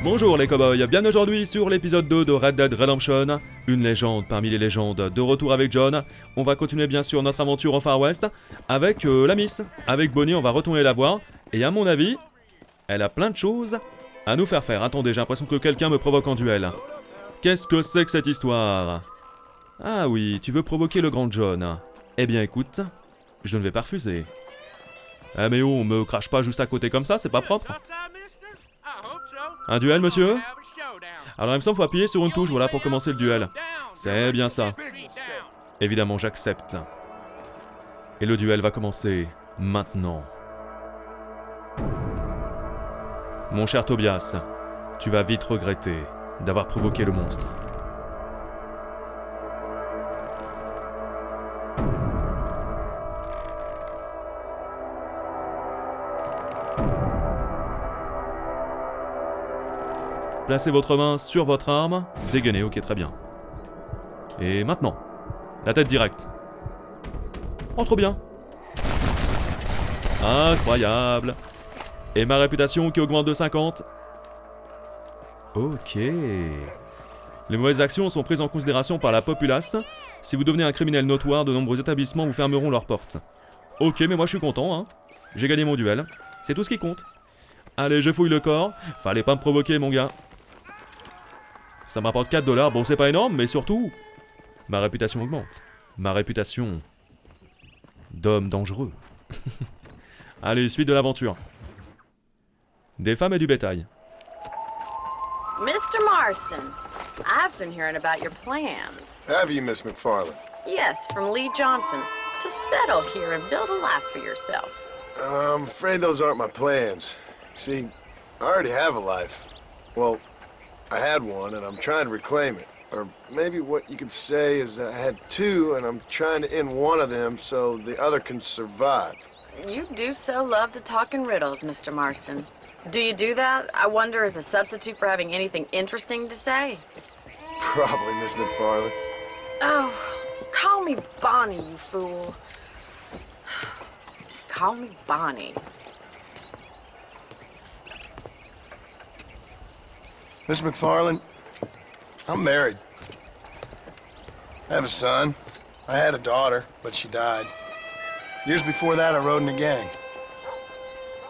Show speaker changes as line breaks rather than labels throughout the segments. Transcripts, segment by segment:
Bonjour les cowboys, bien aujourd'hui sur l'épisode 2 de Red Dead Redemption, une légende parmi les légendes, de retour avec John. On va continuer bien sûr notre aventure au Far West avec la Miss. Avec Bonnie, on va retourner la voir et à mon avis, elle a plein de choses à nous faire faire. Attendez, j'ai l'impression que quelqu'un me provoque en duel. Qu'est-ce que c'est que cette histoire? Ah oui, tu veux provoquer le grand John. Eh bien écoute, je ne vais pas refuser. Ah mais oh, me crache pas juste à côté comme ça, c'est pas propre. Un duel, monsieur? Alors il me semble qu'il faut appuyer sur une touche, voilà, pour commencer le duel. C'est bien ça. Évidemment, j'accepte. Et le duel va commencer maintenant. Mon cher Tobias, tu vas vite regretter d'avoir provoqué le monstre. Placez votre main sur votre arme, dégainez, ok, très bien. Et maintenant, la tête directe. Oh, trop bien. Incroyable. Et ma réputation qui augmente de 50. Ok. Les mauvaises actions sont prises en considération par la populace. Si vous devenez un criminel notoire, de nombreux établissements vous fermeront leurs portes. Ok, mais moi je suis content, hein. J'ai gagné mon duel. C'est tout ce qui compte. Allez, je fouille le corps. Fallait pas me provoquer, mon gars. Ça me rapporte 4 $. Bon, c'est pas énorme, mais surtout, ma réputation augmente. Ma réputation d'homme dangereux. Allez, suite de l'aventure. Des femmes et du bétail.
Mr. Marston, I've been hearing about your plans.
Have you, Miss McFarland?
Yes, from Lee Johnson, to settle here and build a life for yourself.
I'm afraid those aren't my plans. See, I already have a life. Well, I had one, and I'm trying to reclaim it. Or maybe what you could say is that I had two, and I'm trying to end one of them so the other can survive.
You do so love to talk in riddles, Mr. Marston. Do you do that, I wonder, as a substitute for having anything interesting to say?
Probably, Miss McFarland.
Oh, call me Bonnie, you fool. Call me Bonnie.
Miss McFarland, I'm married. I have a son. I had a daughter, but she died. Years before that, I rode in a gang.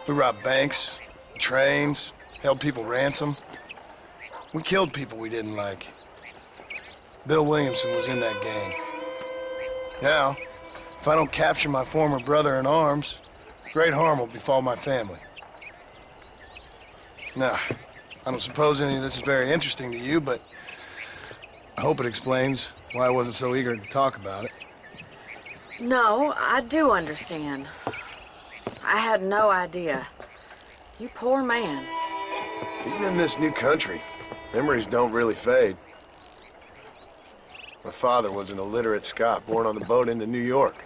We robbed banks, trains, held people ransom. We killed people we didn't like. Bill Williamson was in that gang. Now, if I don't capture my former brother in arms, great harm will befall my family. Now, I don't suppose any of this is very interesting to you, but I hope it explains why I wasn't so eager to talk about it.
No, I do understand. I had no idea. You poor man.
Even in this new country, memories don't really fade. My father was an illiterate Scot born on the boat into New York.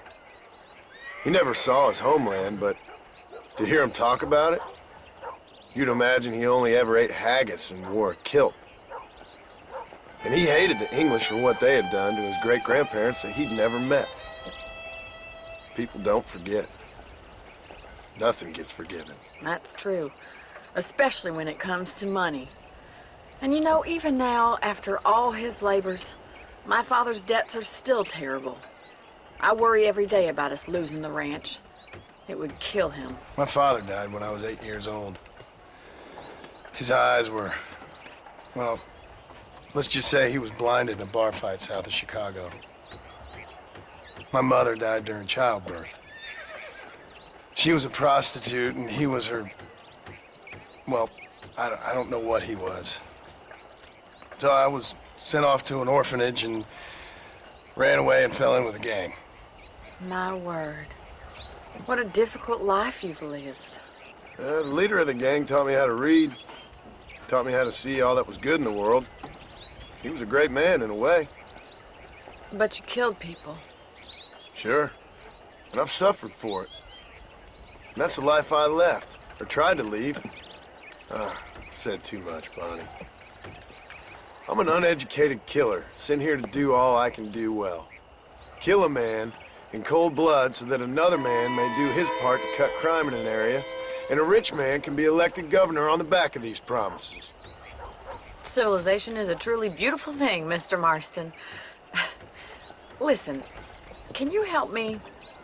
He never saw his homeland, but to hear him talk about it, you'd imagine he only ever ate haggis and wore a kilt. And he hated the English for what they had done to his great-grandparents that he'd never met. People don't forget. Nothing gets forgiven.
That's true, especially when it comes to money. And you know, even now, after all his labors, my father's debts are still terrible. I worry every day about us losing the ranch. It would kill him.
My father died when I was 8 years old. His eyes were, well, let's just say he was blinded in a bar fight south of Chicago. My mother died during childbirth. She was a prostitute and he was her, well, I don't know what he was. So I was sent off to an orphanage and ran away and fell in with a gang.
My word. What a difficult life you've lived.
The leader of the gang taught me how to read, taught me how to see all that was good in the world. He was a great man in a way.
But you killed people.
Sure. And I've suffered for it. And that's the life I left, or tried to leave. Said too much, Bonnie. I'm an uneducated killer, sent here to do all I can do well. Kill a man in cold blood so that another man may do his part to cut crime in an area, and a rich man can be elected governor on the back of these promises.
Civilization is a truly beautiful thing, Mr. Marston. Listen, can you help me?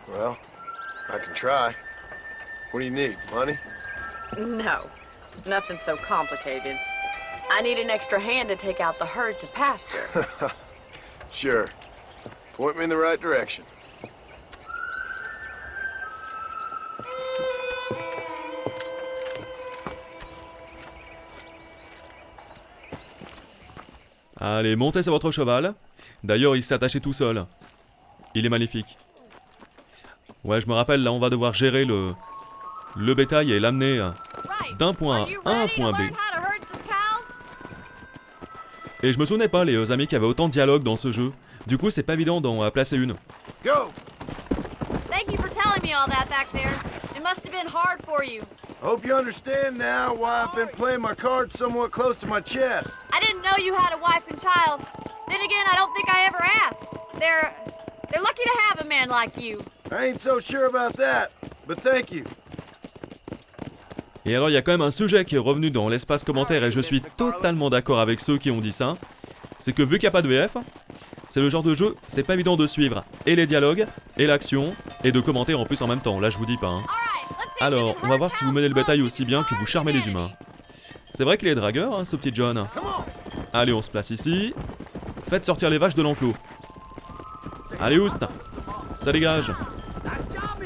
Well, I can try. What do you need? Money?
No, nothing so complicated. I need an extra hand to take out the herd to pasture.
Sure. Point me in the right direction.
Allez, montez sur votre cheval. D'ailleurs, il s'est attaché tout seul. Il est magnifique. Ouais, je me rappelle, là, on va devoir gérer le bétail et l'amener d'un point A à un point B. Et je me souvenais pas, les amis, qu'il y avait autant de dialogues dans ce jeu. Du coup, c'est pas évident d'en placer une.
Go!
Thank you for telling me all that back there. It must have been hard for you.
Hope you understand now why I've been playing my cards somewhat close to my chest.
I didn't know you had a wife and child. Then again, I don't think I ever asked. They're lucky to have a man like you.
I ain't so sure about that, but thank you.
Et alors, il y a quand même un sujet qui est revenu dans l'espace commentaire et je suis totalement d'accord avec ceux qui ont dit ça. C'est que vu qu'il n'y a pas de VF, c'est le genre de jeu, c'est pas évident de suivre et les dialogues, et l'action, et de commenter en plus en même temps. Là, je vous dis pas. Hein. Alors, on va voir si vous menez le bétail aussi bien que vous charmez les humains. C'est vrai qu'il est dragueur, hein, ce petit John. Allez, on se place ici. Faites sortir les vaches de l'enclos. Allez, oust. Ça dégage.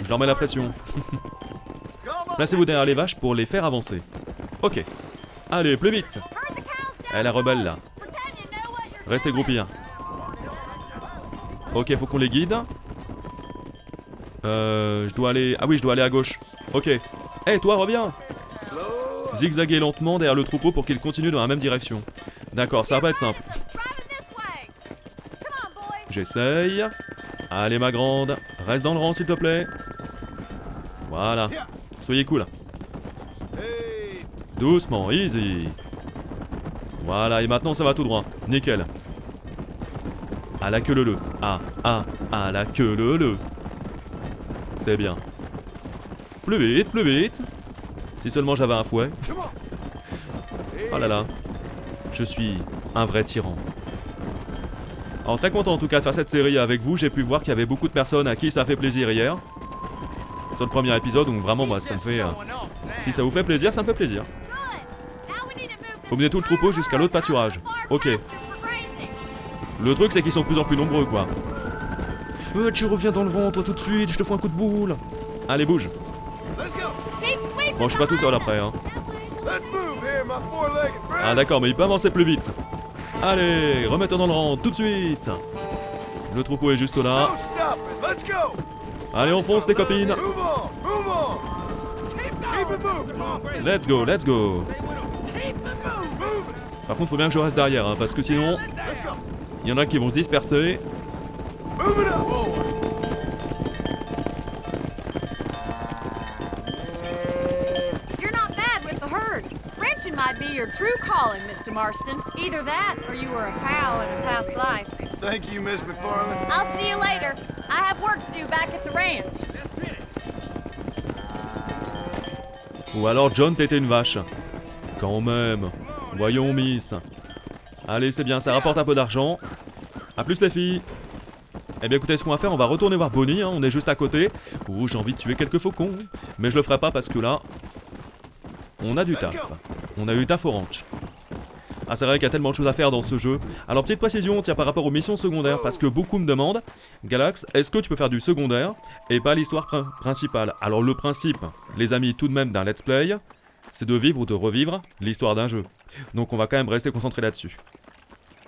Je leur mets la pression. Placez-vous derrière les vaches pour les faire avancer. Ok. Allez, plus vite. Elle est rebelle là. Restez groupir. Ok, faut qu'on les guide. Je dois aller... Ah oui, je dois aller à gauche. Ok. Hey, toi, reviens. Zigzaguer lentement derrière le troupeau pour qu'il continue dans la même direction. D'accord, ça va pas être simple. J'essaye. Allez, ma grande. Reste dans le rang, s'il te plaît. Voilà. Soyez cool. Doucement, easy. Voilà, et maintenant ça va tout droit. Nickel. À la queue le. À la queue le. C'est bien. Plus vite, plus vite. Si seulement j'avais un fouet. Oh là là. Je suis un vrai tyran. Alors très content en tout cas de faire cette série avec vous. J'ai pu voir qu'il y avait beaucoup de personnes à qui ça fait plaisir hier. Sur le premier épisode, donc vraiment moi ça me fait... si ça vous fait plaisir, ça me fait plaisir. Faut mener tout le troupeau jusqu'à l'autre pâturage. Ok. Le truc c'est qu'ils sont de plus en plus nombreux quoi. Tu reviens dans le vent toi tout de suite, je te fous un coup de boule. Allez bouge. Bon je suis pas tout seul après hein. Ah d'accord mais il peut avancer plus vite. Allez, remettons dans le rang tout de suite. Le troupeau est juste là. Allez on fonce les copines. Let's go, let's go. Par contre faut bien que je reste derrière hein, parce que sinon il y en a qui vont se disperser.
You're not bad with the herd. Ranching might be your true calling, Mr. Marston. Either that or you were a cow in a past life.
Thank you, Miss McFarland.
I'll see you later. I have work to do back at the ranch.
Ou alors John t'étais une vache. Quand même. Voyons Miss. Allez c'est bien, ça rapporte un peu d'argent. A plus les filles. Eh bien écoutez ce qu'on va faire, on va retourner voir Bonnie, hein, on est juste à côté. Oh j'ai envie de tuer quelques faucons. Mais je le ferai pas parce que là... on a du taf. On a eu taf au ranch. Ah c'est vrai qu'il y a tellement de choses à faire dans ce jeu. Alors petite précision, tiens par rapport aux missions secondaires, parce que beaucoup me demandent, Galax, est-ce que tu peux faire du secondaire et pas l'histoire principale? Alors le principe, les amis tout de même d'un let's play, c'est de vivre ou de revivre l'histoire d'un jeu. Donc on va quand même rester concentré là-dessus.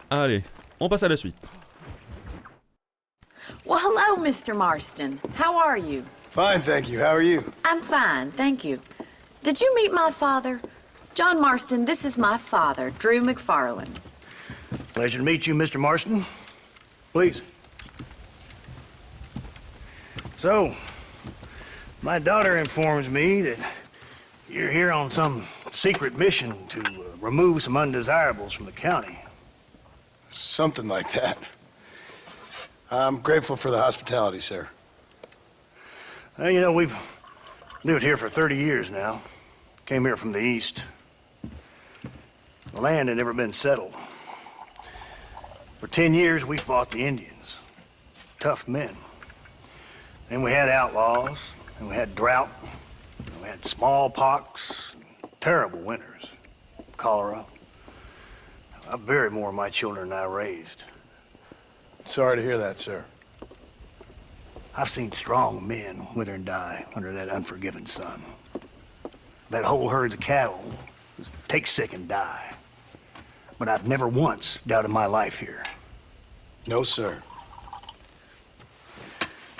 Allez, on passe à la suite.
Well, hello, Mr. Marston. How are you?
Fine, thank you. How are you?
I'm fine, thank you. Did you meet my father? John Marston, this is my father, Drew McFarland.
Pleasure to meet you, Mr. Marston. Please. So, my daughter informs me that you're here on some secret mission to remove some undesirables from the county.
Something like that. I'm grateful for the hospitality, sir.
Well, you know, we've lived here for 30 years now. Came here from the east. The land had never been settled. For 10 years, we fought the Indians. Tough men. Then we had outlaws, and we had drought, and we had smallpox, terrible winters, cholera. I buried more of my children than I raised.
Sorry to hear that, sir.
I've seen strong men wither and die under that unforgiving sun. That whole herds of cattle just take sick and die. But I've never once doubted my life here.
No, sir.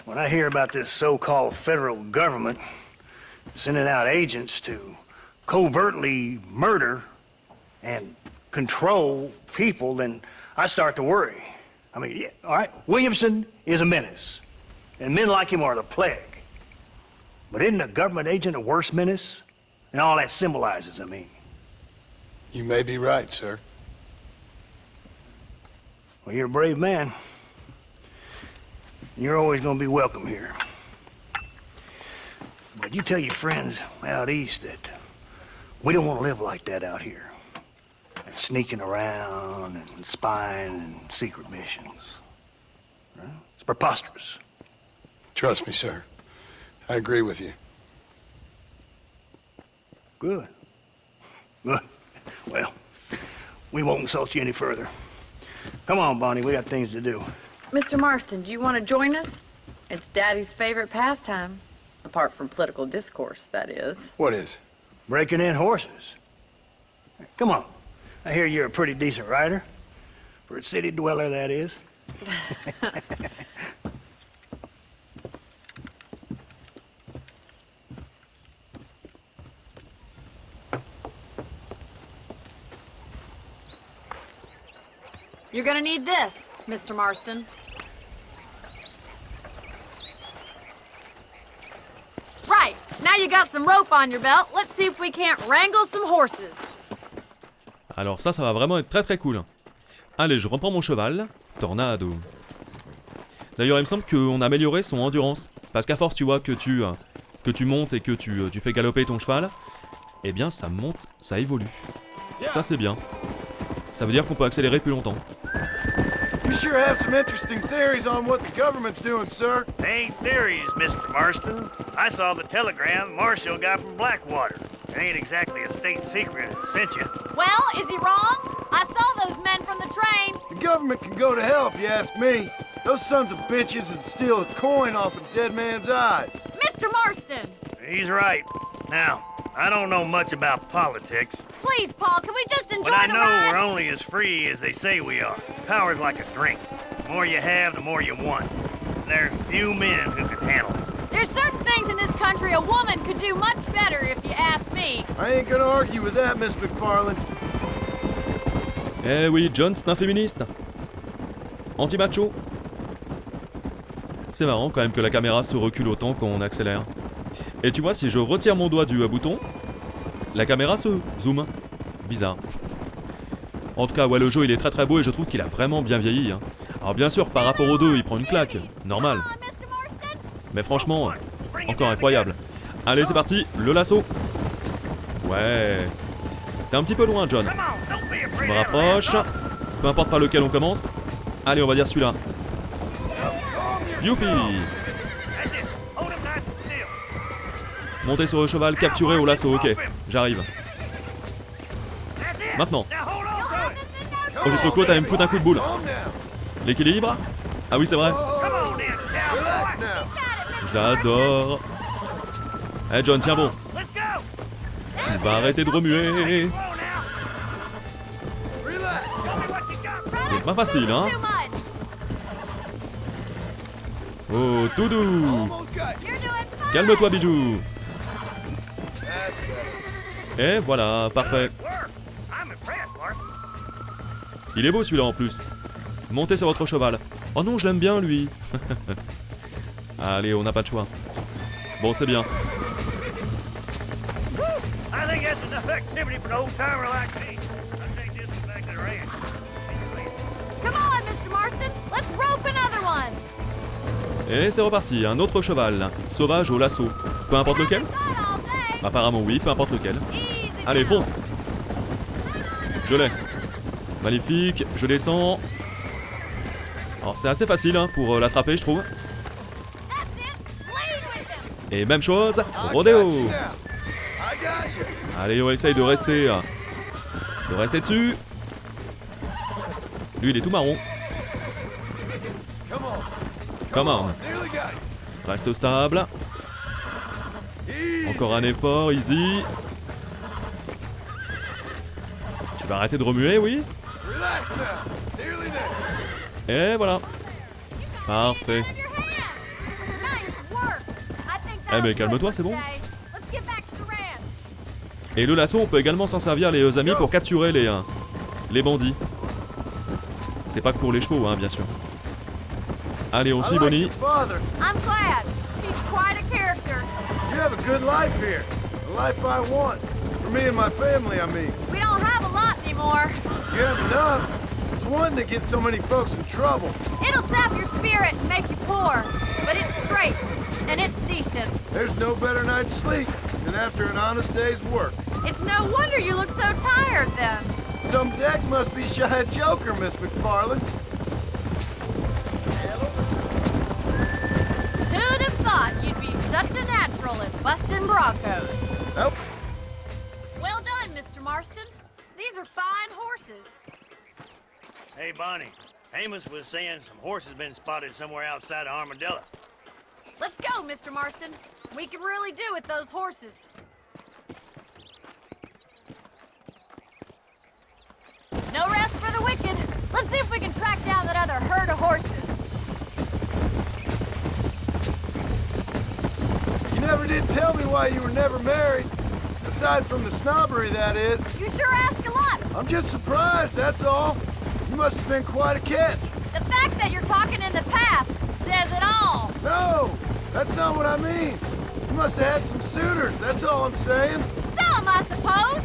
When I hear about this so-called federal government sending out agents to covertly murder and control people, then I start to worry. I mean, yeah, all right, Williamson is a menace, and men like him are the plague. But isn't a government agent a worse menace? And all that symbolizes, I mean.
You may be right, sir.
Well, you're a brave man. You're always gonna be welcome here. But you tell your friends out east that we don't want to live like that out here. And sneaking around and spying and secret missions. Right? It's preposterous.
Trust me, sir. I agree with you.
Good. Good. Well, we won't insult you any further. Come on, Bonnie, we got things to do.
Mr. Marston, do you want to join us? It's Daddy's favorite pastime. Apart from political discourse, that is.
What is?
Breaking in horses. Come on. I hear you're a pretty decent rider. For a city dweller, that is.
You're gonna need this, Mr. Marston. Right, now you got some rope on your belt, let's see if we can't wrangle some horses.
Alors ça va vraiment être très très cool. Allez, je reprends mon cheval. Tornado. D'ailleurs, il me semble qu'on a amélioré son endurance. Parce qu'à force, tu vois, que tu montes et que tu fais galoper ton cheval, eh bien, ça monte, ça évolue. Ça, c'est bien. Ça veut dire qu'on peut accélérer plus longtemps.
You sure have some interesting theories on what the government's doing, sir.
They ain't theories, Mr. Marston. I saw the telegram Marshall got from Blackwater. It ain't exactly a state secret that sent you.
Well, is he wrong? I saw those men from the train.
The government can go to hell if you ask me. Those sons of bitches would steal a coin off a dead man's eyes.
Mr. Marston!
He's right. Now, I don't know much about politics,
Please, Paul, can we just enjoy
but I
the
know
ride?
we're only as free as they say we are. Power's like a drink. The more you have, the more you want. There's few men who can handle it.
There's certain things in this country a woman could do much better, if you ask me.
I ain't gonna argue with that, Miss McFarland.
Eh oui, John, c'est un féministe. Anti-macho. C'est marrant quand même que la caméra se recule autant quand on accélère. Et tu vois, si je retire mon doigt du bouton, la caméra se zoome. Bizarre. En tout cas, ouais, le jeu il est très très beau et je trouve qu'il a vraiment bien vieilli. Hein. Alors bien sûr, par rapport aux deux, il prend une claque. Normal. Mais franchement, encore incroyable. Allez, c'est parti, le lasso. Ouais. T'es un petit peu loin, John. Je me rapproche. Peu importe par lequel on commence. Allez, on va dire celui-là. Youpi! Monter sur le cheval, capturer au lasso, ok. J'arrive. Maintenant. Oh, j'ai cru que l'autre allait me foutre un coup de boule. L'équilibre? Ah oui, c'est vrai.
Relax now.
J'adore. Eh John, tiens bon. Tu vas arrêter de remuer. C'est pas facile, hein?
Too much.
Oh, tout doux.
Almost got you.
You're doing fine.
Calme-toi, bijou.
That's better.
Et voilà, parfait. Il est beau celui-là en plus. Montez sur votre cheval. Oh non, je l'aime bien lui. Allez, on n'a pas de choix. Bon, c'est bien.
I think that's enough activity for an old-timer like me. I take this one back to the ranch.
Come on, Mr. Marston. Let's rope another one.
Et c'est reparti, un autre cheval. Sauvage au lasso. Peu importe lequel?
Not all day.
Apparemment oui, peu importe lequel.
Easy.
Allez, fonce. Je l'ai. Magnifique, je descends. Alors c'est assez facile hein, pour l'attraper je trouve. Et même chose, rodéo. Allez, on essaye de rester dessus. Lui il est tout marron. Come on. Reste stable. Encore un effort, easy. Tu vas arrêter de remuer, oui? Et voilà. Parfait. Eh mais calme-toi, c'est bon. Et le lasso, on peut également s'en servir les amis pour capturer les bandits. C'est pas que pour les chevaux, hein, bien sûr. Allez, on suit Bonnie.
I'm glad. He's quite a character.
You have a good life here. The life I want. For me and my family, I mean.
We don't have a lot anymore.
You have enough. It's one that gets so many folks in trouble.
It'll sap your spirit and make you poor, but it's straight and it's decent.
There's no better night's sleep than after an honest day's work.
It's no wonder you look so tired then.
Some deck must be shy of Joker, Miss McFarland.
Who'd have thought you'd be such a natural at busting broncos?
Nope.
Well done, Mr. Marston. These are fine horses.
Hey, Bonnie. Amos was saying some horses been spotted somewhere outside of Armadillo.
Let's go, Mr. Marston. We can really do with those horses. No rest for the wicked. Let's see if we can track down that other herd of horses.
You never did tell me why you were never married. Aside from the snobbery, that is.
You sure ask a lot.
I'm just surprised, that's all. You must have been quite a catch.
The fact that you're talking in the past says it all.
No, that's not what I mean. You must have had some suitors, that's all I'm saying.
Some, I suppose.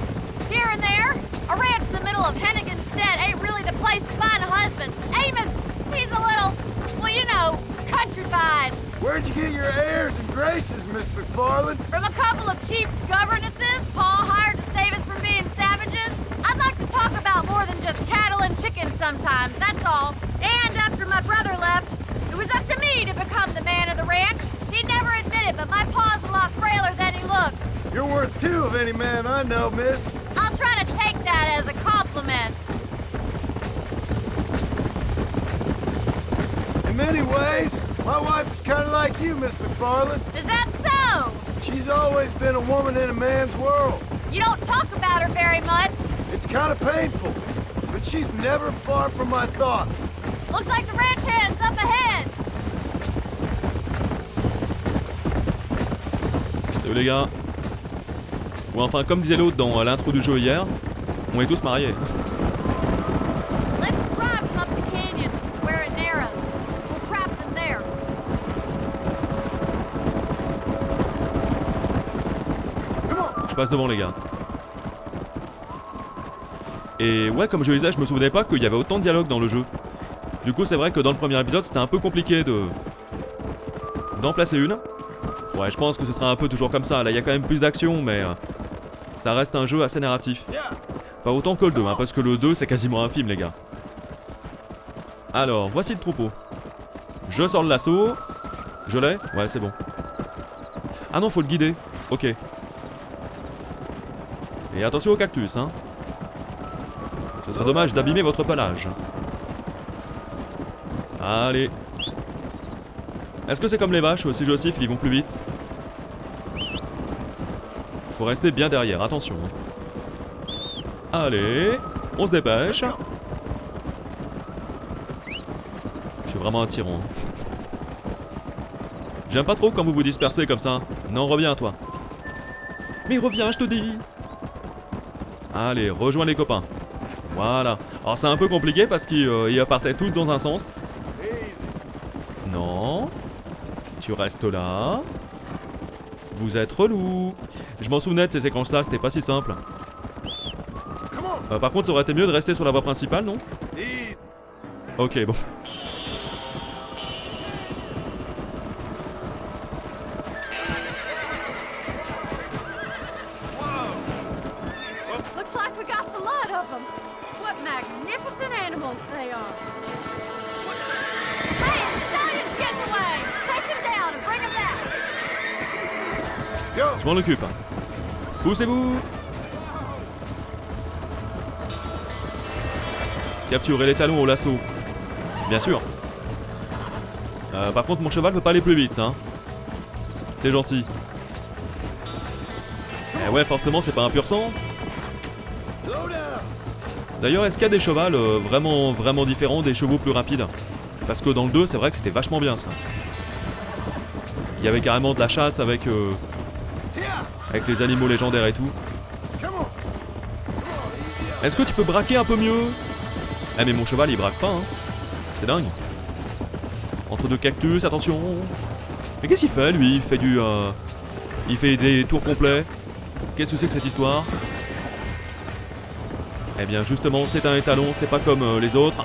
Here and there. A ranch in the middle of Hennigan's Stead ain't really the place to find a husband. Amos, he's a little, well, you know, countrified.
Where'd you get your airs and graces, Miss McFarland?
From a couple of cheap governesses Paul hired to save us from being savages. I'd like to talk about more than just cattle and chickens sometimes, that's all. And after my brother left, it was up to me to become the man of the ranch. He'd never admit it, but my pa's a lot frailer than he looks.
You're worth two of any man I know, miss.
I'll try to take that as a compliment.
In many ways, my wife is kind of like you, Miss McFarland.
Is that so?
She's always been a woman in a man's world.
You don't talk about her very much.
It's kind of painful, but she's never far from my thoughts.
Looks like the ranch hand's up ahead.
Salut les gars. Ou enfin, comme disait l'autre dans l'intro du jeu hier, on est tous mariés.
Let's drive them up the canyon where it narrows. We'll trap them there.
Je passe devant les gars. Et ouais, comme je le disais, je me souvenais pas qu'il y avait autant de dialogue dans le jeu. Du coup, c'est vrai que dans le premier épisode, c'était un peu compliqué d'en placer une. Ouais, je pense que ce sera un peu toujours comme ça. Là, il y a quand même plus d'action, mais ça reste un jeu assez narratif. Pas autant que le 2, hein, parce que le 2, c'est quasiment un film, les gars. Alors, voici le troupeau. Je sors le lasso. Je l'ai? Ouais, c'est bon. Ah non, faut le guider. Ok. Et attention au cactus, hein. Ce serait dommage d'abîmer votre pelage. Allez. Est-ce que c'est comme les vaches, si je siffle, ils vont plus vite? Faut rester bien derrière, attention. Allez, on se dépêche. Je suis vraiment un tyran. J'aime pas trop quand vous vous dispersez comme ça. Non, reviens toi. Mais reviens, je te dis. Allez, rejoins les copains. Voilà. Alors c'est un peu compliqué parce qu'ils partaient tous dans un sens. Non. Tu restes là. Vous êtes relou. Je m'en souvenais de ces séquences-là, c'était pas si simple. Par contre, ça aurait été mieux de rester sur la voie principale, non? Ok, bon.
Looks like we got the lot of them. Magnificent animals they are. Hey, the stallion's getting away. Chase him down and bring him back.
Yo!
Je m'en occupe. Poussez-vous. Capturer les talons au lasso. Bien sûr. Par contre, mon cheval peut pas aller plus vite, hein. T'es gentil. Eh ouais, forcément, c'est pas un pur sang. D'ailleurs, est-ce qu'il y a des chevals vraiment différents, des chevaux plus rapides? Parce que dans le 2, c'est vrai que c'était vachement bien, ça. Il y avait carrément de la chasse avec les animaux légendaires et tout. Est-ce que tu peux braquer un peu mieux? Eh mais mon cheval, il braque pas, hein. C'est dingue. Entre deux cactus, attention. Mais qu'est-ce qu'il fait, lui? Il fait des tours complets. Qu'est-ce que c'est que cette histoire? Eh bien, justement, c'est un étalon, c'est pas comme les autres.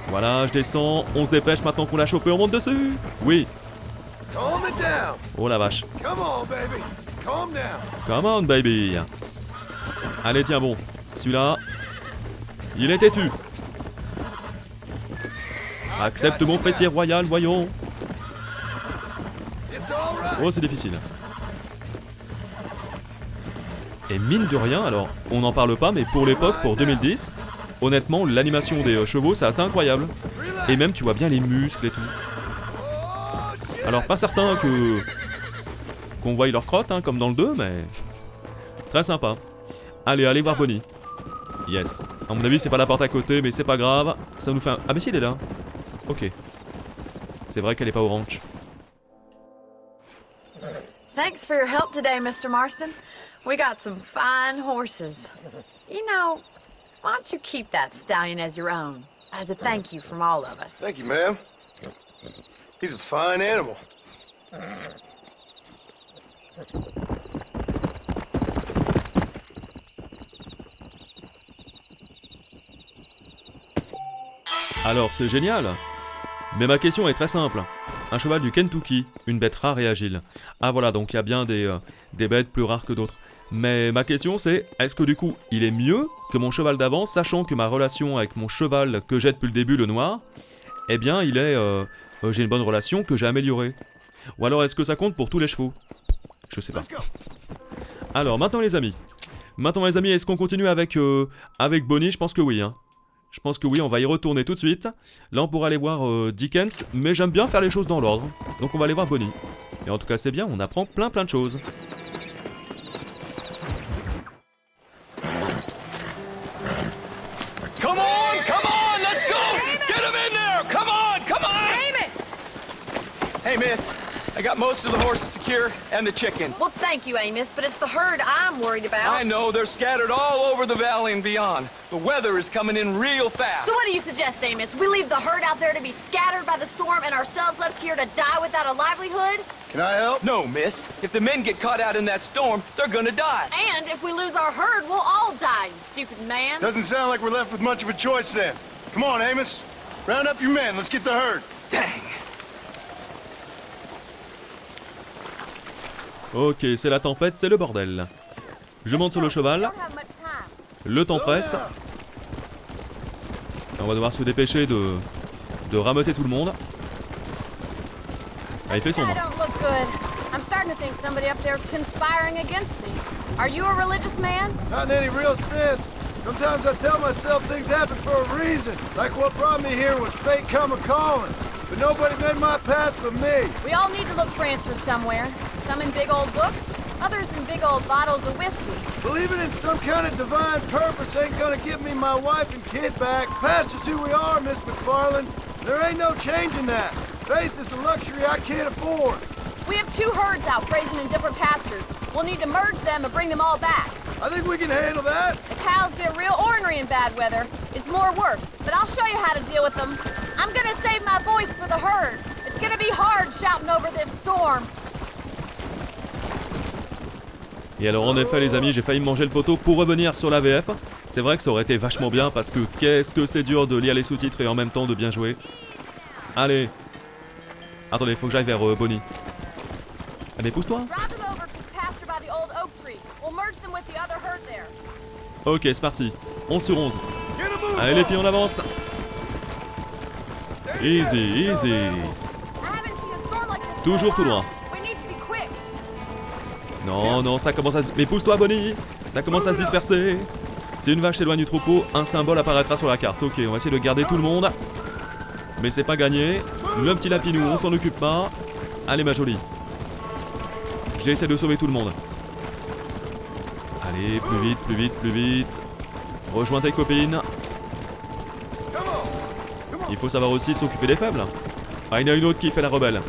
Voilà, je descends. On se dépêche maintenant qu'on l'a chopé, on monte dessus. Oui. Oh la vache. Come on, baby. Allez, tiens bon. Celui-là, il est têtu. Accepte mon fessier royal, voyons. Oh, c'est difficile. Et mine de rien, alors, on n'en parle pas, mais pour l'époque, pour 2010, honnêtement, l'animation des chevaux, c'est assez incroyable. Et même, tu vois bien les muscles et tout. Alors, pas certain qu'on voie leur crotte, hein, comme dans le 2, mais... Très sympa. Allez voir Bonnie. Yes. À mon avis, c'est pas la porte à côté, mais c'est pas grave. Ça nous fait un... Ah mais si, elle est là. Ok. C'est vrai qu'elle est pas au ranch.
Thanks for your help today, Mr. Marston. We got some fine horses. You know, why don't you keep that stallion as your own, as a thank you from all of us?
Thank you, ma'am. He's a fine animal.
Alors, c'est génial. Mais ma question est très simple. Un cheval du Kentucky, une bête rare et agile. Ah voilà, donc il y a bien des bêtes plus rares que d'autres. Mais ma question c'est, est-ce que du coup, il est mieux que mon cheval d'avant, sachant que ma relation avec mon cheval que j'ai depuis le début, le noir, eh bien, j'ai une bonne relation que j'ai améliorée. Ou alors, est-ce que ça compte pour tous les chevaux? Je sais pas. Alors, maintenant les amis. Est-ce qu'on continue avec Bonnie? Je pense que oui, hein. Je pense que oui, on va y retourner tout de suite. Là, on pourra aller voir Dickens, mais j'aime bien faire les choses dans l'ordre. Donc on va aller voir Bonnie. Et en tout cas, c'est bien, on apprend plein de choses.
Come on, let's go! Get him in there! Come on!
Amos!
Hey, miss, I got most of the horses secure and the chickens.
Well, thank you, Amos, but it's the herd I'm worried about.
I know, they're scattered all over the valley and beyond. The weather is coming in real fast.
So what do you suggest, Amos? We leave the herd out there to be scattered by the storm and ourselves left here to die without a livelihood?
Can I help?
No, miss. If the men get caught out in that storm, they're gonna die.
And if we lose our herd, we'll all die, you stupid man.
Doesn't sound like we're left with much of a choice then. Come on, Amos. Round up your men. Let's get the herd.
Dang.
Ok, c'est la tempête, c'est le bordel. Je monte sur le cheval. Le temps presse. On va devoir se dépêcher de rameuter tout le monde. Ah, il fait sombre.
I don't look good. I'm starting to think somebody up there's conspiring against me. Are you a religious man?
Not in any real sense. Sometimes I tell myself things happen for a reason. Like what brought me here was fate come a-calling. But nobody made my path but me.
We all need to look for answers somewhere. Some in big old books, others in big old bottles of whiskey.
Believing in some kind of divine purpose ain't gonna give me my wife and kid back. Past is who we are, Miss McFarland. There ain't no changing that. Faith is a luxury I can't afford.
We have two herds out grazing in different pastures. We'll need to merge them and bring them all back.
I think we can handle that.
The cows get real ornery in bad weather. It's more work, but I'll show you how to deal with them. I'm gonna save my voice for the herd. It's gonna be hard shouting over this storm.
Et alors en effet les amis, j'ai failli me manger le poteau pour revenir sur la VF. C'est vrai que ça aurait été vachement bien parce que qu'est-ce que c'est dur de lire les sous-titres et en même temps de bien jouer. Allez. Attendez, faut que j'aille vers Bonnie. Ah mais pousse-toi.
Drive them over to the pasture by the old oak tree. We'll merge them with the other herd there.
Ok, c'est parti. 11 sur 11. Allez les filles, on avance. Easy, easy.
I haven't seen a storm like this
Toujours tout droit.
We need to be quick.
Non, non, ça commence à... Mais pousse-toi, Bonnie. Ça commence à se disperser. Si une vache s'éloigne du troupeau, un symbole apparaîtra sur la carte. Ok, on va essayer de garder tout le monde. Mais c'est pas gagné. Le petit lapinou, on s'en occupe pas. Allez, ma jolie. J'essaie de sauver tout le monde. Allez, plus vite, plus vite, plus vite. Rejoins tes copines. Il faut savoir aussi s'occuper des faibles. Ah, il y en a une autre qui fait la rebelle.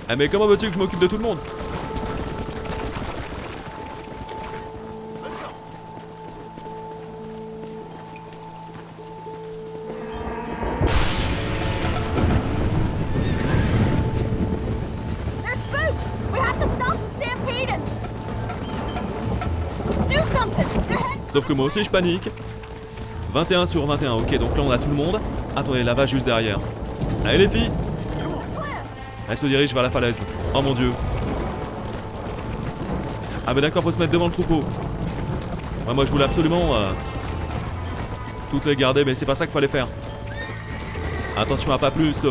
Eh, mais comment veux-tu que je m'occupe de tout le monde?
They're spooked. We have to stop them stampeding. Do something. They're heading.
Sauf que moi aussi je panique. 21 sur 21, ok, donc là on a tout le monde. Attendez, la vache juste derrière. Allez les filles. Elle se dirige vers la falaise. Oh mon dieu. Ah mais d'accord, faut se mettre devant le troupeau. Ouais, moi je voulais absolument toutes les garder, mais c'est pas ça qu'il fallait faire. Attention à pas plus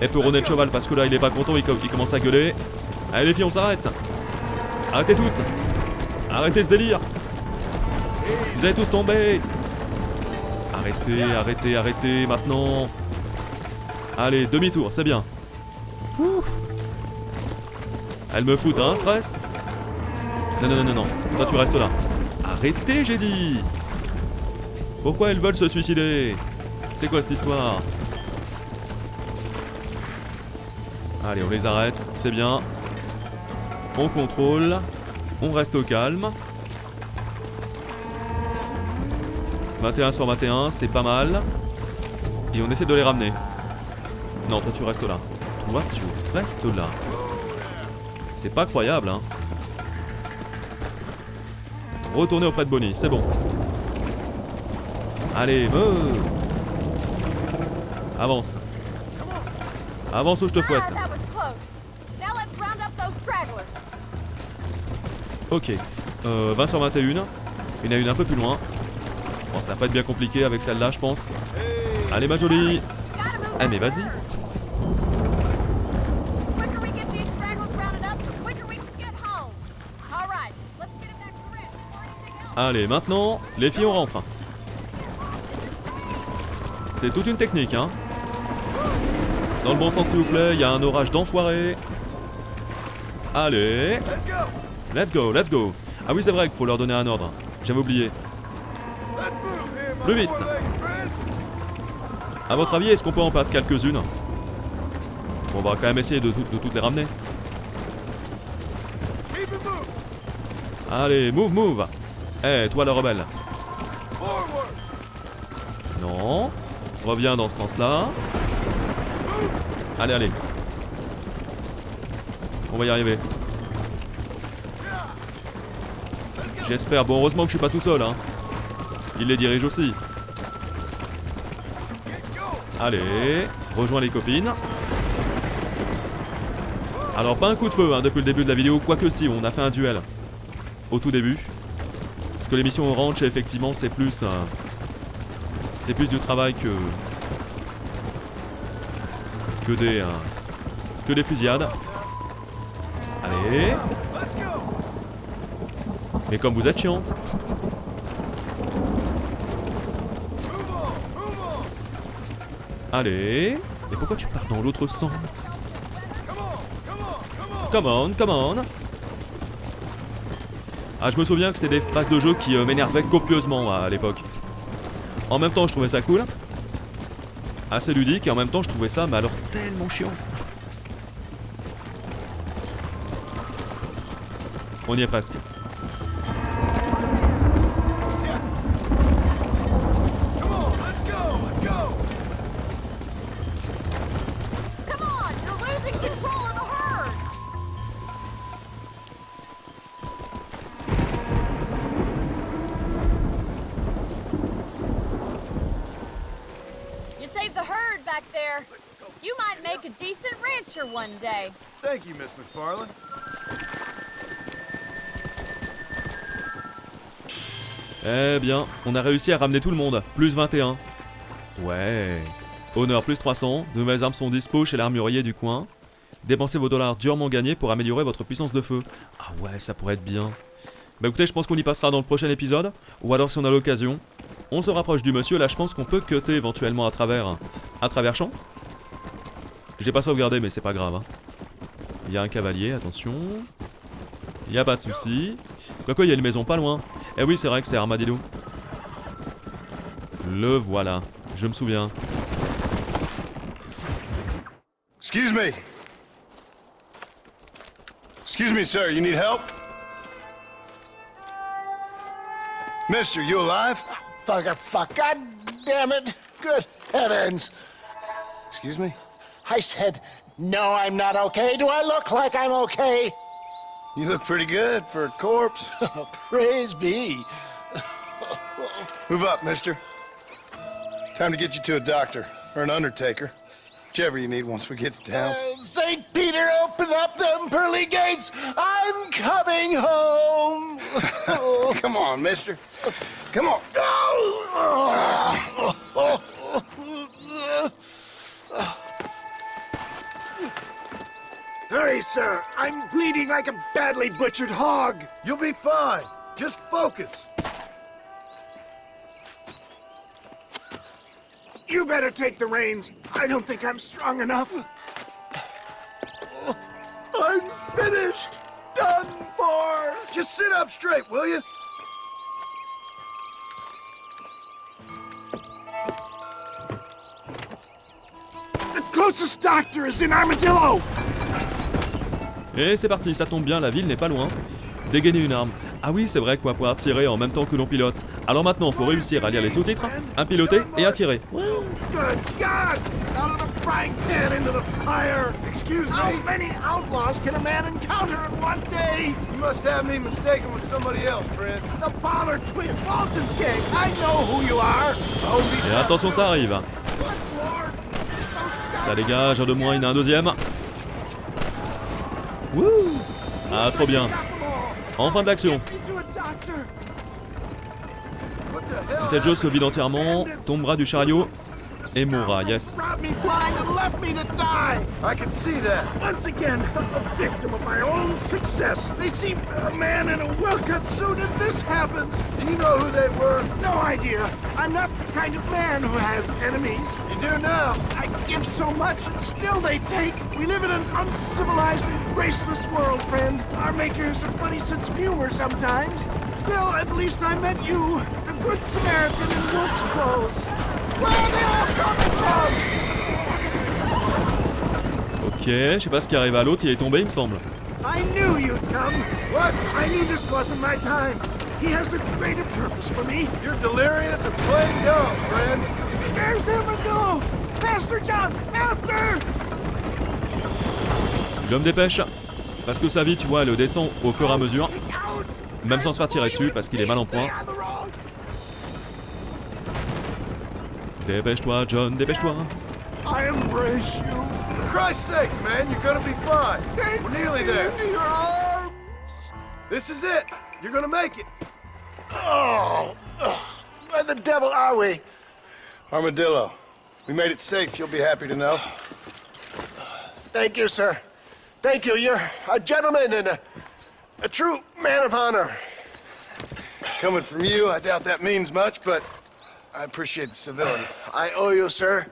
éperonner le cheval, parce que là il est pas content, il commence à gueuler. Allez les filles, on s'arrête. Arrêtez toutes. Arrêtez ce délire. Vous allez tous tomber. Arrêtez, arrêtez, arrêtez, maintenant. Allez, demi-tour, c'est bien. Ouh. Elle me fout, hein, stress? Non, non, non, non, non. Toi, tu restes là. Arrêtez, j'ai dit. Pourquoi elles veulent se suicider? C'est quoi cette histoire? Allez, on les arrête, c'est bien. On contrôle. On reste au calme. 21 sur 21, c'est pas mal. Et on essaie de les ramener. Non, toi tu restes là. Toi tu restes là. C'est pas croyable, hein. Retournez auprès de Bonnie, c'est bon. Allez, avance. Avance ou je te fouette.
Ah, that was close. Now let's round up those stragglers.
Ok. 20 sur 21. Il y en a une un peu plus loin. Bon, ça va pas être bien compliqué avec celle-là, je pense. Allez, ma jolie.
Gotta move.
Eh, mais vas-y.
The quicker we get these stragglers rounded up, the quicker we can get home. All right, let's get it back to rest before anything else.
Allez, maintenant, les filles, on rentre. C'est toute une technique, hein. Dans le bon sens, s'il vous plaît, il y a un orage d'enfoiré. Allez. Let's go, let's go. Ah oui, c'est vrai qu'il faut leur donner un ordre. J'avais oublié. Plus vite. A votre avis, est-ce qu'on peut en perdre quelques-unes? Bon, on va quand même essayer de toutes les ramener. Allez, move, move. Eh, toi la rebelle. Non. Reviens dans ce sens-là. Allez, allez. On va y arriver. J'espère. Bon, heureusement que je suis pas tout seul, hein. Il les dirige aussi. Allez, rejoins les copines. Alors, pas un coup de feu, hein, depuis le début de la vidéo. Quoique si, on a fait un duel. Au tout début. Parce que l'émission Ranch, effectivement, c'est plus... c'est plus du travail que des fusillades. Allez. Mais comme vous êtes chiante. Allez. Mais pourquoi tu pars dans l'autre sens? Come on, come on. Ah, je me souviens que c'était des phases de jeu qui m'énervaient copieusement à l'époque. En même temps, je trouvais ça cool. Assez ludique, et en même temps, je trouvais ça, mais alors tellement chiant. On y est presque.
Come on, you're losing control of the herd. You saved the herd back there. You might make a decent rancher one day.
Thank you, Miss McFarland.
Eh bien, on a réussi à ramener tout le monde. Plus 21. Ouais. Honneur plus 300. De nouvelles armes sont dispo chez l'armurier du coin. Dépensez vos dollars durement gagnés pour améliorer votre puissance de feu. Ah ouais, ça pourrait être bien. Bah écoutez, je pense qu'on y passera dans le prochain épisode. Ou alors si on a l'occasion. On se rapproche du monsieur. Là, je pense qu'on peut cutter éventuellement à travers champ. J'ai pas sauvegardé, mais c'est pas grave. Hein. Il y a un cavalier, attention. Il y a pas de souci. Quoique, il y a une maison pas loin. Eh oui, c'est vrai que c'est Armadillo. Le voilà. Je me souviens.
Excuse me. Excuse me, sir. You need help? Mister, you alive?
Fuck. God damn it. Good heavens.
Excuse me?
I said, no, I'm not okay. Do I look like I'm okay?
You look pretty good for a corpse.
Praise be.
Move up, mister. Time to get you to a doctor, or an undertaker. Whichever you need once we get to town.
St. Peter, open up them pearly gates. I'm coming home.
Come on, mister. Come on.
Hurry, sir. I'm bleeding like a badly butchered hog.
You'll be fine. Just focus.
You better take the reins. I don't think I'm strong enough. I'm finished. Done for.
Just sit up straight, will you?
The closest doctor is in Armadillo.
Et c'est parti, ça tombe bien, la ville n'est pas loin. Dégainer une arme. Ah oui, c'est vrai qu'on va pouvoir tirer en même temps que l'on pilote. Alors maintenant, il faut réussir à lire les sous-titres, à piloter et à tirer.
Good God! Out of the frying pan into the fire!
Excuse me.
How many outlaws can a man encounter in one day?
You must have me mistaken with somebody else, friend.
The Pollard twins, Walton's gang. I know who you are.
Et attention, ça arrive.
Good Lord! So
Ça dégage, un de moins, il y en a un deuxième. Wouh! Ah, trop bien. En fin d'action. Si cette chose se vide entièrement, tombera du chariot et mourra, yes.
robbed me blind and left me to die.
I can see that.
Once again, a victim of my own success. They see a man in a well-cut suit and this happens.
Do you know who they were?
No idea. I'm not the kind of man who has enemies.
You do now.
I give so much and still they take. We live in an uncivilized and graceless world, friend. Our makers a funny sense of humor sometimes. Still, at least I met you, the good Samaritan in wolf's clothes. Where are they all coming from?
Ok, je sais pas ce qui arrive à l'autre, il est tombé, il me semble.
I knew you'd come. What? I knew this wasn't my time. He has a greater purpose for me.
You're delirious and playing dumb, friend.
There's Armadillo! Faster, John! Faster!
Je me dépêche. Parce que sa vie, tu vois, elle descend au fur et à mesure. Même sans se faire tirer dessus, parce qu'il est mal en point. Dépêche-toi, John, dépêche-toi.
I embrace you.
For Christ's sakes, man, you're gonna be fine.
Take
We're nearly
me
there.
into your arms.
This is it. You're gonna make it.
Oh, where the devil are we?
Armadillo. We made it safe, you'll be happy to know.
Thank you, sir. Thank you. You're a gentleman and a true man of honor.
Coming from you, I doubt that means much, but I appreciate the civility.
I owe you, sir.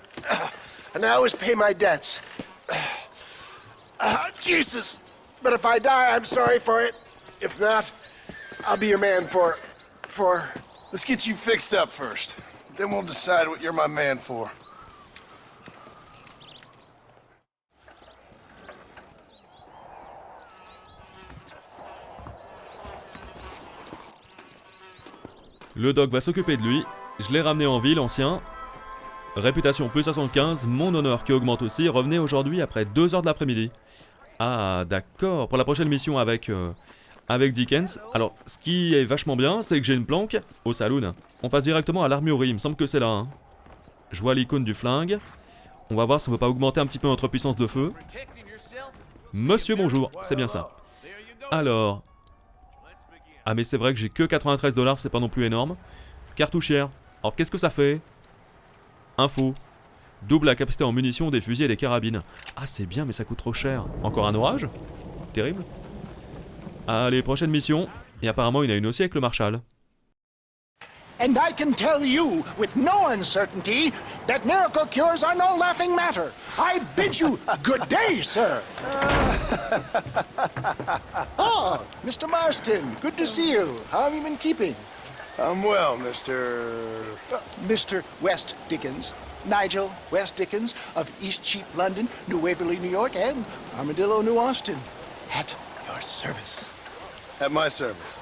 And I always pay my debts. Jesus. But if I die, I'm sorry for it. If not, I'll be your man for...
Let's get you fixed up first. Then we'll decide what you're my man for.
Le doc va s'occuper de lui. Je l'ai ramené en ville, ancien. Réputation plus 75, mon honneur qui augmente aussi. Revenez aujourd'hui après 2 heures de l'après-midi. Ah, d'accord. Pour la prochaine mission avec Dickens. Alors, ce qui est vachement bien, c'est que j'ai une planque au saloon. On passe directement à l'armurerie, il me semble que c'est là. Hein. Je vois l'icône du flingue. On va voir si on peut pas augmenter un petit peu notre puissance de feu. Monsieur, bonjour, c'est bien ça. Alors, Ah mais c'est vrai que j'ai que 93 $, c'est pas non plus énorme. Cartouchière. Alors qu'est-ce que ça fait? Info. Double la capacité en munitions des fusils et des carabines. Ah c'est bien mais ça coûte trop cher. Encore un orage? Terrible. Allez, prochaine mission. Et apparemment il y en a une aussi avec le Marshal.
And I can tell you with no uncertainty that miracle cures are no laughing matter. I bid you good day, sir. Oh, Mr. Marston, good to see you. How have you been keeping?
I'm well, Mr.
Mr. West Dickens. Nigel West Dickens of Eastcheap, London, New Waverly, New York, and Armadillo, New Austin. At your service.
At my service.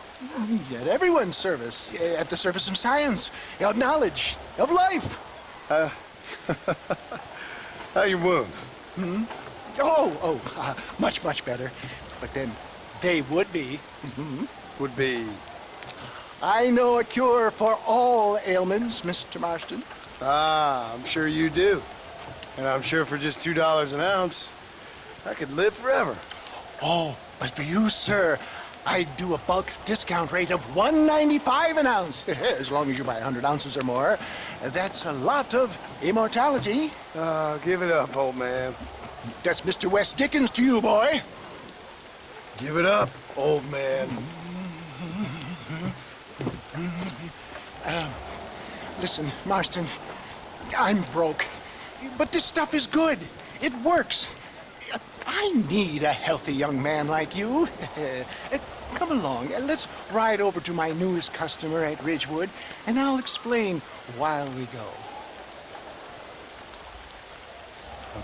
At everyone's service. At the service of science, of knowledge, of life.
How are your wounds?
Much, much better. But then they would be.
Would be...
I know a cure for all ailments, Mr. Marston.
Ah, I'm sure you do. And I'm sure for just $2 an ounce, I could live forever.
Oh, but for you, sir, I'd do a bulk discount rate of $1.95 an ounce, as long as you buy 100 ounces or more. That's a lot of immortality.
Give it up, old man.
That's Mr. West Dickens to you, boy.
Give it up, old man.
Listen, Marston, I'm broke, but this stuff is good. It works. I need a healthy young man like you. Come along, let's ride over to my newest customer at Ridgewood, and I'll explain while we go.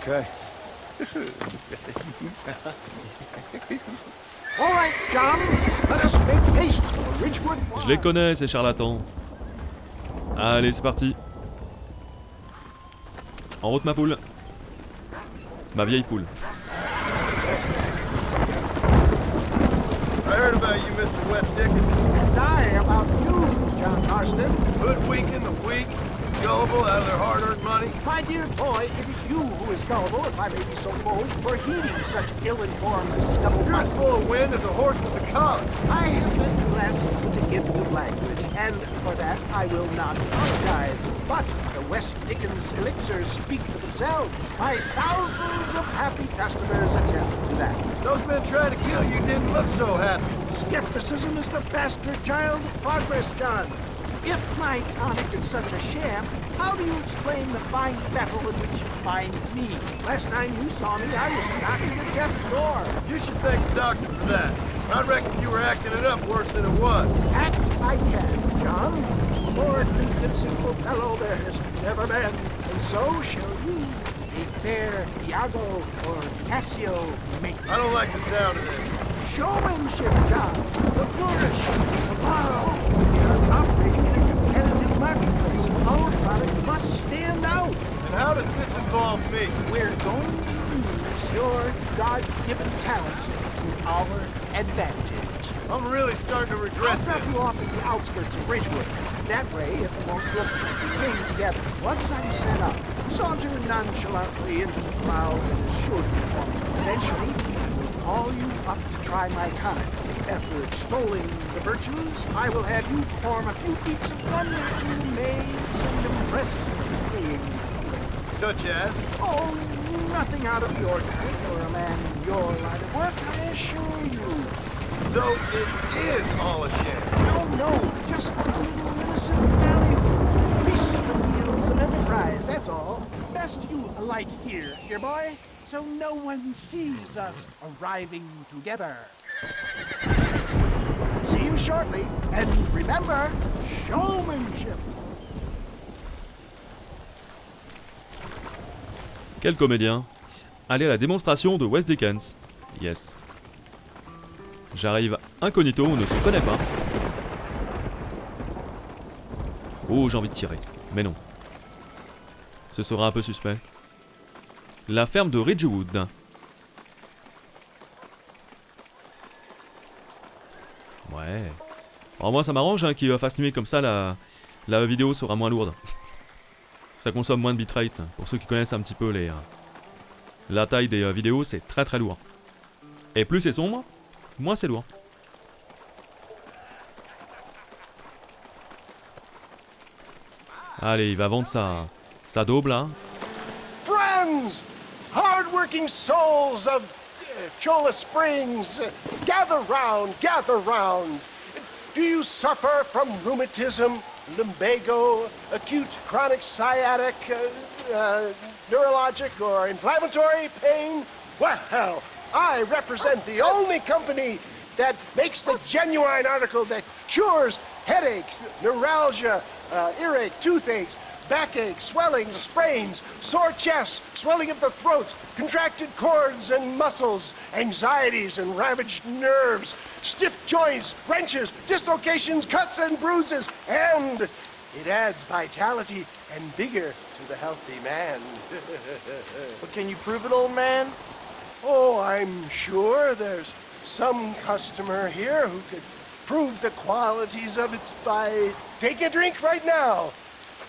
Okay.
All right, John, let us make haste for Ridgewood.
Je les connais ces charlatans. Allez c'est parti. En route ma poule. Ma vieille poule.
I heard about you, Mr. West Dickens.
And I about you, John Marston.
Hoodwinking the weak, gullible out of their hard-earned money.
My dear boy, it is you who is gullible, if I may be so bold, for heeding such ill-informed scuttlebutt.
You're as full of wind as a horse with a collar.
I have been blessed with a gift of language, and for that I will not apologize. But the West Dickens elixirs speak for themselves. My thousands of happy customers attest to that.
Those men trying to kill you didn't look so happy.
Skepticism is the bastard child of progress, John. If my tonic is such a sham, how do you explain the fine battle in which you find me? Last time you saw me, I was knocking at death's door.
You should thank the doctor for that. I reckon you were acting it up worse than it was.
Act I can, John. More convincing fellow there has never been, and so shall you. A fair Iago or Cassio make.
I don't like the sound of this.
Showmanship, John. The flourish. The wow. We are operating in a competitive marketplace. Our product must stand out.
And how does this involve me?
We're going to use your God-given talents to our advantage.
I'm really starting to regret
I'll drop
this.
you off at the outskirts of Ridgewood. That way, it won't look came together. Once I'm set up, saunter nonchalantly into the crowd and assure you for me. Eventually, we'll call you up to try my kind. After extolling the virtues, I will have you perform a few feats of wonder to amaze and impress the paying public.
Such as?
Oh, nothing out of the ordinary for a man in your line of work, I assure you.
So it is all a sham.
No, just innocent value. Grease the wheels of enterprise, that's all. Best you alight here, dear boy, so no one sees us arriving together. See you shortly, and remember, showmanship.
Quel comédien. Allez à la démonstration de West Dickens. Yes. J'arrive incognito, on ne se connaît pas. Oh, j'ai envie de tirer. Mais non. Ce sera un peu suspect. La ferme de Ridgewood. Ouais. Alors moi ça m'arrange hein, qu'il fasse nuit comme ça, la vidéo sera moins lourde. Ça consomme moins de bitrate. Pour ceux qui connaissent un petit peu la taille des vidéos, c'est très très lourd. Et plus c'est sombre, moins c'est lourd. Allez, il va vendre sa daube là.
Friends, hard-working souls of Cholla Springs, gather round, gather round. Do you suffer from rheumatism, lumbago, acute chronic sciatic, neurologic or inflammatory pain? Well, I represent the only company that makes the genuine article that cures headache, neuralgia, earache, toothache, backache, swelling, sprains, sore chest, swelling of the throat, contracted cords and muscles, anxieties and ravaged nerves, stiff joints, wrenches, dislocations, cuts and bruises, and it adds vitality and vigor to the healthy man.
But can you prove it, old man?
Oh, I'm sure there's some customer here who could prove the qualities of it by taking a drink right now.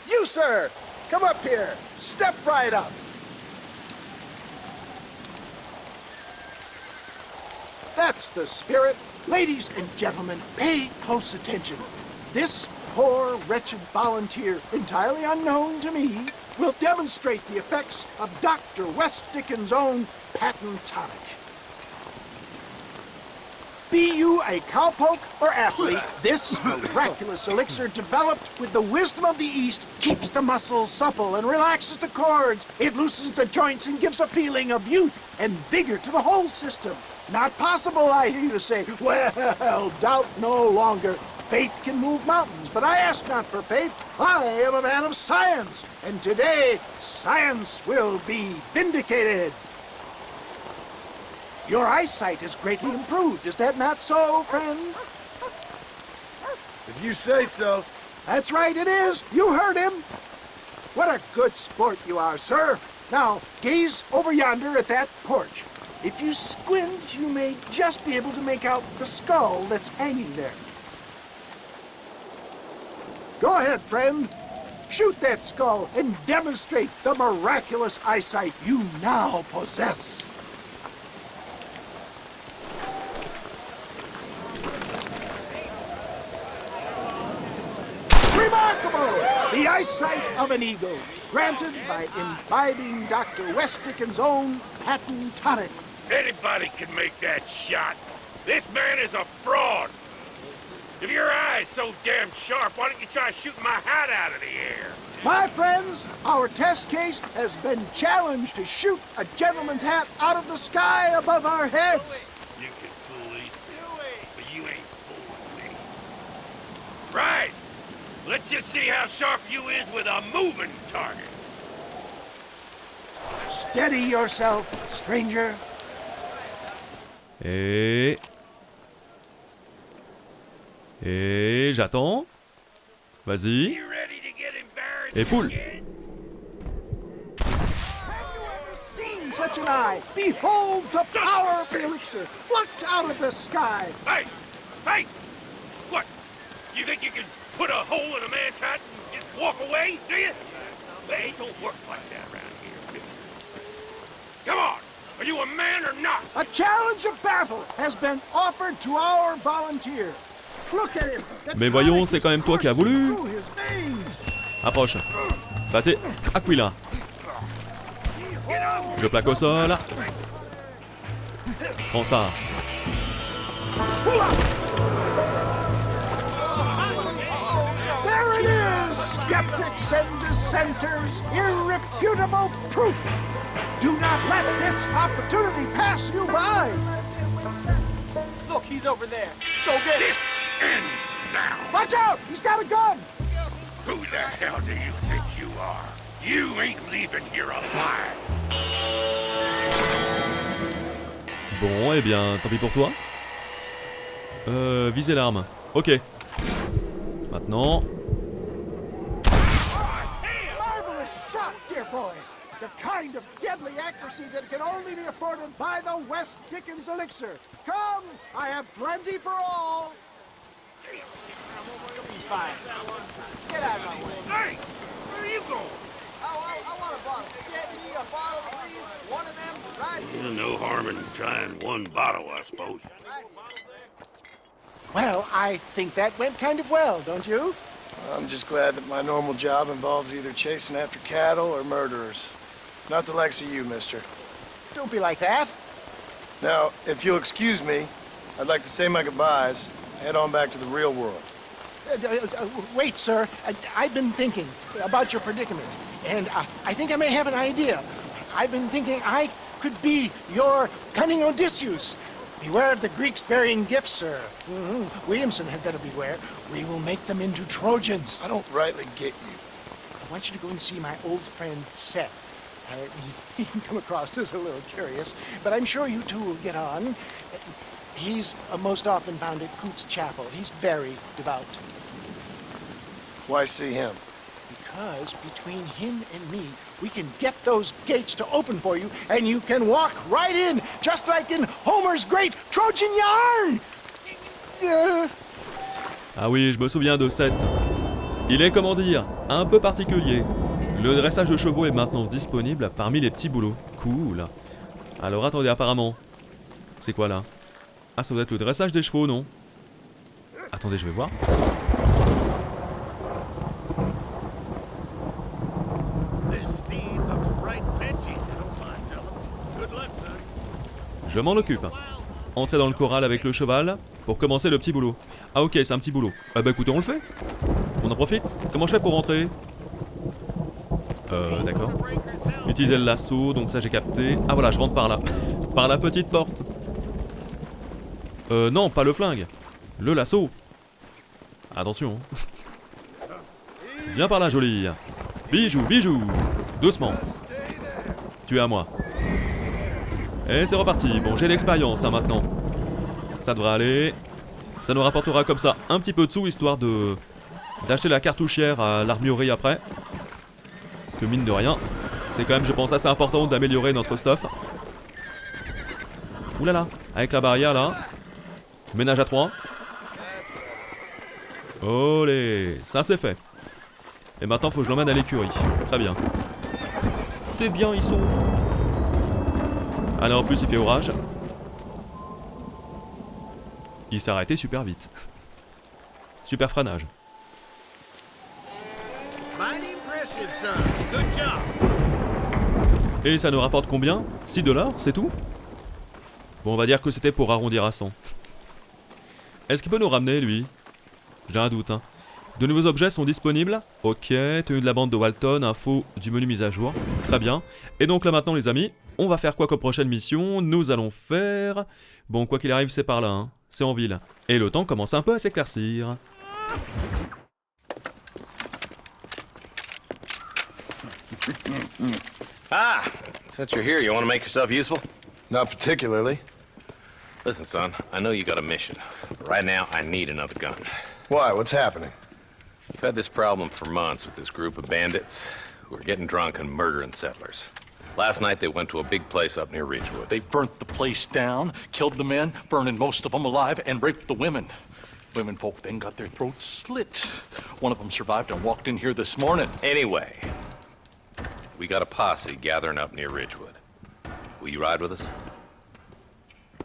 You, sir, come up here. Step right up. That's the spirit. Ladies and gentlemen, pay close attention. This poor, wretched volunteer, entirely unknown to me, will demonstrate the effects of Dr. West Dickens' own patent tonic. Be you a cowpoke or athlete, this miraculous elixir developed with the wisdom of the East keeps the muscles supple and relaxes the cords. It loosens the joints and gives a feeling of youth and vigor to the whole system. Not possible, I hear you say. Well, doubt no longer. Faith can move mountains, but I ask not for faith. I am a man of science, and today science will be vindicated. Your eyesight is greatly improved. Is that not so, friend?
If you say so.
That's right, it is. You heard him. What a good sport you are, sir. Now, gaze over yonder at that porch. If you squint, you may just be able to make out the skull that's hanging there. Go ahead, friend. Shoot that skull and demonstrate the miraculous eyesight you now possess. Remarkable! The eyesight of an eagle, granted by imbibing Dr. West Dickens' own patent tonic.
Anybody can make that shot. This man is a fraud. If your eye's so damn sharp, why don't you try shooting my hat out of the air?
My friends, our test case has been challenged to shoot a gentleman's hat out of the sky above our heads.
You can fool these people, but you ain't fooling me. Right. Let's just see how sharp you is with a moving target.
Steady yourself, stranger.
Et j'attends. Vas-y.
You ready to get embarrassed
Et poule.
again?
Seen such an eye. Behold the power of the elixir. Plucked out of the sky.
Hey! Hey! What? You think you can put a hole in a man's hat and just walk away, do you? Hey, it don't work like that around here. Come on! Are you a man or not?
A challenge of battle has been offered to our volunteer. Look at him. The
Mais voyons,
tonic
c'est
is
quand même toi qui as
coursing
voulu.
through his veins.
Approche. Battez. Aquila. Je plaque au sol. Prends ça.
There it is, skeptics and dissenters, irrefutable proof. Do not let this opportunity pass you by.
Look, he's over there. Go get him.
This ends now.
Watch out, he's got a gun.
Who the hell do you think you are? You ain't leaving here alive.
Bon, eh bien, tant pis pour toi. Visez l'arme. Ok. Maintenant.
Marvelous shot, dear boy. The kind of deadly accuracy that can only be afforded by the West Dickens elixir. Come, I have plenty for all.
Fine. Get out of my way.
Hey! Where are you going?
I want a bottle. Yeah, you need a bottle, please? One of them, right here.
There's no harm in trying one bottle, I suppose.
Well, I think that went kind of well, don't you?
I'm just glad that my normal job involves either chasing after cattle or murderers. Not the likes of you, mister.
Don't be like that.
Now, if you'll excuse me, I'd like to say my goodbyes, head on back to the real world.
Wait, sir. I've been thinking about your predicament, and I think I may have an idea. I've been thinking I could be your cunning Odysseus. Beware of the Greeks burying gifts, sir. Williamson had better beware. We will make them into Trojans.
I don't rightly get you.
I want you to go and see my old friend Seth. He can come across as a little curious, but I'm sure you two will get on. He's most often found at Coots Chapel. He's very devout.
Why see him?
Because between him and me, we can get those gates to open for you, and you can walk right in, just like in Homer's great Trojan yarn!
Ah oui, je me souviens de Seth. Il est, comment dire, un peu particulier. Le dressage de chevaux est maintenant disponible parmi les petits boulots. Cool. Alors attendez, apparemment... C'est quoi là? Ah, ça doit être le dressage des chevaux, non? Attendez, je vais voir. Je m'en occupe. Entrer dans le corral avec le cheval pour commencer le petit boulot. Ah ok, c'est un petit boulot. Ah bah écoutez, on le fait. On en profite. Comment je fais pour rentrer? D'accord. Utiliser le lasso, donc ça j'ai capté. Ah voilà, je rentre par là. Par la petite porte. Non, pas le flingue. Le lasso. Attention. Viens par là, jolie. Bijou, bijou. Doucement. Tu es à moi. Et c'est reparti. Bon, j'ai l'expérience hein, maintenant. Ça devrait aller. Ça nous rapportera comme ça un petit peu de sous, histoire de d'acheter la cartouchière à l'armurerie après. Parce que mine de rien, c'est quand même, je pense, assez important d'améliorer notre stuff. Ouh là là, avec la barrière là. Ménage à 3. Olé, ça c'est fait. Et maintenant, faut que je l'emmène à l'écurie. Très bien. C'est bien, ils sont... Alors en plus, il fait orage. Il s'est arrêté super vite. Super freinage. Et ça nous rapporte combien? 6 $, c'est tout? Bon, on va dire que c'était pour arrondir à 100. Est-ce qu'il peut nous ramener, lui? J'ai un doute, hein. De nouveaux objets sont disponibles. Ok, tenue de la bande de Walton, info du menu mise à jour. Très bien. Et donc là maintenant, les amis, on va faire quoi comme prochaine mission? Nous allons faire... Bon, quoi qu'il arrive, c'est par là, hein. C'est en ville. Et le temps commence un peu à s'éclaircir.
Ah, since you're here, you want to make yourself useful?
Not particularly.
Listen, son, I know you got a mission, but right now I need another gun.
Why? What's happening?
You've had this problem for months with this group of bandits who are getting drunk and murdering settlers. Last night they went to a big place up near Ridgewood.
They burnt the place down, killed the men, burning most of them alive, and raped the women. Women folk then got their throats slit. One of them survived and walked in here this morning.
Anyway, we got a posse gathering up near Ridgewood. Will you ride with us?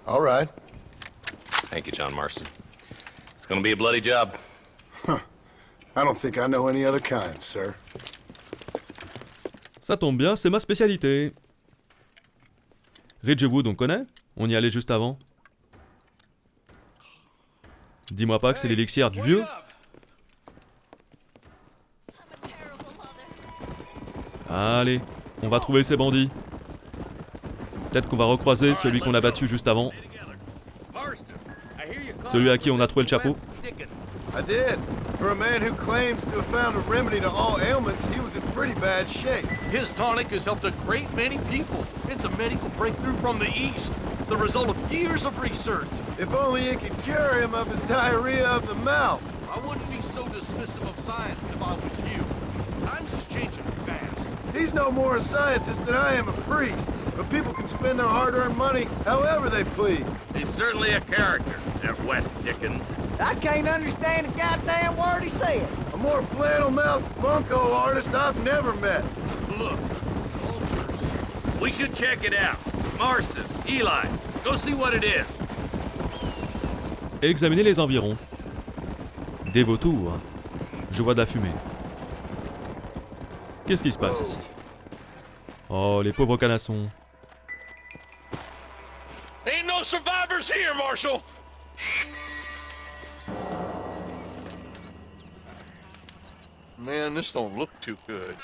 All right.
Thank you, John Marston. It's gonna be a bloody job.
Huh. I don't think I know any other kind, sir.
Ça tombe bien, c'est ma spécialité. Ridgewood, on connaît? On y allait juste avant. Dis-moi pas que c'est l'élixir du vieux. Allez, on va trouver ces bandits. Peut-être qu'on va recroiser celui qu'on a battu juste avant. Celui à qui on a trouvé le chapeau.
I did. For a man who claims to have found a remedy to all ailments, he was in pretty bad shape.
His tonic has helped a great many people. It's a medical breakthrough from the East, the result of years of research.
If only it could cure him of his diarrhea of the mouth.
I wouldn't be so dismissive of science if I was you. Times is changing fast.
He's no more a scientist than I am a priest. But people can spend their hard-earned money however they please.
He's certainly a character, that West Dickens.
I can't understand a goddamn word he said.
A more flannel-mouthed bunko artist I've never met.
Look, we should check it out. Marston, Eli, go see what it is.
Examiner les environs. Des vautours. Je vois de la fumée. Qu'est-ce qui se passe ici? Oh, les pauvres canassons.
Ain't no survivors here, Marshal! Man, this don't look too good.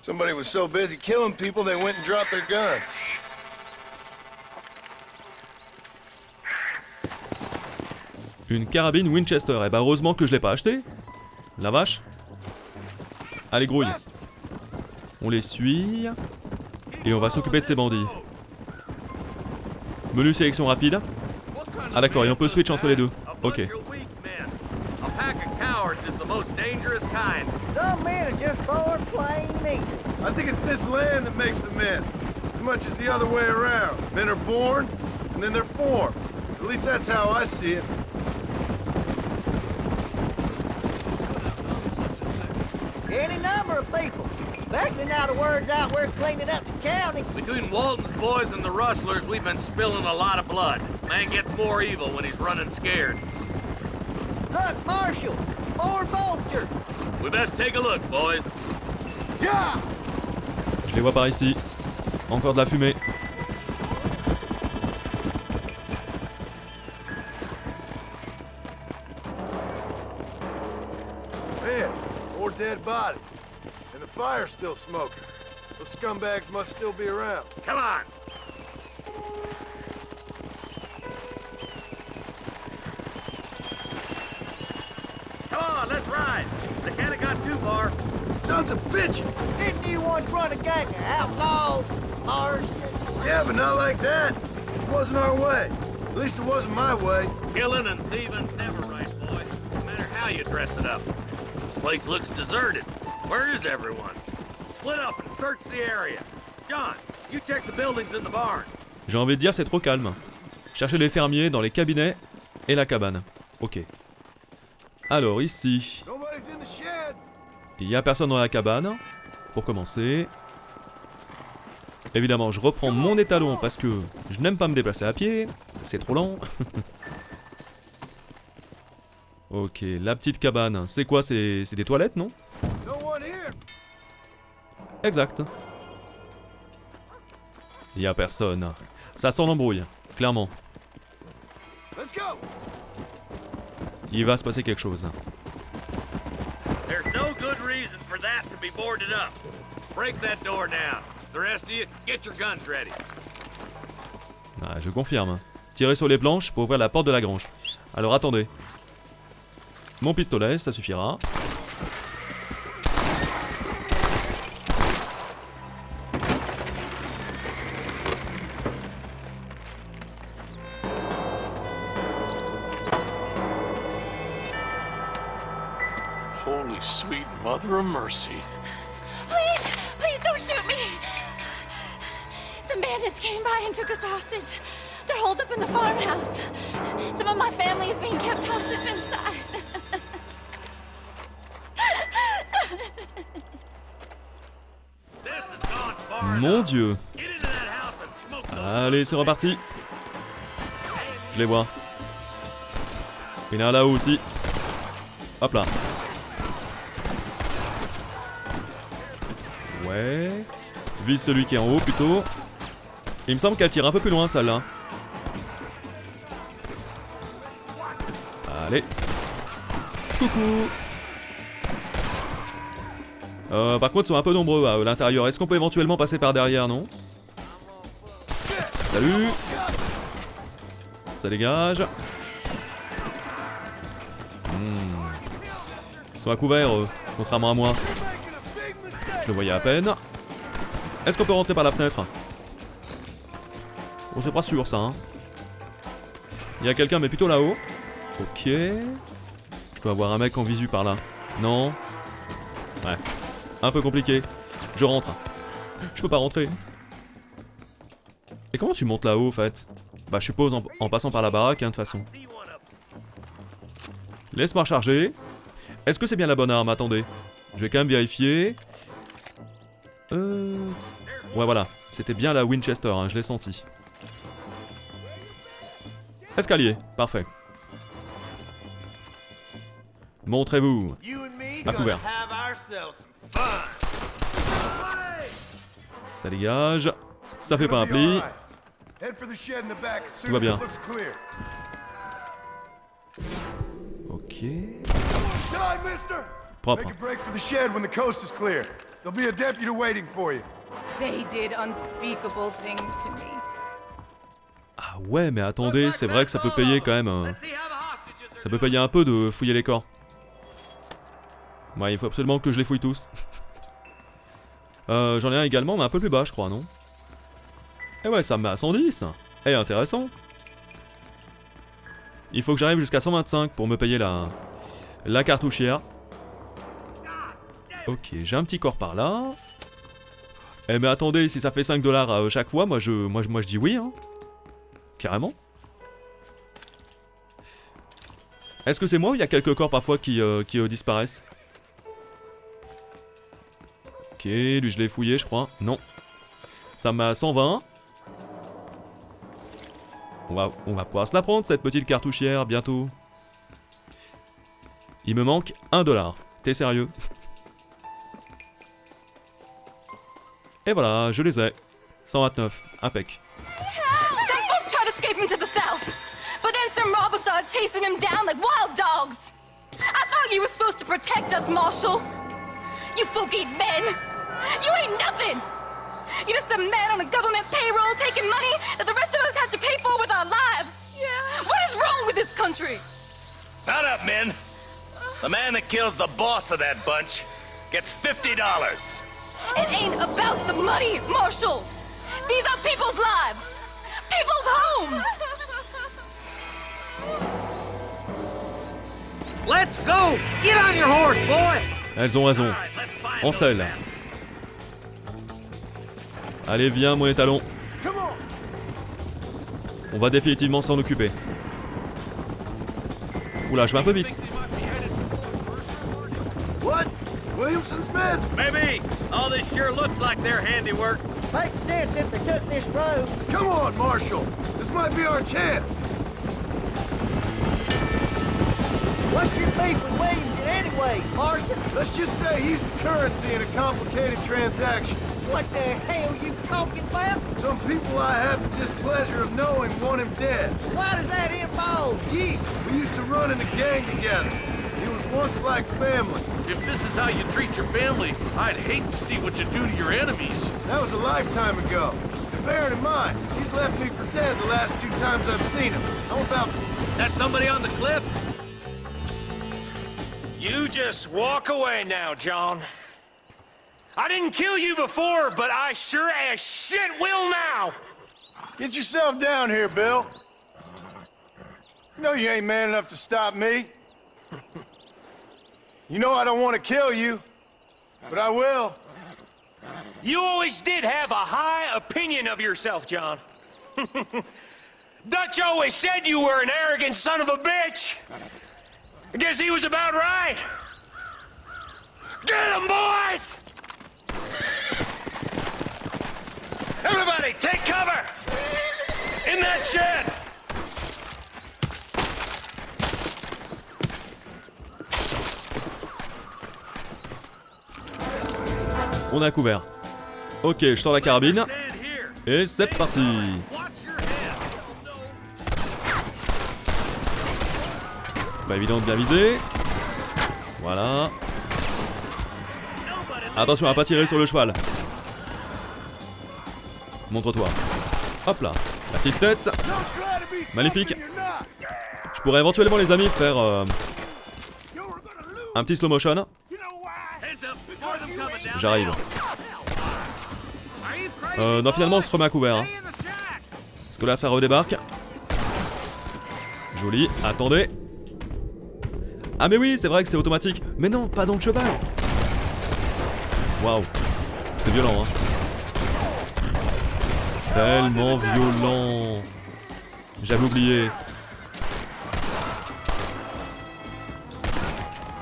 Somebody was so busy killing people, they went and dropped their gun.
Une carabine Winchester. Eh bah heureusement que je l'ai pas acheté. La vache. Allez, grouille. On les suit. Et on va s'occuper de ces bandits. Menu sélection rapide. Ah d'accord, et on peut switch entre les deux. Ok.
Some men are just born plain evil.
I think it's this land that makes the men, as much as the other way around. Men are born, and then they're formed. At least that's how I see it.
Any number of people, especially now the word's out we're cleaning up the county.
Between Walton's boys and the rustlers, we've been spilling a lot of blood. Man gets more evil when he's running scared.
Look, Marshal, more vultures.
We best take a look, boys.
Yeah!
Je les vois par ici. Encore de la fumée.
Man, more dead bodies. And the fire's still smoking. Those scumbags must still be around.
Come on! Come on, let's ride! They can't have got too far.
Sons of bitches!
Didn't you once run a gang of outlaws, Marshal?
Yeah, but not like that. It wasn't our way. At least it wasn't my way.
Killing and thieving's never right, boy. No matter how you dress it up. The place looks deserted. Where is everyone? Split up and search the area. John, you check the buildings in the barn.
J'ai envie de dire c'est trop calme. Cherchez les fermiers dans les cabinets et la cabane. Ok. Alors ici,
Nobody's in the shed.
il y a personne dans la cabane. Pour commencer. Évidemment, je reprends mon étalon parce que je n'aime pas me déplacer à pied. C'est trop lent. Ok, la petite cabane. C'est quoi? C'est des toilettes, non?
No one here.
Exact. Il y a personne. Ça sent l'embrouille, clairement.
Let's go.
Il va se passer quelque chose.
There's no good reason for that to be boarded up. Break that door down. The rest of you, get your guns ready.
Ah, je confirme. Tirer sur les planches pour ouvrir la porte de la grange. Alors attendez. Mon pistolet, ça suffira.
Holy sweet mother of mercy.
Please, please don't shoot me. Some bandits came by and took us hostage. They're holed up in the farmhouse. Some of my family is being kept hostage inside.
This has gone far
Mon
enough.
Dieu.
Get into that house and smoke those.
Allez, c'est reparti. Je les vois. Il y en a là-haut aussi. Hop là. Ouais. Vise celui qui est en haut plutôt. Il me semble qu'elle tire un peu plus loin celle-là. Allez. Coucou. Par contre ils sont un peu nombreux à l'intérieur. Est-ce qu'on peut éventuellement passer par derrière, non? Salut. Ça dégage. Ils sont à couvert eux, contrairement à moi. Je le voyais à peine. Est-ce qu'on peut rentrer par la fenêtre? Oh, c'est pas sûr ça, hein. Il y a quelqu'un mais plutôt là-haut. Ok. Je dois avoir un mec en visu par là. Non. Ouais. Un peu compliqué. Je rentre. Je peux pas rentrer. Et comment tu montes là-haut, en fait? Bah, je suppose en passant par la baraque, hein, de toute façon. Laisse-moi recharger. Est-ce que c'est bien la bonne arme? Attendez. Je vais quand même vérifier. Ouais, voilà. C'était bien la Winchester, hein, je l'ai senti. Escalier. Parfait. Montrez-vous. À couvert. Ça dégage. Ça fait pas un pli. Tout va bien. Ok. Propre.
They did unspeakable things to me.
Ah ouais, mais attendez, c'est vrai que ça peut payer quand même. Ça peut payer un peu de fouiller les corps. Ouais, il faut absolument que je les fouille tous. J'en ai un également, mais un peu plus bas, je crois, non? Eh ouais, ça me met à 110. Eh, intéressant. Il faut que j'arrive jusqu'à 125 pour me payer la cartouchière. Ok, j'ai un petit corps par là. Eh mais attendez, si ça fait 5 $ chaque fois, moi je dis oui, hein. Carrément. Est-ce que c'est moi ou il y a quelques corps parfois qui disparaissent? Ok, lui je l'ai fouillé, je crois. Non. Ça m'a 120. On va pouvoir se la prendre, cette petite cartouchière, bientôt. Il me manque 1 $. T'es sérieux? Et voilà, je les ai. 129, impec.
Some folk tried escaping to the south, but then some robbers started chasing him down like wild dogs. I thought you were supposed to protect us, Marshal. You folk ain't men. You ain't nothing. You're just a man on a government payroll taking money that the rest of us have to pay for with our lives. Yeah. What is wrong with this country?
Shut up, men. The man that kills the boss of that bunch gets $50.
It ain't about the money, Marshal. These are people's lives. People's homes.
Let's go. Get on your horse, boy.
Elles ont raison. En selle. Allez, viens, mon étalon. On va définitivement s'en occuper. Oula, je vais un peu vite.
What? Williamson's men?
Maybe. All this sure looks like their handiwork.
Makes sense if they took this road.
Come on, Marshal. This might be our chance.
What's your beef with Williamson anyway, Marston?
Let's just say he's the currency in a complicated transaction.
What the hell you talking about?
Some people I have the displeasure of knowing want him dead.
Why does that involve you?
We used to run in a gang together. He was once like family.
If this is how you treat your family, I'd hate to see what you do to your enemies.
That was a lifetime ago. And bearing in mind, he's left me for dead the last 2 times I've seen him. How about
That somebody on the cliff? You just walk away now, John. I didn't kill you before, but I sure as shit will now!
Get yourself down here, Bill. You know you ain't man enough to stop me. You know I don't want to kill you, but I will.
You always did have a high opinion of yourself, John. Dutch always said you were an arrogant son of a bitch. I guess he was about right. Get him, boys! Everybody, take cover! In that shed!
On a couvert. Ok, je sors la carabine. Et c'est parti. Pas évident de bien viser. Voilà. Attention à pas tirer sur le cheval. Montre-toi. Hop là. La petite tête. Magnifique. Je pourrais éventuellement, les amis, faire un petit slow motion. J'arrive. Non, finalement, on se remet à couvert. Hein. Parce que là, ça redébarque. Joli. Attendez. Ah, mais oui, c'est vrai que c'est automatique. Mais non, pas dans le cheval. Waouh. C'est violent, hein. Tellement violent. J'avais oublié.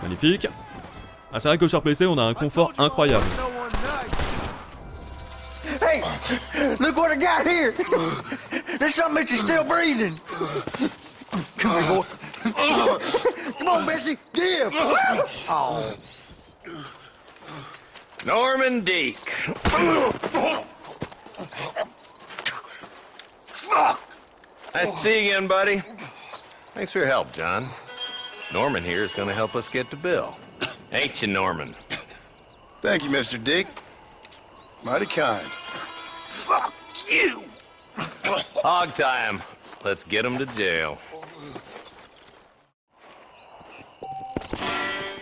Magnifique. Ah, c'est vrai que sur PC, on a un confort incroyable.
Hey, look what I got here. There's something that you're still breathing. Come here, boy. Come on, Bessie, give! Oh.
Norman Deek.
Fuck!
Nice to see you again, buddy. Thanks for your help, John. Norman here is gonna help us get to Bill. Ain't you, Norman?
Thank you, Mr. Dick. Mighty kind.
Fuck you!
Hog time. Let's get him to jail.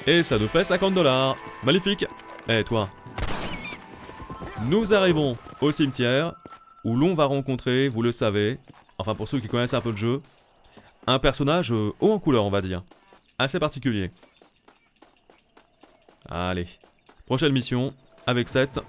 Et ça nous fait $50. Magnifique. Eh toi. Nous arrivons au cimetière où l'on va rencontrer, vous le savez, enfin pour ceux qui connaissent un peu le jeu, un personnage haut en couleur on va dire. Assez particulier. Allez. Prochaine mission avec 7.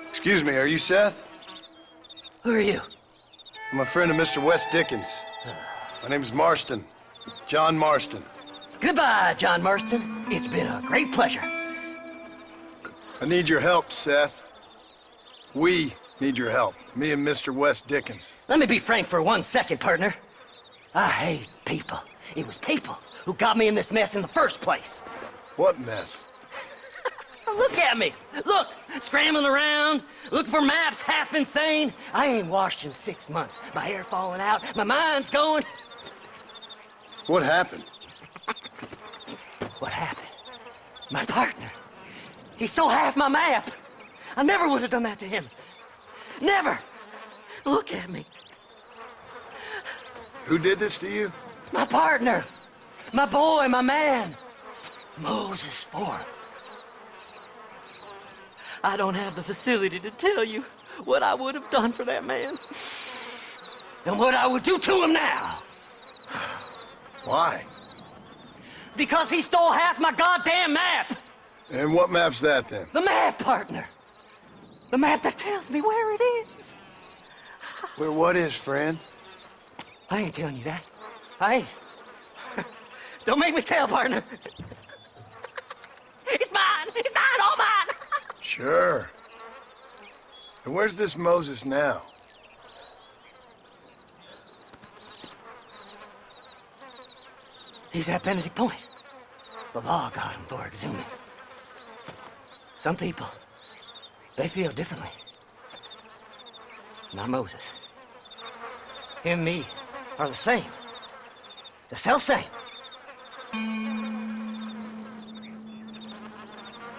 Excuse me, are you Seth?
Who are you?
I'm a friend of Mr. Wes Dickens. My name's Marston. John Marston.
Goodbye, John Marston. It's been a great pleasure.
I need your help, Seth. We need your help. Me and Mr. Wes Dickens.
Let me be frank for 1 second, partner. I hate people. It was people who got me in this mess in the first place.
What mess?
Look at me! Look! Scrambling around, looking for maps, half insane. I ain't washed in 6 months. My hair falling out, my mind's going.
What happened?
What happened? My partner. He stole half my map. I never would have done that to him. Never! Look at me.
Who did this to you?
My partner. My boy, my man. Moses Ford. I don't have the facility to tell you what I would have done for that man. And what I would do to him now.
Why?
Because he stole half my goddamn map!
And what map's that, then?
The map, partner! The map that tells me where it is!
Where what is, friend?
I ain't telling you that. I ain't. Don't make me tell, partner! It's mine! It's mine! All mine!
Sure. And where's this Moses now?
He's at Benedict Point. The law got him for exhuming. Some people, they feel differently. Not Moses. Him and me are the same. The self-same.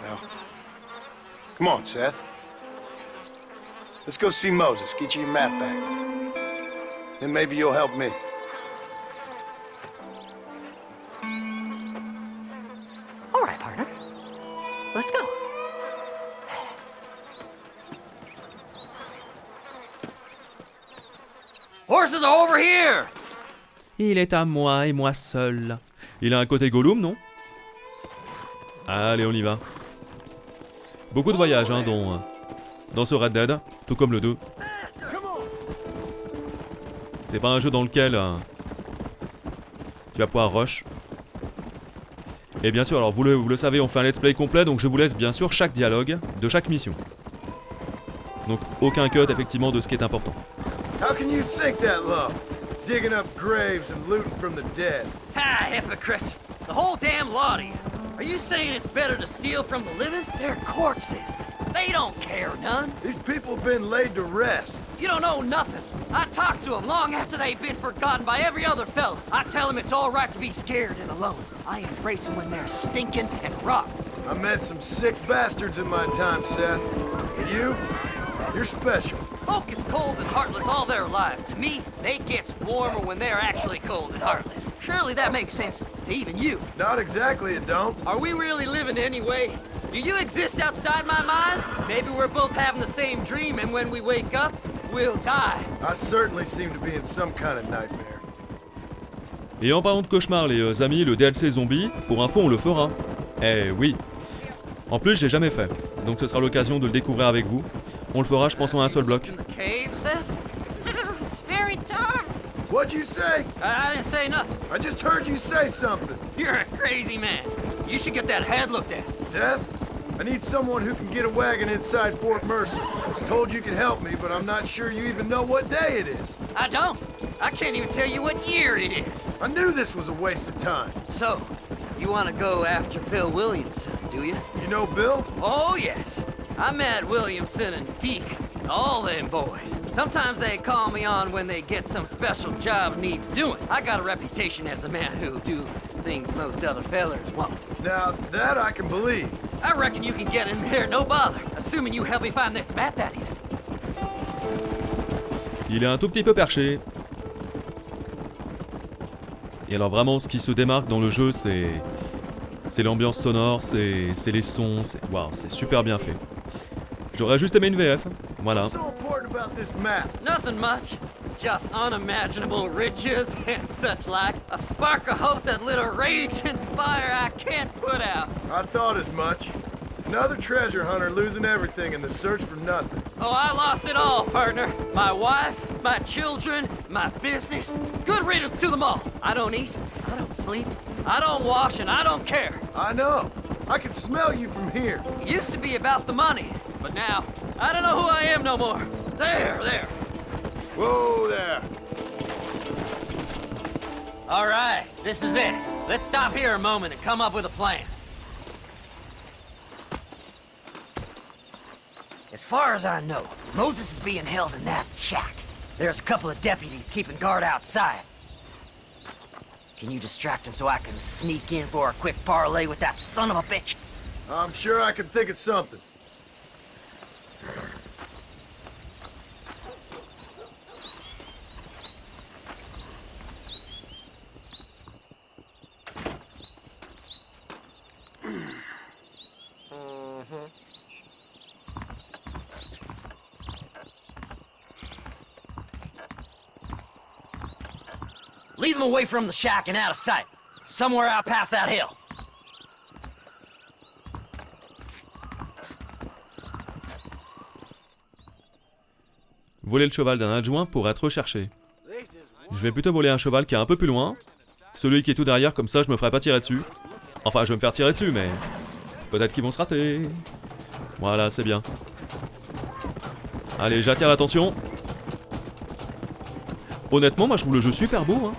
Well, come on, Seth. Let's go see Moses, get you your map back. Then maybe you'll help me.
All right, partner. Let's go.
Horses are over here!
Il est à moi et moi seul. Il a un côté Gollum, non? Allez, on y va. Beaucoup de voyages hein, dans ce Red Dead, tout comme le 2. C'est pas un jeu dans lequel tu vas pouvoir rush. Et bien sûr, alors vous le savez, on fait un let's play complet, donc je vous laisse bien sûr chaque dialogue de chaque mission. Donc aucun cut effectivement de ce qui est important.
How can you sink that low? Digging up graves and looting from the dead.
Ah, hypocrite! The whole damn lot of you. Are you saying it's better to steal from the living? They're corpses. They don't care none.
These people have been laid to rest.
You don't know nothing. I talk to them long after they've been forgotten by every other fella. I tell them it's all right to be scared and alone. I embrace them when they're stinking and rotten.
I met some sick bastards in my time, Seth. And you're special.
Folk is cold and heartless all their lives. To me, they get warmer when they're actually cold and heartless. Surely that makes sense to even you.
Not exactly, it don't.
Are we really living anyway? Do you exist outside my mind? Maybe we're both having the same dream, and when we wake up, we'll die.
I certainly seem to be in some kind of nightmare.
Et en parlant de cauchemar les amis, le DLC zombie, pour info on le fera. Eh oui. En plus j'ai jamais fait, donc ce sera l'occasion de le découvrir avec vous. On le fera je pense en un seul bloc.
In the cave, Seth?
It's very dark.
What'd you say?
I didn't say nothing.
I just heard you say something.
You're a crazy man. You should get that head looked at.
Seth, I need someone who can get a wagon inside Fort Mercer. I was told you could help me, but I'm not sure you even know what day it is.
I don't. I can't even tell you what year it is.
I knew this was a waste of time.
So, you want to go after Bill Williamson, do you?
You know Bill?
Oh, yes. I met Williamson and Deke, all them boys. Sometimes they call me on when they get some special job needs doing. I got a reputation as a man who'll do things most other fellers won't.
Now, that I can believe.
I reckon you can get in there, no bother. Assuming you help me find this map, that is.
Il est un tout petit peu perché. Et alors vraiment, ce qui se démarque dans le jeu, c'est l'ambiance sonore, c'est les sons, waouh, c'est super bien fait. J'aurais juste aimé une VF, voilà.
What's so important about this map?
Nothing much. Just unimaginable riches and such like. A spark of hope that lit a raging fire I can't put out.
I thought as much. Another treasure hunter losing everything in the search for nothing.
Oh, I lost it all, partner. My wife, my children, my business. Good riddance to them all. I don't eat, I don't sleep, I don't wash, and I don't care.
I know. I can smell you from here.
It used to be about the money, but now, I don't know who I am no more. There.
Whoa there.
All right, this is it. Let's stop here a moment and come up with a plan. As far as I know, Moses is being held in that shack. There's a couple of deputies keeping guard outside. Can you distract him so I can sneak in for a quick parlay with that son of a bitch?
I'm sure I can think of something.
Lead them away from the shack and out of sight. Somewhere out past that hill.
Voler le cheval d'un adjoint pour être recherché. Je vais plutôt voler un cheval qui est un peu plus loin. Celui qui est tout derrière, comme ça je me ferai pas tirer dessus. Enfin, je vais me faire tirer dessus, mais peut-être qu'ils vont se rater. Voilà, c'est bien. Allez, j'attire l'attention. Honnêtement, moi je trouve le jeu super beau. Hein.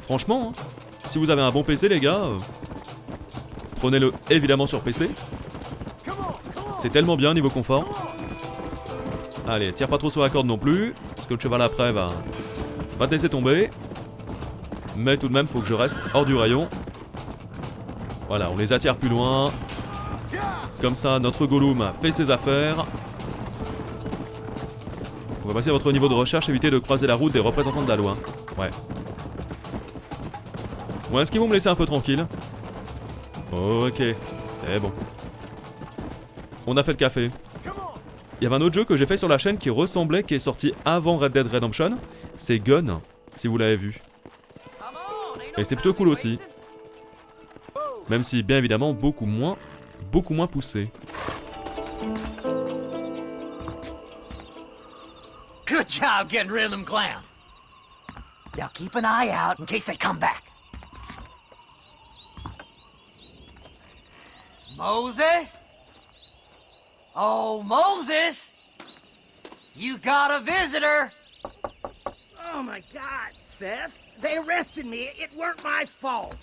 Franchement, hein. Si vous avez un bon PC, les gars, prenez-le évidemment sur PC. C'est tellement bien niveau confort. Allez, tire pas trop sur la corde non plus, parce que le cheval après va te laisser tomber. Mais tout de même, faut que je reste hors du rayon. Voilà, on les attire plus loin. Comme ça, notre Gollum fait ses affaires. On va passer à votre niveau de recherche, éviter de croiser la route des représentants de la loi. Ouais. Bon, est-ce qu'ils vont me laisser un peu tranquille? Ok, c'est bon. On a fait le café. Il y avait un autre jeu que j'ai fait sur la chaîne qui ressemblait, qui est sorti avant Red Dead Redemption. C'est Gun, si vous l'avez vu. Et c'était plutôt cool aussi. Même si, bien évidemment, beaucoup moins poussé.
Good job getting rid of them clowns. Now keep an eye out in case they come back. Moses? Oh, Moses! You got a visitor!
Oh my God, Seth. They arrested me. It weren't my fault.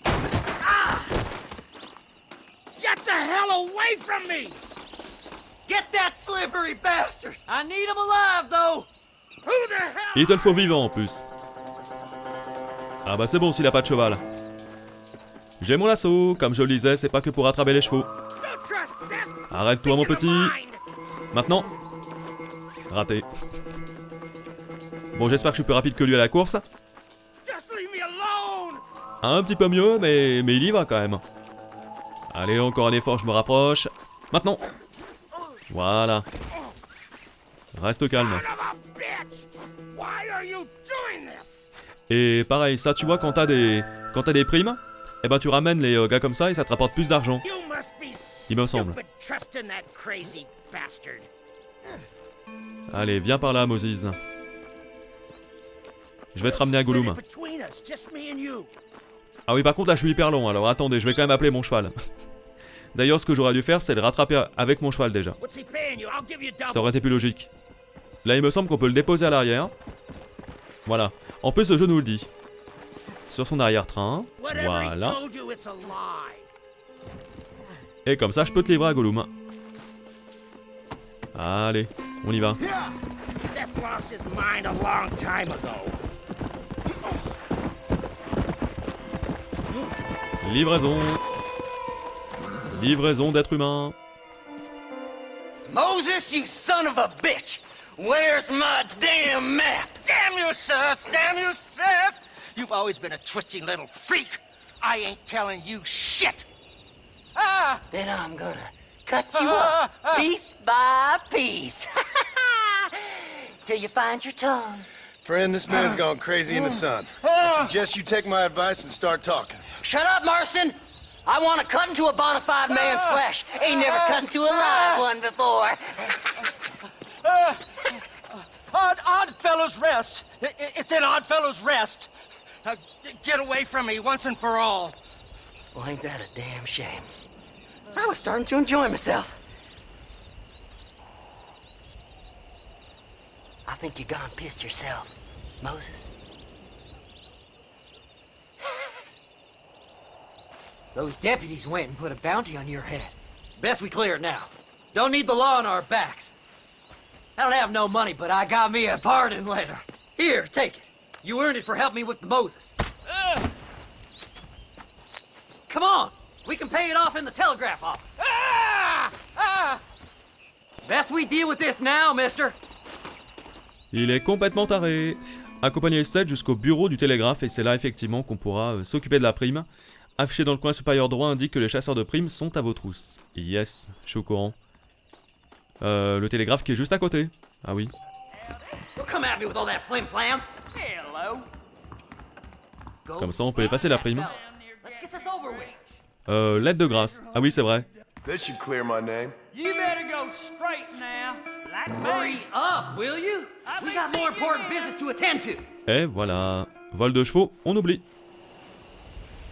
Ah! Get the hell away from me!
Get that slippery bastard! I need him alive, though!
Who the hell?
Il te le faut vivant en plus. Ah bah c'est bon s'il a pas de cheval. J'ai mon lasso, comme je le disais, c'est pas que pour attraper les chevaux. Arrête-toi mon petit. Maintenant. Raté. Bon, j'espère que je suis plus rapide que lui à la course. Un petit peu mieux, mais il y va quand même. Allez, encore un effort, je me rapproche. Maintenant. Voilà. Reste calme. Et pareil, ça tu vois, quand t'as des primes, eh ben tu ramènes les gars comme ça et ça te rapporte plus d'argent. Il me semble. Allez, viens par là, Moses. Je vais te ramener à Gollum. Ah oui, par contre, là, je suis hyper long, alors attendez, je vais quand même appeler mon cheval. D'ailleurs, ce que j'aurais dû faire, c'est le rattraper avec mon cheval déjà. Ça aurait été plus logique. Là, il me semble qu'on peut le déposer à l'arrière. Voilà. En plus, le jeu nous le dit. Sur son arrière-train. Voilà. Et comme ça, je peux te livrer à Gollum. Allez, on y va.
Seth lost his mind a long time ago.
Livraison. Livraison d'êtres humains.
Moses, you son of a bitch! Where's my damn map?
Damn you, Seth! Damn you, Seth! You've always been a twisty little freak. I ain't telling you shit. Ah!
Then I'm gonna cut you up piece by piece. Till you find your tongue.
Friend, this man's gone crazy in the sun. I suggest you take my advice and start talking.
Shut up, Marston! I want to cut into a bona fide man's flesh. Ain't never cut into a live one before.
Oddfellows Rest. It's in Oddfellows Rest. Now, get away from me once and for all.
Well, ain't that a damn shame? I was starting to enjoy myself. I think you gone pissed yourself, Moses. Those deputies went and put a bounty on your head. Best we clear it now. Don't need the law on our backs. I don't have no money, but I got me a pardon letter. Here, take it. You earned it for helping me with the Moses. Come on, we can pay it off in the telegraph office. Best we deal with this now, mister.
Il est complètement taré. Accompagner Seth jusqu'au bureau du télégraphe et c'est là effectivement qu'on pourra s'occuper de la prime. Affiché dans le coin supérieur droit indique que les chasseurs de primes sont à vos trousses. Yes, je suis au courant. Le télégraphe qui est juste à côté. Ah oui. Comme ça on peut effacer la prime. Lettre de grâce. Ah oui c'est vrai.
This should clear my name.
You better go straight now. Like
Hurry up, will you? We got more important business to attend to.
Et voilà. Vol de chevaux, on oublie.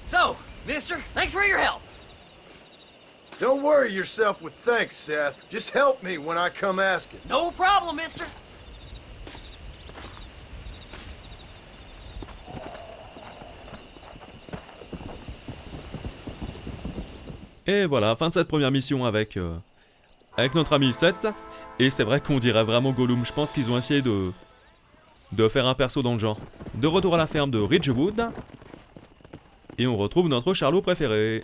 So, mister, thanks for your help.
Don't worry yourself with thanks, Seth. Just help me when I come asking.
No problem, mister.
Et voilà, fin de cette première mission avec notre ami Seth. Et c'est vrai qu'on dirait vraiment Gollum. Je pense qu'ils ont essayé de faire un perso dans le genre. De retour à la ferme de Ridgewood. Et on retrouve notre Charlot préféré.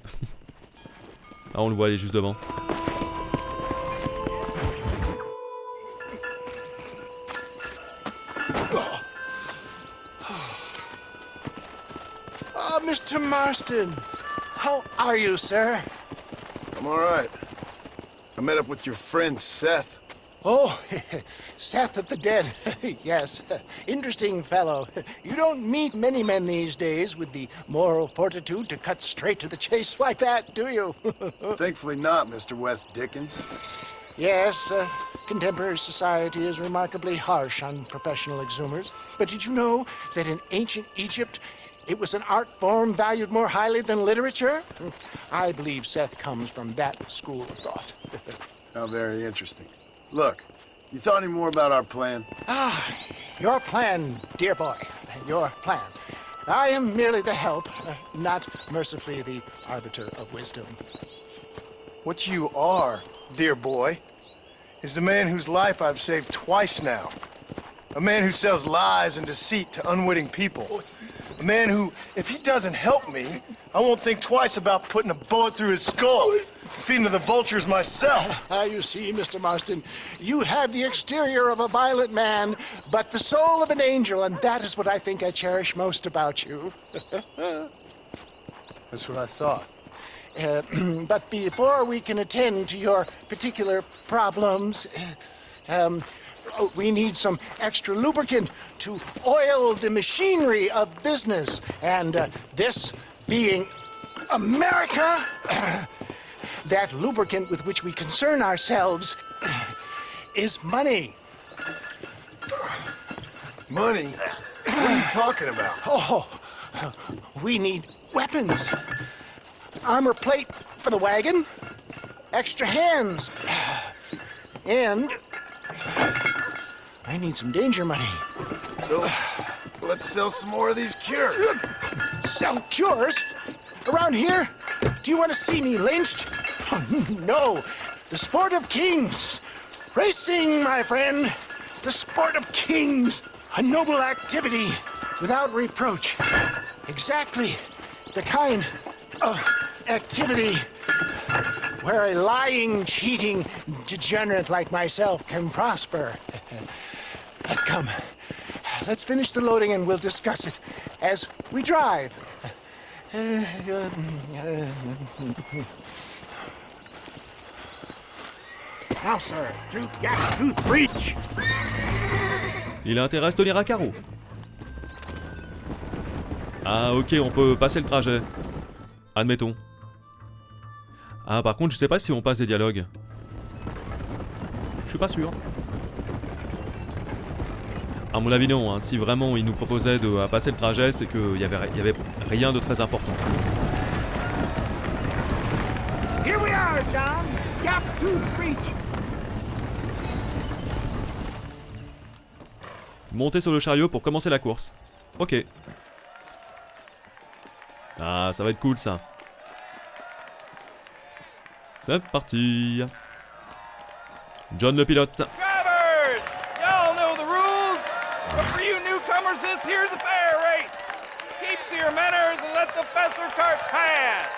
Ah, on le voit, il est juste devant.
Oh, Mr. Marston. How are you, sir?
I'm all right. I met up with your friend Seth.
Oh, Seth of the Dead. Yes, interesting fellow. You don't meet many men these days with the moral fortitude to cut straight to the chase like that, do you?
Thankfully not, Mr. West Dickens.
Yes, contemporary society is remarkably harsh on professional exhumers. But did you know that in ancient Egypt, it was an art form valued more highly than literature? I believe Seth comes from that school of thought.
How very interesting. Look, you thought any more about our plan?
Ah, your plan, dear boy, your plan. I am merely the help, not mercifully the arbiter of wisdom.
What you are, dear boy, is the man whose life I've saved twice now. A man who sells lies and deceit to unwitting people. A man who, if he doesn't help me, I won't think twice about putting a bullet through his skull, feeding to the vultures myself.
You see, Mr. Marston, you have the exterior of a violent man, but the soul of an angel, and that is what I think I cherish most about you.
That's what I thought.
But before we can attend to your particular problems, we need some extra lubricant to oil the machinery of business. And this being America, that lubricant with which we concern ourselves is money.
Money? What are you talking about?
Oh, we need weapons. Armor plate for the wagon. Extra hands. And I need some danger money.
So, let's sell some more of these cures.
Sell cures? Around here? Do you want to see me lynched? Oh, no. The sport of kings. Racing, my friend. The sport of kings. A noble activity without reproach. Exactly the kind of activity where a lying, cheating degenerate like myself can prosper. Come, let's finish the loading and we'll discuss it as we drive. Now, sir, tooth gap, tooth breach.
Il a intérêt à se tenir à carreau. Ah ok, on peut passer le trajet. Admettons. Ah par contre je sais pas si on passe des dialogues. Je suis pas sûr. À mon avis non, hein. Si vraiment il nous proposait de passer le trajet, c'est qu'il y avait rien de très important.
Here we are, John. Gap tooth breach.
Monter sur le chariot pour commencer la course. Ok. Ah, ça va être cool ça. C'est parti. John le pilote.
Drivers! Y'all know the rules, but for you newcomers, this here's a fair race. Keep to your manners and let the faster cart pass.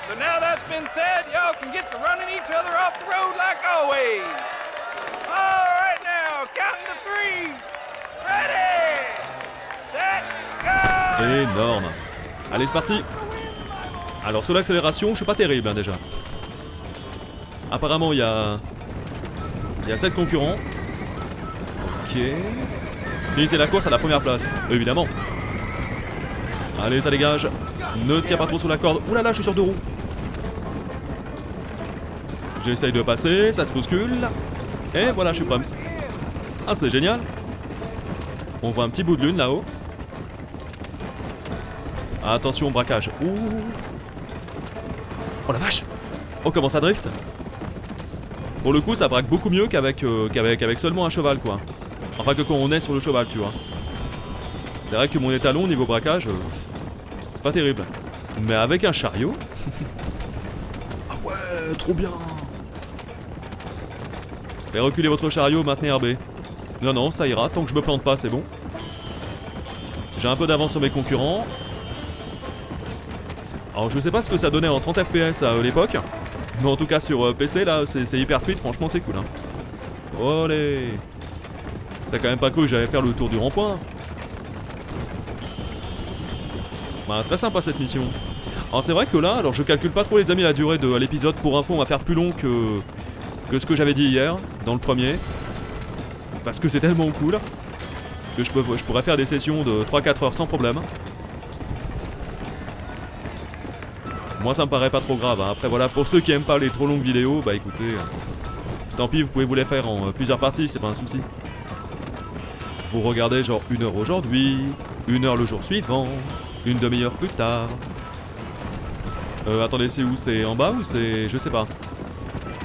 So now that's been said, y'all can get to running each other off the road like always. All right now, counting to 3. Ready, set, go!
Énorme. Allez, c'est parti. Alors sur l'accélération, je suis pas terrible hein, déjà. Apparemment, il y a 7 concurrents. Ok. Finissez la course à la première place, évidemment. Allez, ça dégage. Ne tiens pas trop sous la corde. Ouh là là, je suis sur 2 roues. J'essaye de passer, ça se bouscule. Et voilà, je suis pumps. Ah, c'est génial. On voit un petit bout de lune là-haut. Attention, braquage. Ouh. Oh la vache. Oh, comment ça drift. Pour le coup, ça braque beaucoup mieux qu'avec seulement un cheval, quoi. Enfin, que quand on est sur le cheval, tu vois. C'est vrai que mon étalon, niveau braquage, c'est pas terrible. Mais avec un chariot... Ah ouais, trop bien. Faites reculer votre chariot, maintenez RB. Non, non, ça ira. Tant que je me plante pas, c'est bon. J'ai un peu d'avance sur mes concurrents. Alors je sais pas ce que ça donnait en 30 FPS à l'époque, mais en tout cas sur PC là c'est hyper fluide, franchement c'est cool hein. Olé. T'as quand même pas cru que j'allais faire le tour du rond-point. Bah très sympa cette mission. Alors c'est vrai que là, alors je calcule pas trop les amis la durée de l'épisode, pour info on va faire plus long que ce que j'avais dit hier, dans le premier. Parce que c'est tellement cool que je pourrais faire des sessions de 3-4 heures sans problème. Moi ça me paraît pas trop grave hein. Après voilà, pour ceux qui aiment pas les trop longues vidéos, bah écoutez, tant pis, vous pouvez vous les faire en plusieurs parties, c'est pas un souci. Vous regardez genre 1 heure aujourd'hui, 1 heure le jour suivant, une demi-heure plus tard. Attendez, c'est où? C'est en bas ou c'est... je sais pas.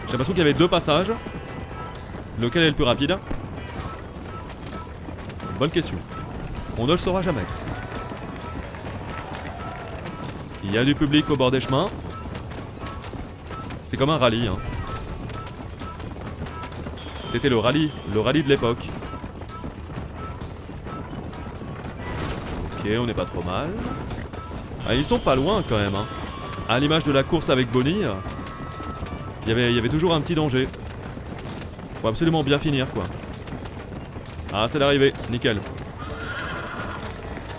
J'ai l'impression qu'il y avait 2 passages. Lequel est le plus rapide? Bonne question. On ne le saura jamais. Il y a du public au bord des chemins. C'est comme un rallye hein. C'était le rallye de l'époque. Ok, on n'est pas trop mal. Ah, ils sont pas loin quand même hein. À l'image de la course avec Bonnie, il y avait toujours un petit danger. Faut absolument bien finir quoi. Ah, c'est l'arrivée, nickel.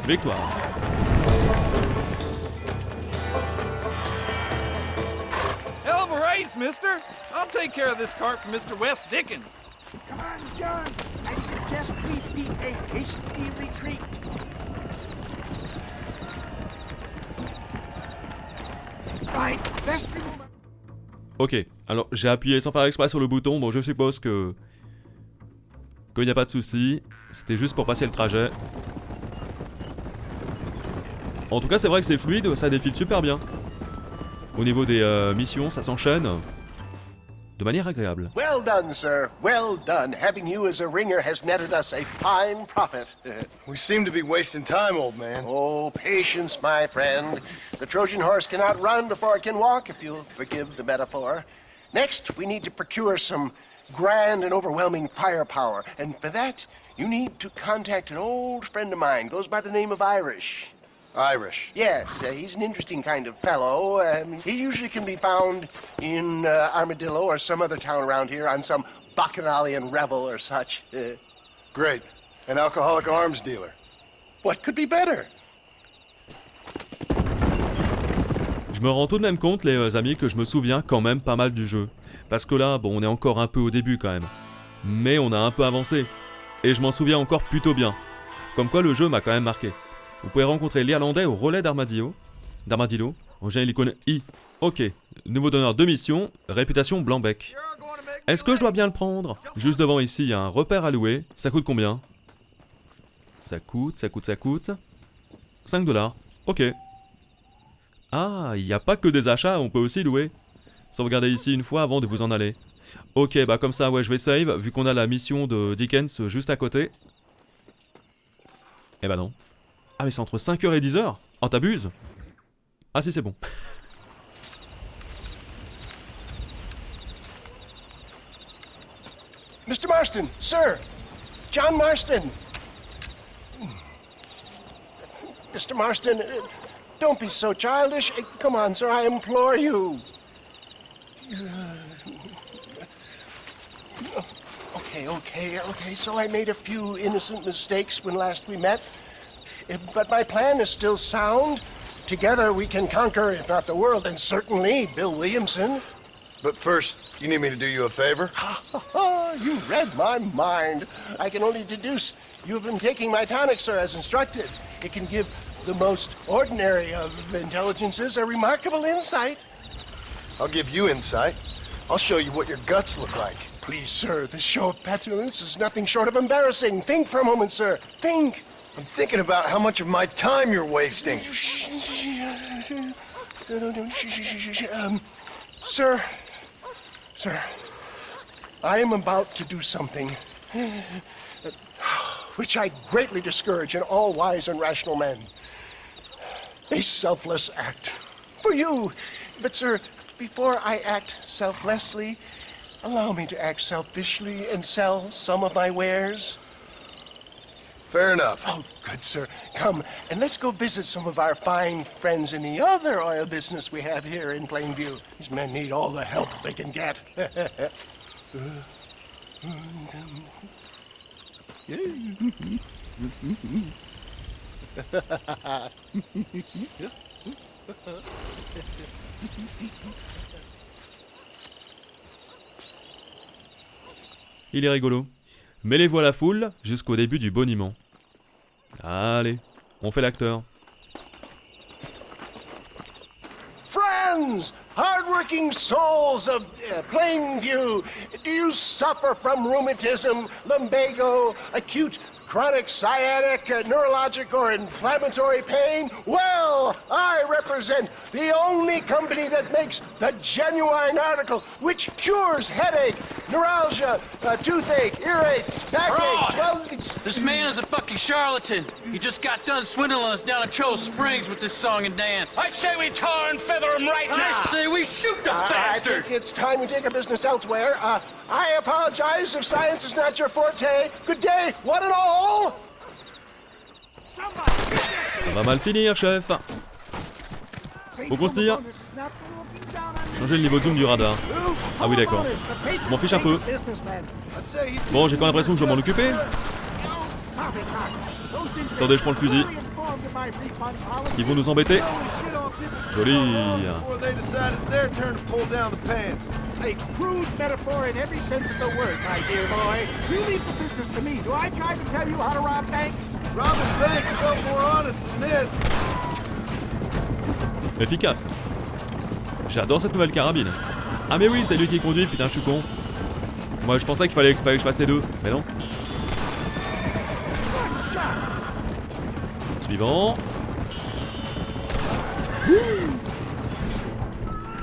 Victoire.
Hell of a race, mister. I'll take care of this cart for Mr. Wes Dickens.
Come on, John. I suggest we beat a hasty retreat. Right, best remove.
Ok, alors j'ai appuyé sans faire exprès sur le bouton, bon je suppose qu'il n'y a pas de souci. C'était juste pour passer le trajet. En tout cas, c'est vrai que c'est fluide, ça défile super bien. Au niveau des missions, ça s'enchaîne de manière agréable.
Well done, sir. Well done. Having you as a ringer has netted us a fine profit.
We seem to be wasting time, old man.
Oh, patience, my friend. The Trojan horse cannot run before it can walk, if you'll forgive the metaphor. Next, we need to procure some grand and overwhelming firepower. And for that, you need to contact an old friend of mine. Goes by the name of Irish.
Irish.
Yes, he's an interesting kind of fellow. He usually can be found in Armadillo or some other town around here on some bacchanalian revel or such.
Great. An alcoholic arms dealer.
What could be better?
Je me rends tout de même compte, les amis, que je me souviens quand même pas mal du jeu. Parce que là, bon, on est encore un peu au début quand même. Mais on a un peu avancé. Et je m'en souviens encore plutôt bien. Comme quoi le jeu m'a quand même marqué. Vous pouvez rencontrer l'Irlandais au relais d'Armadillo. En général, l'icône I. Ok. Nouveau donneur de mission. Réputation blanc-bec. Est-ce que je dois bien le prendre? Juste devant ici, il y a un repère à louer. Ça coûte combien? Ça coûte. 5 $. Ok. Ah, il n'y a pas que des achats, on peut aussi louer. Sauvegardez ici une fois avant de vous en aller. Ok, bah comme ça, ouais, je vais save, vu qu'on a la mission de Dickens juste à côté. Eh bah non. Ah mais c'est entre 5h et 10h? Oh t'abuses? Ah si c'est bon.
Mr. Marston, sir! John Marston! Mr. Marston, don't be so childish. Come on, sir, I implore you. Okay, so I made a few innocent mistakes when last we met. But my plan is still sound. Together we can conquer, if not the world, then certainly Bill Williamson.
But first, you need me to do you a favor?
You read my mind. I can only deduce you have been taking my tonic, sir, as instructed. It can give the most ordinary of intelligences a remarkable insight.
I'll give you insight. I'll show you what your guts look like.
Please, sir, this show of petulance is nothing short of embarrassing. Think for a moment, sir. Think.
I'm thinking about how much of my time you're wasting.
Sir, I am about to do something which I greatly discourage in all wise and rational men. A selfless act. For you. But, sir, before I act selflessly, allow me to act selfishly and sell some of my wares.
Fair enough.
Oh, good, sir. Come, and let's go visit some of our fine friends in the other oil business we have here in Plainview. These men need all the help they can get.
Il est rigolo. Mêlez-vous à la foule jusqu'au début du boniment. Allez, on fait l'acteur.
Friends, hard-working souls of Plainview, do you suffer from rheumatism, lumbago, acute chronic sciatic, neurologic, or inflammatory pain? Well, I represent the only company that makes the genuine article which cures headache, neuralgia, toothache, earache, backache. Well,
this man is a fucking charlatan. He just got done swindling us down at Cho Springs with this song and dance.
I say we tar and feather him right now.
I say we shoot the
I
bastard.
think it's time we take our business elsewhere. I apologize if science is not your forte. Good day, one and all.
Ça va mal finir, chef. Faut qu'on se tire. Changer le niveau de zoom du radar. Ah oui, d'accord. Je m'en fiche un peu. Bon, j'ai quand même l'impression que je dois m'en occuper. Attendez, je prends le fusil. Est-ce qu'ils vont nous embêter? Joli.
A crude metaphor in every sense of the word, my dear boy. You leave the business to me. Do I try to tell you how to rob banks?
Robbing banks is a lot more honest than this.
Efficace. J'adore cette nouvelle carabine. Ah mais oui, c'est lui qui conduit, putain, je suis con. Moi, je pensais qu'il fallait que je fasse les deux, mais non. Suivant.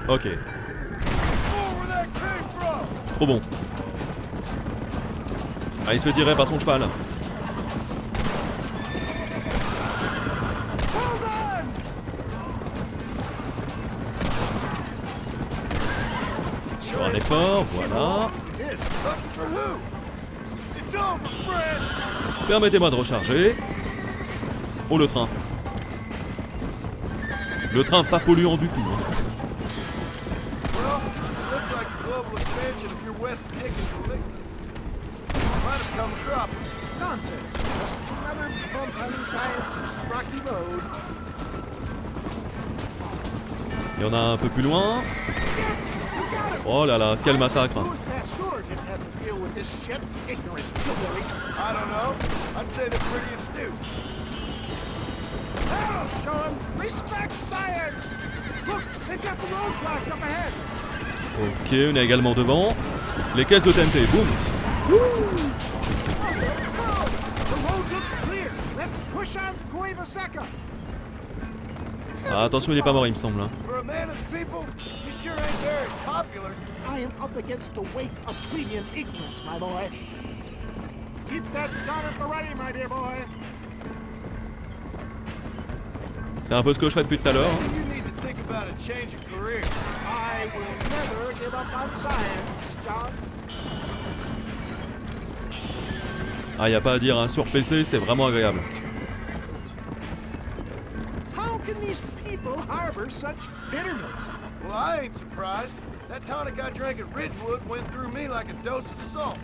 Ok. Trop bon. Ah, il se fait tirer par son cheval. Sur un effort, voilà. Permettez-moi de recharger. Oh, le train. Le train pas polluant du tout. Hein. Il y en a un peu plus loin. Oh là là, quel massacre. Ok, on est également devant. Les caisses de TNT, boum. Ah, attention, il est pas mort, il me semble. Hein.
I am up against the weight of plebeian ignorance, my boy. Keep that gun at the ready, my dear boy.
C'est un peu ce que je fais depuis tout à l'heure. Hein.
I will never give up on science, John.
Ah, y a pas à dire, hein. Sur PC, c'est vraiment agréable.
How can these people harbor such bitterness?
Well, I ain't surprised. That tonic I drank at Ridgewood went through me like a dose of salt.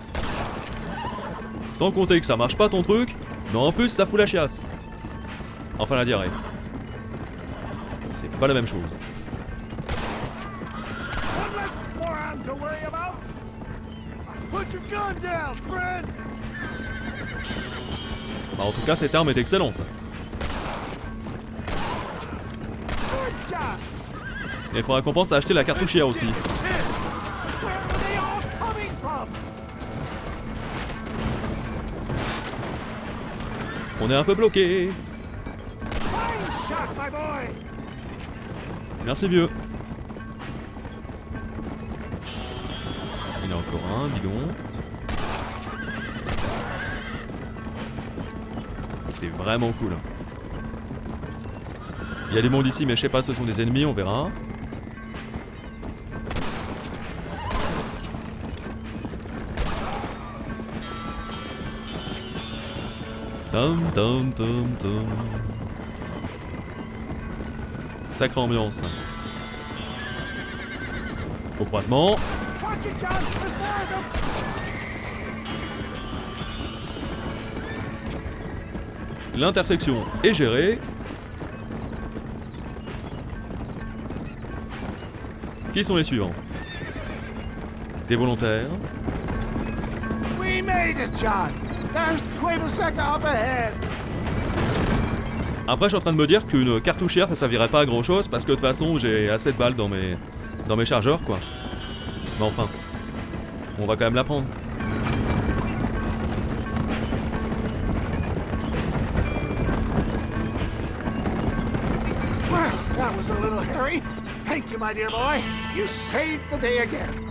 Sans compter que ça marche pas ton truc, mais en plus ça fout la chiasse. Enfin la diarrhée. C'est pas la même chose.
One less moron to worry about. Put your gun down, friend.
Bah, en tout cas, cette arme est excellente.
Good job.
Et il faudra qu'on pense à acheter la cartouchière aussi.
Where are they all coming from?
On est un peu bloqué.
Fine shot, my boy.
Merci vieux. Il y en a encore un, dis donc. C'est vraiment cool. Il y a des mondes ici, mais je sais pas, ce sont des ennemis, on verra. Tom tom tom tom. Sacrée ambiance. Au croisement.
Watch it, John. There's more of them.
L'intersection est gérée. Qui sont les suivants? Des volontaires.
We made it, John. There's Cuevaseca up ahead.
Après, je suis en train de me dire qu'une cartouchière, ça servirait pas à grand chose parce que de toute façon, j'ai assez de balles dans mes chargeurs, quoi. Mais enfin, on va quand même la prendre.
Well, that was a little hairy. Thank you, my dear boy. You saved the day again.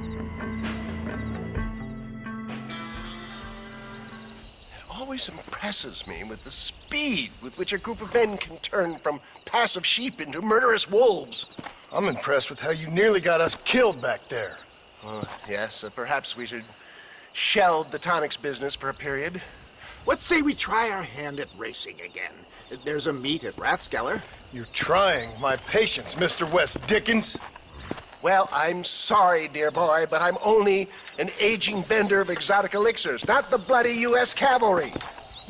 Always impresses me with the speed with which a group of men can turn from passive sheep into murderous wolves.
I'm impressed with how you nearly got us killed back there.
Yes, perhaps we should shelve the tonics business for a period.
Let's say we try our hand at racing again. There's a meet at Rathskeller.
You're trying my patience, Mr. West Dickens.
Well, I'm sorry, dear boy, but I'm only an aging vendor of exotic elixirs, not the bloody U.S. cavalry.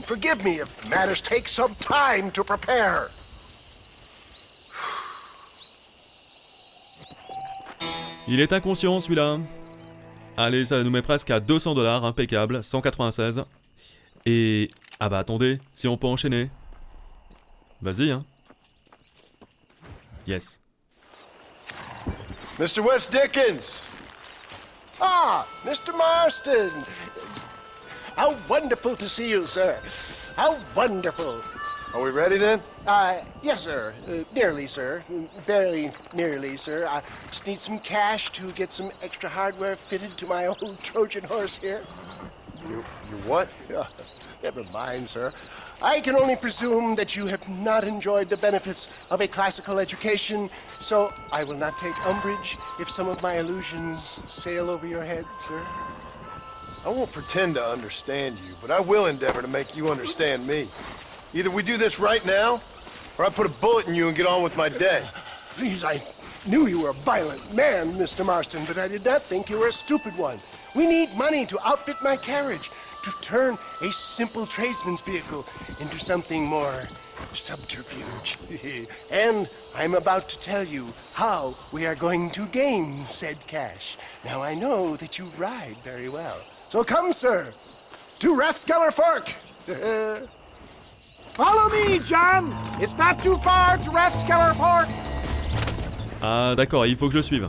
Forgive me if matters take some time to prepare.
Il est inconscient celui-là. Allez, ça nous met presque à 200 $, impeccable, 196. Et... ah bah attendez, si on peut enchaîner. Vas-y, hein. Yes.
Mr. West Dickens!
Ah, Mr. Marston!
How wonderful to see you, sir. How wonderful.
Are we ready then?
Yes, sir. Nearly, sir. Very nearly, sir. I just need some cash to get some extra hardware fitted to my old Trojan horse here.
You what?
Never mind, sir. I can only presume that you have not enjoyed the benefits of a classical education, so I will not take umbrage if some of my illusions sail over your head, sir.
I won't pretend to understand you, but I will endeavor to make you understand me. Either we do this right now, or I put a bullet in you and get on with my day.
Please, I knew you were a violent man, Mr. Marston, but I did not think you were a stupid one. We need money to outfit my carriage, to turn a simple tradesman's vehicle into something more subterfuge. And I'm about to tell you how we are going to gain said cash. Now I know that you ride very well. So come, sir, to Rathskeller Fork.
Follow me, John. It's not too far to Rathskeller Fork.
Ah d'accord, il faut que je suive.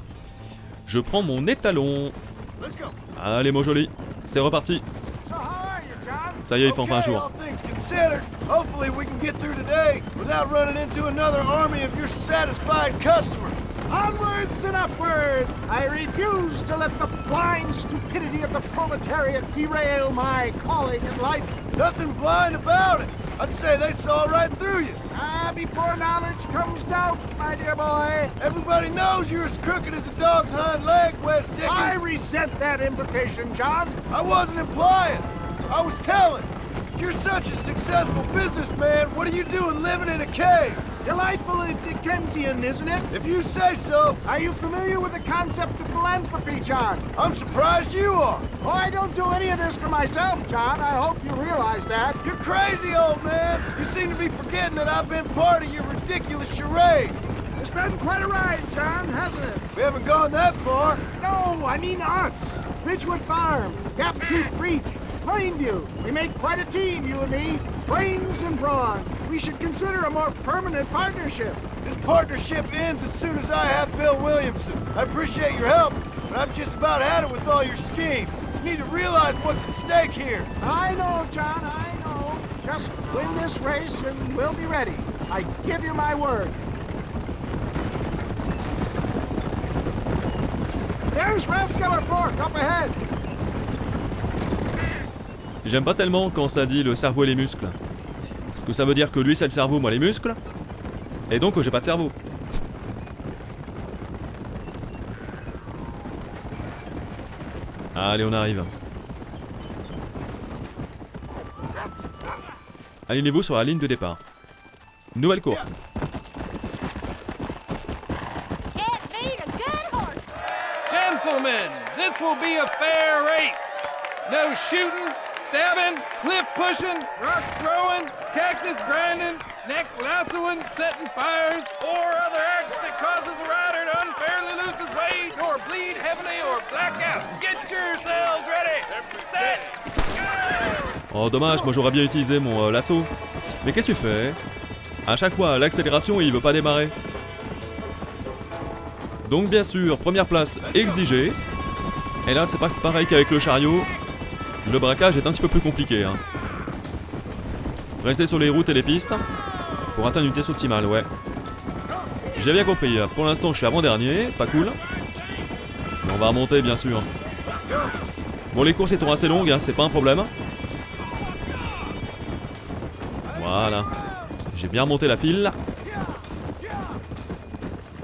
Je prends mon étalon. Allez mon joli, c'est reparti. Ça y est, il fait enfin un jour.
Hopefully we can get through today without running into another army of your satisfied customers.
Onwards and upwards! I refuse to let the blind stupidity of the proletariat derail my calling in life.
Nothing blind about it. I'd say they saw right through you.
Before knowledge comes doubt, my dear boy.
Everybody knows you're as crooked as a dog's hind leg, Wes Dickens.
I resent that implication, John.
I wasn't implying. I was telling. If you're such a successful businessman, what are you doing living in a cave?
Delightfully Dickensian, isn't it?
If you say so.
Are you familiar with the concept of philanthropy, John?
I'm surprised you are.
Oh, I don't do any of this for myself, John. I hope you realize that.
You're crazy, old man. You seem to be forgetting that I've been part of your ridiculous charade.
It's been quite a ride, John, hasn't it?
We haven't gone that far.
No, I mean us. Ridgewood Farm, Gaptooth Breach, Plainview. We make quite a team, you and me. Brains and brawn. We should consider a more permanent partnership.
This partnership ends as soon as I have Bill Williamson. I appreciate your help, but I've just about had it with all your schemes. You need to realize what's at stake here.
I know, John, I know. Just win this race and we'll be ready. I give you my word. There's Rathskeller Fork up ahead.
J'aime pas tellement quand ça dit le cerveau et les muscles. Parce que ça veut dire que lui c'est le cerveau, moi les muscles. Et donc j'ai pas de cerveau. Allez, on arrive. Alignez-vous sur la ligne de départ. Nouvelle course.
Gentlemen, this will be a fair race. No shooting, stabbing, cliff pushing, rock throwing, cactus grinding, neck lassoing, setting fires, or other acts that causes a rider to unfairly lose his way, or bleed heavily, or black out. Get yourselves ready. Set.
Oh dommage, moi j'aurais bien utilisé mon lasso. Mais qu'est-ce que tu fais? À chaque fois, l'accélération il veut pas démarrer. Donc bien sûr, première place exigée. Et là c'est pas pareil qu'avec le chariot. Le braquage est un petit peu plus compliqué. Hein. Restez sur les routes et les pistes pour atteindre une vitesse optimale, ouais. J'ai bien compris, pour l'instant je suis avant-dernier, pas cool. Mais on va remonter bien sûr. Bon, les courses étant assez longues, hein, c'est pas un problème. Voilà. J'ai bien remonté la file.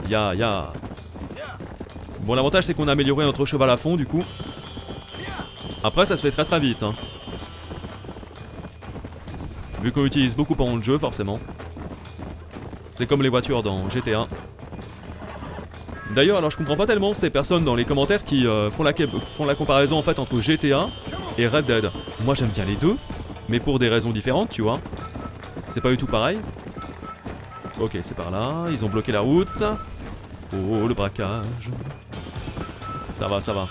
Ya. Bon, l'avantage c'est qu'on a amélioré notre cheval à fond du coup. Après ça se fait très vite hein. Vu qu'on utilise beaucoup pendant le jeu forcément. C'est comme les voitures dans GTA. D'ailleurs alors je comprends pas tellement ces personnes dans les commentaires qui font la comparaison en fait entre GTA et Red Dead. Moi j'aime bien les deux, mais pour des raisons différentes tu vois. C'est pas du tout pareil. Ok, c'est par là, ils ont bloqué la route. Oh le braquage. Ça va.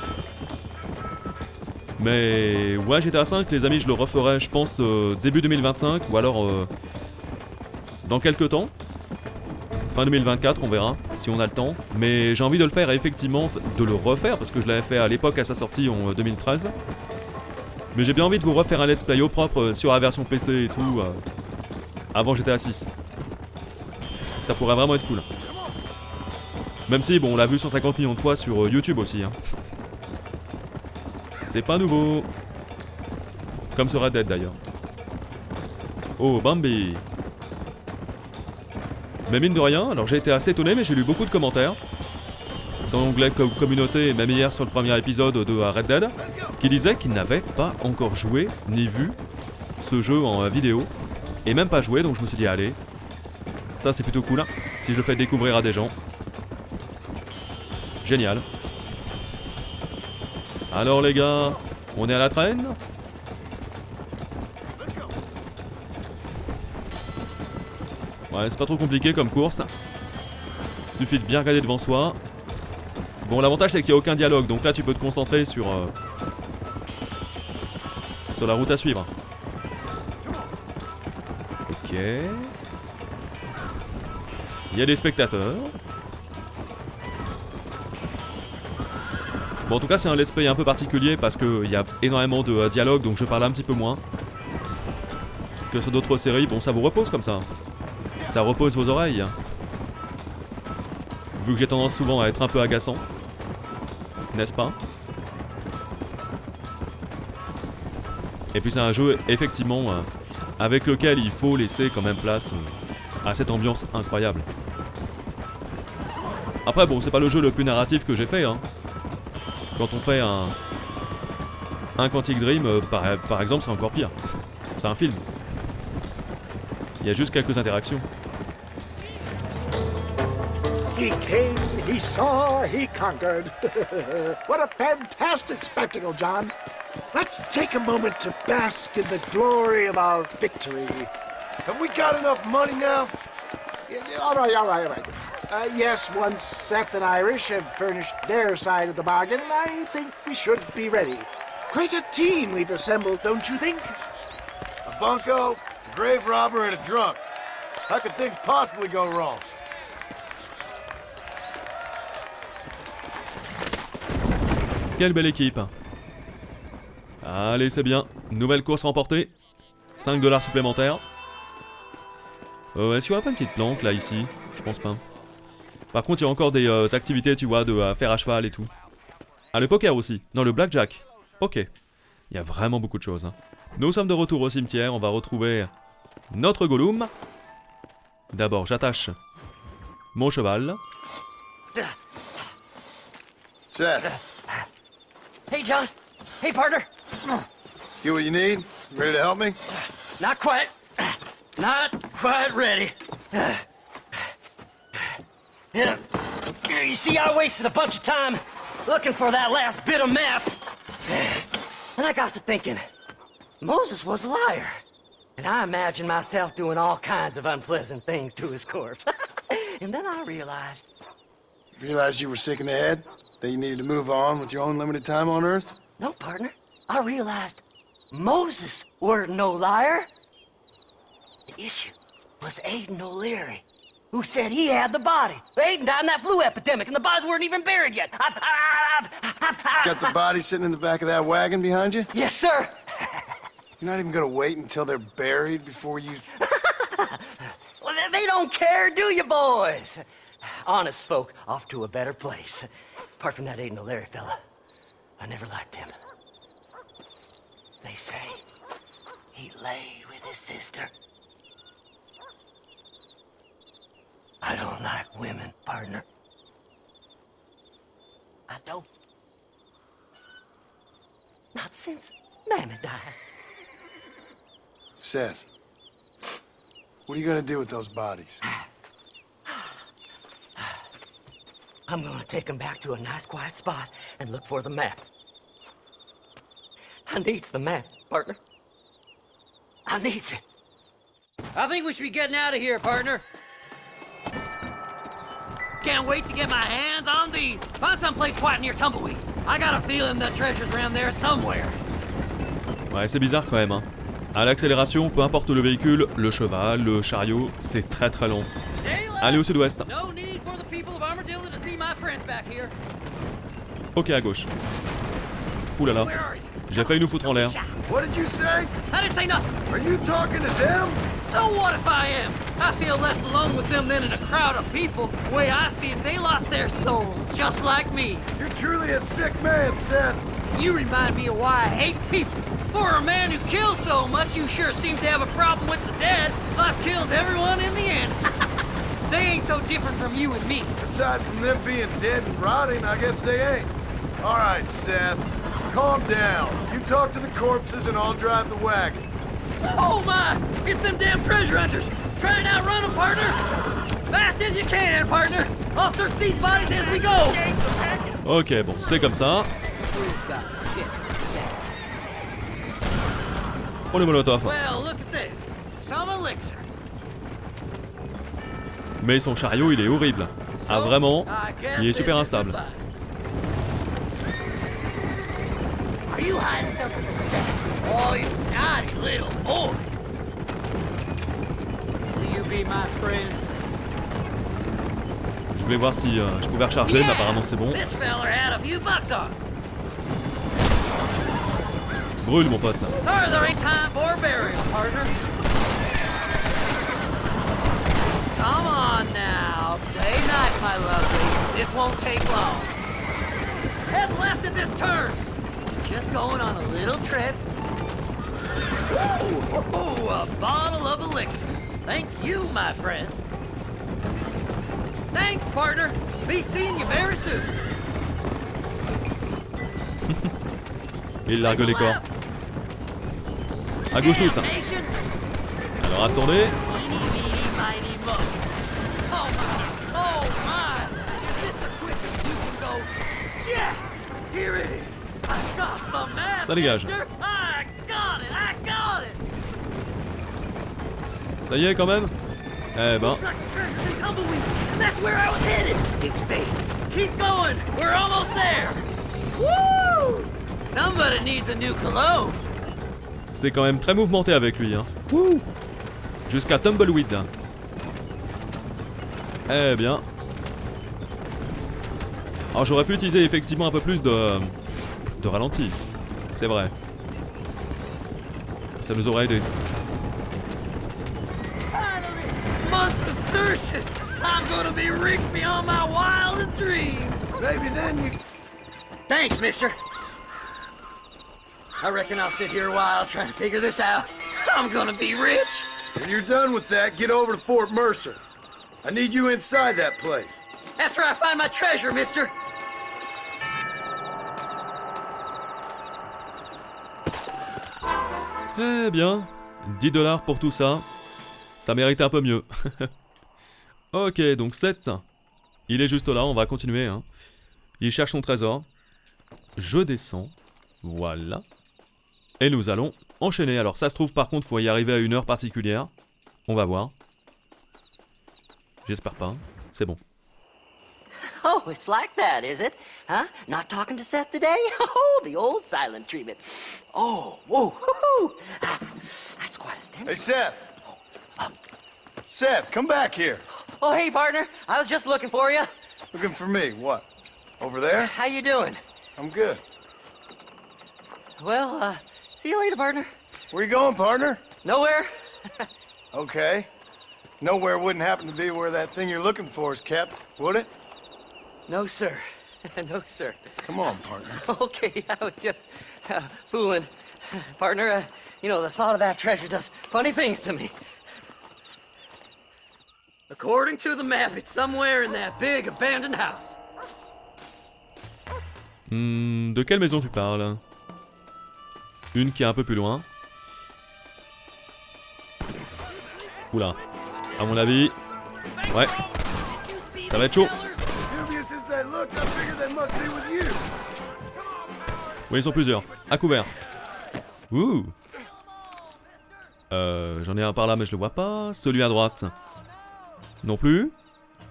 Mais ouais, GTA 5 les amis, je le referai je pense début 2025 ou alors dans quelques temps. Fin 2024 on verra si on a le temps. Mais j'ai envie de le faire effectivement, de le refaire parce que je l'avais fait à l'époque à sa sortie en 2013. Mais j'ai bien envie de vous refaire un let's play au propre sur la version PC et tout. avant GTA 6. Ça pourrait vraiment être cool. Même si, bon, on l'a vu 150 millions de fois sur YouTube aussi. Hein. C'est pas nouveau. Comme ce Red Dead d'ailleurs. Oh, Bambi. Mais mine de rien, alors j'ai été assez étonné, mais j'ai lu beaucoup de commentaires. Dans l'onglet communauté, et même hier sur le premier épisode de Red Dead, qui disaient qu'ils n'avaient pas encore joué, ni vu ce jeu en vidéo. Et même pas joué, donc je me suis dit, allez. Ça c'est plutôt cool, hein, si je le fais découvrir à des gens. Génial. Alors les gars, on est à la traîne? Ouais, c'est pas trop compliqué comme course. Suffit de bien regarder devant soi. Bon, l'avantage c'est qu'il n'y a aucun dialogue, donc là tu peux te concentrer sur la route à suivre. Ok. Il y a des spectateurs. Bon, en tout cas c'est un let's play un peu particulier parce qu'il y a énormément de dialogue, donc je parle un petit peu moins que sur d'autres séries. Bon, ça vous repose comme ça. Ça repose vos oreilles. Vu que j'ai tendance souvent à être un peu agaçant. N'est-ce pas? Et puis c'est un jeu effectivement avec lequel il faut laisser quand même place à cette ambiance incroyable. Après bon, c'est pas le jeu le plus narratif que j'ai fait hein. Quand on fait un Quantic Dream par exemple, c'est encore pire. C'est un film. Il y a juste quelques interactions.
He came, he saw, he conquered. What a fantastic spectacle, John. Let's take a moment to bask in the glory of our victory.
Have we got enough money now?
All right. Yes, once Seth and Irish have furnished their side of the bargain, I think we should be ready. Quite a team we've assembled, don't you think?
A bunco, a grave robber, and a drunk. How could things possibly go wrong?
Quelle belle équipe. Allez, c'est bien. Nouvelle course remportée. 5 $ supplémentaires. Est-ce qu'il y aura pas une petite planque là, ici? Je pense pas. Par contre, il y a encore des activités, tu vois, de fer à cheval et tout. Ah, le poker aussi. Non, le blackjack. Ok. Il y a vraiment beaucoup de choses. Hein. Nous sommes de retour au cimetière. On va retrouver notre Gollum. D'abord, j'attache mon cheval.
Seth.
Hey, John. Hey, partner.
Get what you need? Ready to help me?
Not quite. Not quite ready. You see, I wasted a bunch of time looking for that last bit of map. And I got to thinking, Moses was a liar. And I imagined myself doing all kinds of unpleasant things to his corpse. And then I realized...
Realized you were sick in the head? That you needed to move on with your own limited time on Earth?
No, partner. I realized Moses weren't no liar. The issue was Aiden O'Leary, who said he had the body. Aiden died in that flu epidemic, and the bodies weren't even buried yet.
Got the body sitting in the back of that wagon behind you?
Yes, sir.
You're not even gonna wait until they're buried before you...
Well, they don't care, do you, boys? Honest folk off to a better place. Apart from that Aiden O'Leary fella, I never liked him. They say he lay with his sister. I don't like women, partner. I don't. Not since Mammy died.
Seth, what are you gonna do with those bodies?
I'm gonna take them back to a nice quiet spot and look for the map. I needs the map, partner. I needs it. I think we should be getting out of here, partner. Can't wait to get my hands on these. Find someplace quiet near Tumbleweed. I got a feeling the treasure's around there somewhere.
Ouais, c'est bizarre quand même. Hein. À l'accélération, peu importe le véhicule, le cheval, le chariot, c'est très très long. Allez au sud-ouest. Ok, à gauche. Ouh là là. J'ai failli nous foutre en l'air.
What did you say?
I didn't say nothing.
Are you talking to them?
So what if I am? I feel less alone with them than in a crowd of people. The way I see it, they lost their souls, just like me.
You're truly a sick man, Seth.
You remind me of why I hate people. For a man who kills so much, you sure seem to have a problem with the dead. I've killed everyone in the end. They ain't so different from you and me.
Aside from them being dead and rotting, I guess they ain't. All right, Seth. Calm down. You talk to the corpses and I'll drive the wagon.
Oh my! It's them damn treasure hunters! Try and outrun them, partner! Fast as you can, partner! I'll search these bodies as we go!
Ok, bon, c'est comme ça. Oh les molotovs.
Well, look at this. Some elixir.
Mais son chariot, il est horrible. Ah vraiment, il est super instable.
Are you hiding something from Seth? Oh, you naughty little boy. Will you be my friends?
Je voulais voir si je pouvais recharger, mais apparemment c'est bon.
This feller had a few bucks on.
Brûle mon pote.
Sorry there ain't time for a burial, partner. Come on now. Play nice, my lovely. This won't take long. Head left at this turn. Just going on a little trip. Ooh, a bottle of elixir. Thank you, my friend. Thanks, partner. Be seeing you very soon.
Il largue les corps. À gauche tout. Alors attendez. Ça dégage. Ça y est quand même. Eh ben.
That's where I was headed. It's fate. Keep going. We're almost there. Woo! Somebody needs a new cologne.
C'est quand même très mouvementé avec lui, hein. Wouh! Jusqu'à Tumbleweed. Eh bien. Alors j'aurais pu utiliser effectivement un peu plus de ralenti. C'est vrai. Ça nous aurait aidé.
Months of searching. I'm gonna be rich beyond my wildest dreams.
Maybe then you...
Thanks, mister. I reckon I'll sit here a while trying to figure this out. I'm gonna be rich.
When you're done with that, get over to Fort Mercer. I need you inside that place.
After I find my treasure, mister.
Eh bien, 10 $ pour tout ça. Ça méritait un peu mieux. Ok, donc 7. Il est juste là, on va continuer. Hein. Il cherche son trésor. Je descends. Voilà. Et nous allons enchaîner. Alors ça se trouve par contre, faut y arriver à une heure particulière. On va voir. J'espère pas. C'est bon.
Oh, it's like that, is it? Huh? Not talking to Seth today? Oh, the old silent treatment. Oh, whoa, whoo-hoo. That's quite a stint.
Hey, Seth. Seth, come back here.
Oh, hey, partner. I was just looking for you.
Looking for me? What? Over there?
How you doing?
I'm good.
Well, see you later, partner.
Where you going, partner?
Nowhere.
Okay. Nowhere wouldn't happen to be where that thing you're looking for is kept, would it?
No, sir. No, sir.
Come on, partner.
Okay, I was just fooling. Partner, you know, the thought of that treasure does funny things to me.
According to the map, it's somewhere in that big abandoned house.
De quelle maison tu parles? Une qui est un peu plus loin. Oula. À mon avis. Ouais. Ça va être chaud. Oui, ils sont plusieurs. À couvert. Ouh. J'en ai un par là, mais je le vois pas. Celui à droite. Non plus.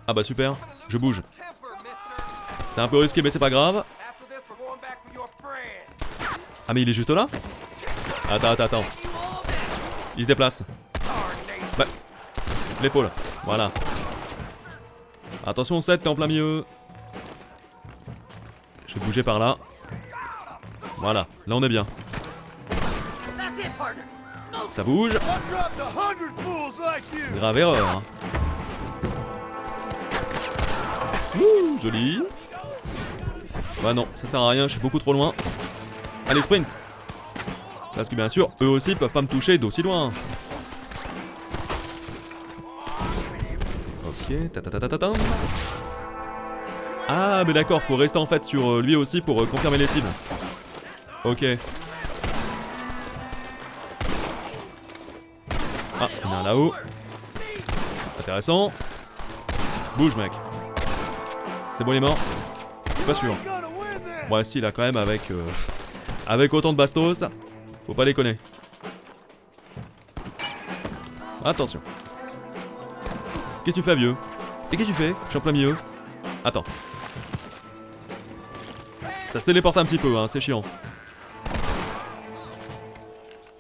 Ah bah super. Je bouge. C'est un peu risqué, mais c'est pas grave. Ah mais il est juste là? Attends. Il se déplace. Bah. L'épaule. Voilà. Attention, 7, t'es en plein milieu. Je vais bouger par là. Voilà, là on est bien. Ça bouge. Grave erreur. Hein. Ouh, joli. Bah non, ça sert à rien, je suis beaucoup trop loin. Allez, sprint. Parce que bien sûr, eux aussi peuvent pas me toucher d'aussi loin. Ok, ta. Ah, mais d'accord, faut rester en fait sur lui aussi pour confirmer les cibles. Ok. Ah, il y en a un là-haut. Intéressant. Bouge, mec. C'est bon, il est mort. Je suis pas sûr. Ouais, si, là, quand même, avec autant de bastos, faut pas déconner. Attention. Qu'est-ce que tu fais, vieux? Et qu'est-ce que tu fais? Je suis en plein milieu. Attends. Ça se téléporte un petit peu, hein, c'est chiant.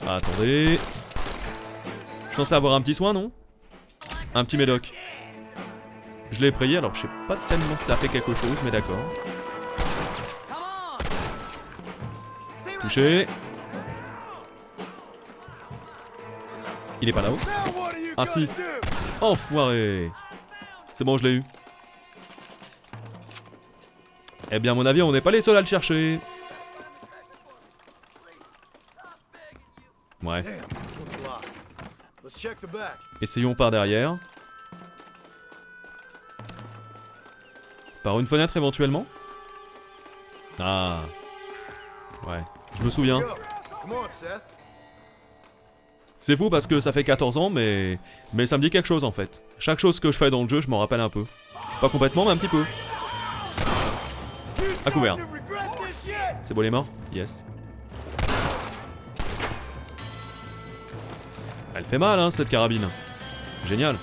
Attendez. Je suis censé avoir un petit soin, non? Un petit médoc. Je l'ai prié, alors je sais pas tellement si ça fait quelque chose, mais d'accord. Touché. Il est pas là-haut? Ah si. Enfoiré. C'est bon, je l'ai eu. Eh bien, à mon avis, on n'est pas les seuls à le chercher. Ouais. Essayons par derrière. Par une fenêtre éventuellement. Ah. Ouais, je me souviens. C'est fou parce que ça fait 14 ans, mais ça me dit quelque chose en fait. Chaque chose que je fais dans le jeu, je m'en rappelle un peu. Pas complètement, mais un petit peu. À couvert. C'est bon, il est mort? Yes. Elle fait mal, hein, cette carabine. Génial.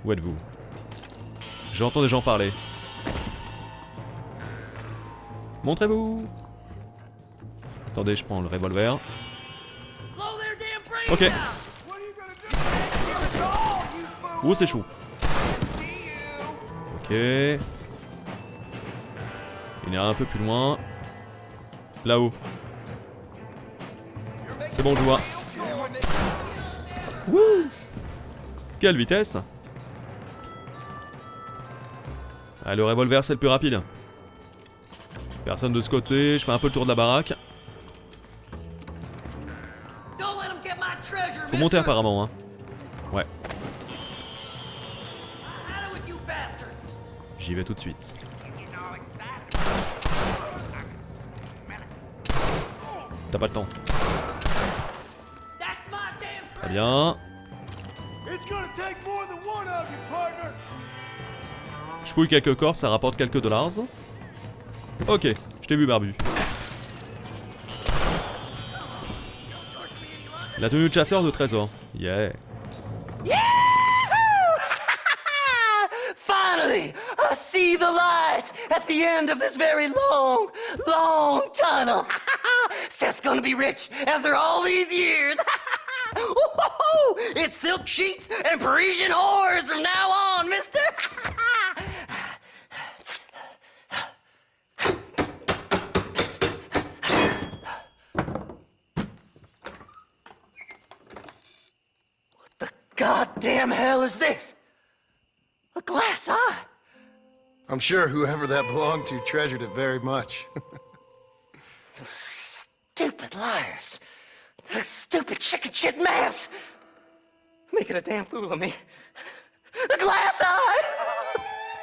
Où êtes-vous? J'entends des gens parler. Montrez-vous. Attendez, je prends le revolver. Ok. Oh, c'est chaud. Ok. Il est un peu plus loin. Là-haut. C'est bon, je vois. Wouh! Quelle vitesse! Ah, le revolver, c'est le plus rapide. Personne de ce côté, je fais un peu le tour de la baraque. Faut monter apparemment, hein. Ouais. J'y vais tout de suite. T'as pas le temps. Très bien. Je fouille quelques corps, ça rapporte quelques dollars. Ok, je t'ai vu, barbu. La tenue de chasseur de trésors. Yeah.
Finally, I see the light at the end of this very long tunnel. Seth's gonna be rich after all these years. It's silk sheets and Parisian whores from now on, mister. What the goddamn hell is this? A glass eye?
I'm sure whoever that belonged to treasured it very much.
Stupid liars. Those stupid chicken shit maps. Making a damn fool of me. A glass eye!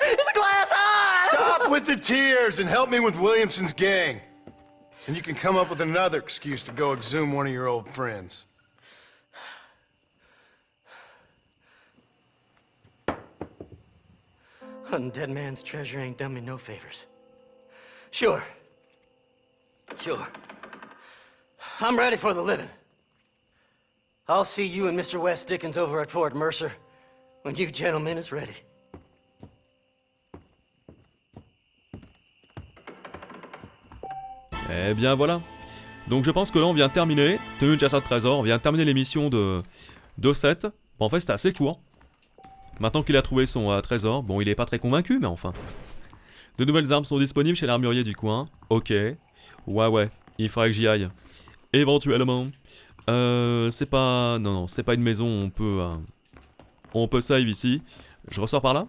It's a glass eye!
Stop with the tears and help me with Williamson's gang. And you can come up with another excuse to go exhume one of your old friends.
Hunting dead man's treasure ain't done me no favors. Sure. I'm ready for the living. I'll see you and Mr. West Dickens over at Fort Mercer when you gentlemen is ready.
Eh bien voilà. Donc je pense que là on vient de terminer. Tenue de chasseur de trésors, on vient de terminer l'émission de Seth. Bon, en fait c'était assez court. Maintenant qu'il a trouvé son trésor, bon il est pas très convaincu mais enfin. De nouvelles armes sont disponibles chez l'armurier du coin. Ok. Ouais, il faudrait que j'y aille. Éventuellement. C'est pas... Non, c'est pas une maison, on peut save ici. Je ressors par là?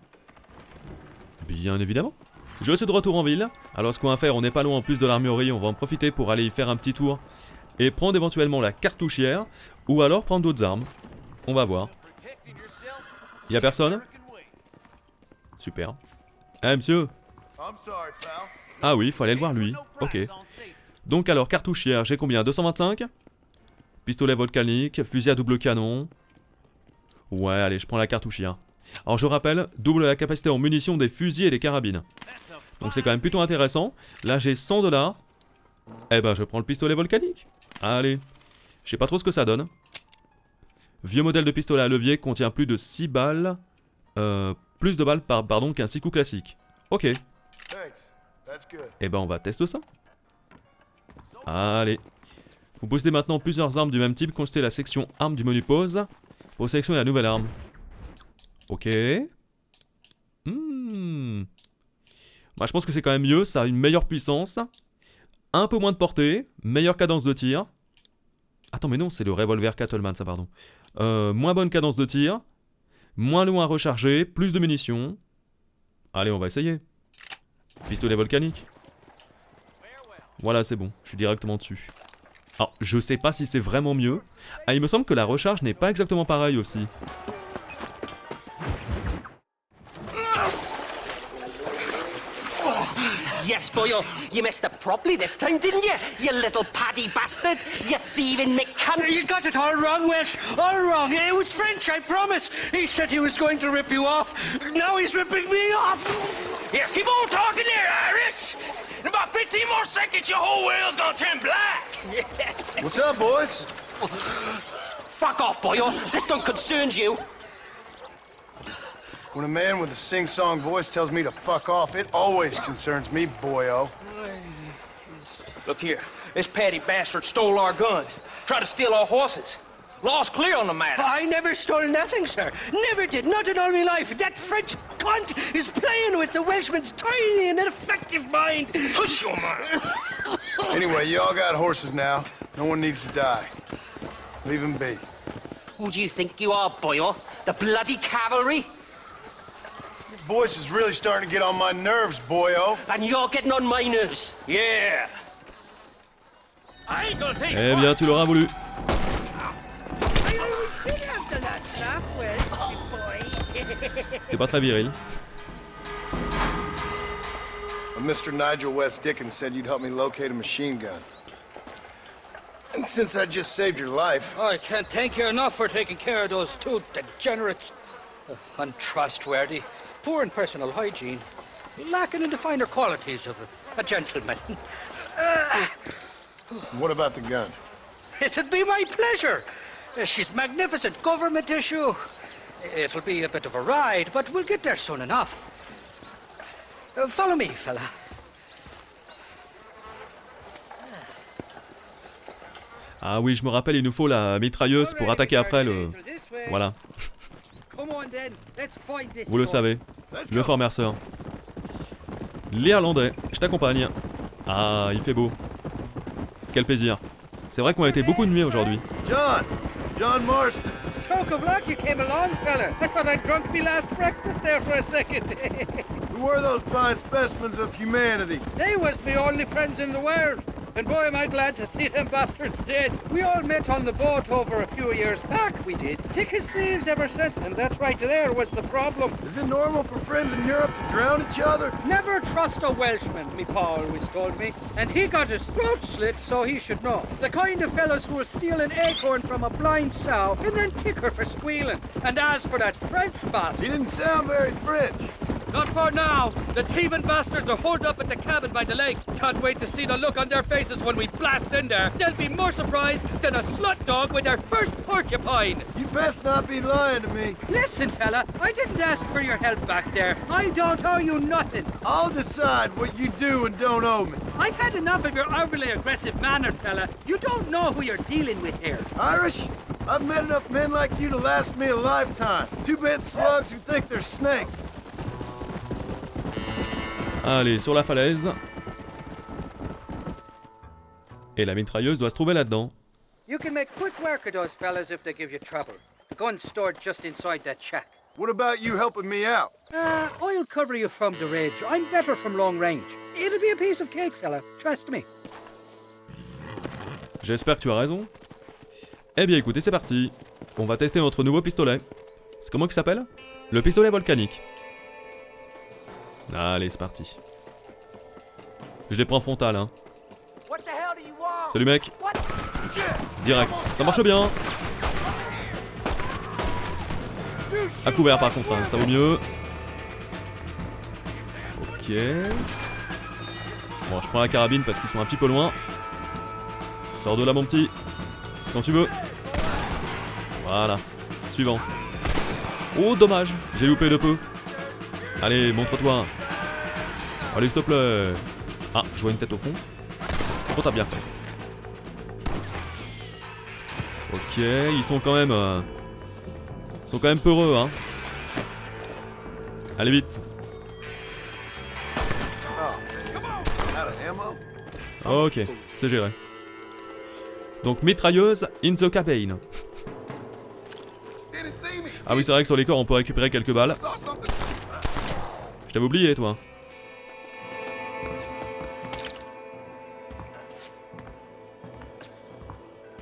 Bien évidemment. Je suis de retour en ville. Alors ce qu'on va faire, on n'est pas loin en plus de l'armurerie, on va en profiter pour aller y faire un petit tour. Et prendre éventuellement la cartouchière, ou alors prendre d'autres armes. On va voir. Y'a personne? Super. Eh monsieur? Ah oui, faut aller le voir lui. Ok. Donc alors, cartouchière, j'ai combien? 225? Pistolet volcanique, fusil à double canon. Ouais, allez, je prends la cartouchière. Alors je rappelle, double la capacité en munitions des fusils et des carabines. Donc c'est quand même plutôt intéressant. Là j'ai 100 $. Eh ben je prends le pistolet volcanique. Allez. Je sais pas trop ce que ça donne. Vieux modèle de pistolet à levier contient plus de 6 balles. Plus de balles pardon qu'un 6 coups classique. Ok. Eh ben on va tester ça. Allez. Vous possédez maintenant plusieurs armes du même type. Consultez la section armes du menu pause pour sélectionner la nouvelle arme. Ok. Bah, je pense que c'est quand même mieux. Ça a une meilleure puissance. Un peu moins de portée. Meilleure cadence de tir. Attends, mais non, c'est le revolver Cattleman, ça, pardon. Moins bonne cadence de tir. Moins long à recharger. Plus de munitions. Allez, on va essayer. Pistolet volcanique. Voilà, c'est bon. Je suis directement dessus. Alors, je sais pas si c'est vraiment mieux. Ah, il me semble que la recharge n'est pas exactement pareille aussi.
Yes, boyo, you messed up properly this time, didn't you? You little paddy bastard! You thieving McCunt!
You got it all wrong, Welsh. All wrong. It was French, I promise. He said he was going to rip you off. Now he's ripping me off.
Here, keep on talking there, Irish. In about 15 more seconds, your whole world's gonna turn black.
What's up, boys?
Fuck off, boyo. This don't concern you.
When a man with a sing-song voice tells me to fuck off, it always concerns me, boyo.
Look here, this Paddy bastard stole our guns, tried to steal our horses. Law's clear on the matter.
I never stole nothing, sir. Never did. Not in all my life. That French cunt is playing with the Welshman's tiny and ineffective mind.
Hush your mouth.
Anyway, you all got horses now. No one needs to die. Leave them be.
Who do you think you are, boyo? The bloody cavalry?
Your voice is really starting to get on my nerves, boyo.
And you're getting on my nerves.
Yeah. I ain't gonna take
Eh bien, tu l'auras voulu. C'était pas très viril.
Mr. Nigel West Dickens said you'd help me locate a machine gun. And since I just saved your life...
I can't thank you enough for taking care of those two degenerates. Untrustworthy, poor in personal hygiene, lacking in the finer qualities of a gentleman.
What about the gun?
It'd be my pleasure. She's magnificent, government issue. It'll be a bit of a ride, but we'll get there soon enough. Follow me, fella.
Ah oui, je me rappelle, il nous faut la mitrailleuse pour attaquer après le... Voilà. Vous le savez. Le formerceur. L'Irlandais, je t'accompagne. Ah, il fait beau. Quel plaisir. C'est vrai qu'on a été beaucoup de nuit aujourd'hui.
John Marston. Stroke of luck you came along, fella. I thought I'd drunk me last breakfast there for a second.
Who were those fine specimens of humanity?
They was me only friends in the world. And boy, am I glad to see them bastards dead. We all met on the boat over a few years back, we did. Thick as thieves ever since, and that's right there was the problem.
Is it normal for friends in Europe to drown each other?
Never trust a Welshman, me pa always told me. And he got his throat slit, so he should know. The kind of fellas who will steal an acorn from a blind sow and then kick her for squealing. And as for that French bastard...
He didn't sound very French.
Not for now. The thieving bastards are holed up at the cabin by the lake. Can't wait to see the look on their faces when we blast in there. They'll be more surprised than a slut dog with their first porcupine.
You best not be lying to me.
Listen, fella, I didn't ask for your help back there. I don't owe you nothing.
I'll decide what you do and don't owe me.
I've had enough of your overly aggressive manner, fella. You don't know who you're dealing with here.
Irish, I've met enough men like you to last me a lifetime. Two-bit slugs who think they're snakes.
Allez, sur la falaise. Et la mitrailleuse doit se trouver là-dedans.
You can make quick work of those fellas if they give you trouble. The gun's stored just inside that shack.
What about you helping me out?
I'll cover you from the ridge. I'm better from long range. It'll be a piece of cake, fella. Trust me.
J'espère que tu as raison. Eh bien écoutez, c'est parti. On va tester notre nouveau pistolet. C'est comment qu'il s'appelle? Le pistolet volcanique. Allez, c'est parti. Je les prends frontal, hein. Salut mec. Direct. Ça marche bien. À couvert par contre, hein, ça vaut mieux. Ok. Bon, je prends la carabine parce qu'ils sont un petit peu loin. Sors de là mon petit. C'est quand tu veux. Voilà. Suivant. Oh dommage, j'ai loupé de peu. Allez, montre-toi. Allez, s'il te plaît. Ah, je vois une tête au fond. Oh, t'as bien fait. Ok, ils sont quand même... Ils sont quand même peureux, hein. Allez, vite. Ok, c'est géré. Donc, mitrailleuse in the cabin. Ah oui, c'est vrai que sur les corps, on peut récupérer quelques balles. Je t'avais oublié, toi.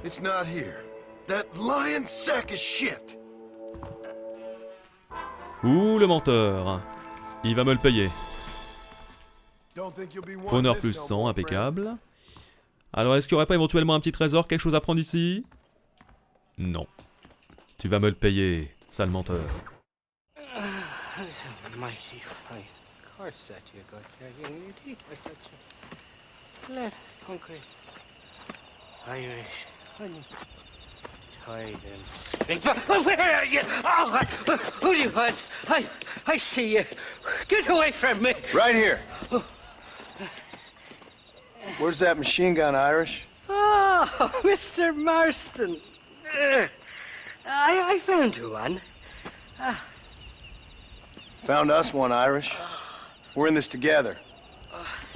It's not here. That lying sack of shit.
Ouh, le menteur. Il va me le payer. Honneur plus 100, impeccable. Alors, est-ce qu'il n'y aurait pas éventuellement un petit trésor, quelque chose à prendre ici? Non. Tu vas me le payer, sale menteur.
Mighty fine corset you got there, young lady. I thought you let hungry Irish honey tie them. Where are you? Oh, who do you want? I see you. Get away from me.
Right here. Where's that machine gun, Irish?
Oh, Mr. Marston. I found you one.
Found us one, Irish. We're in this together.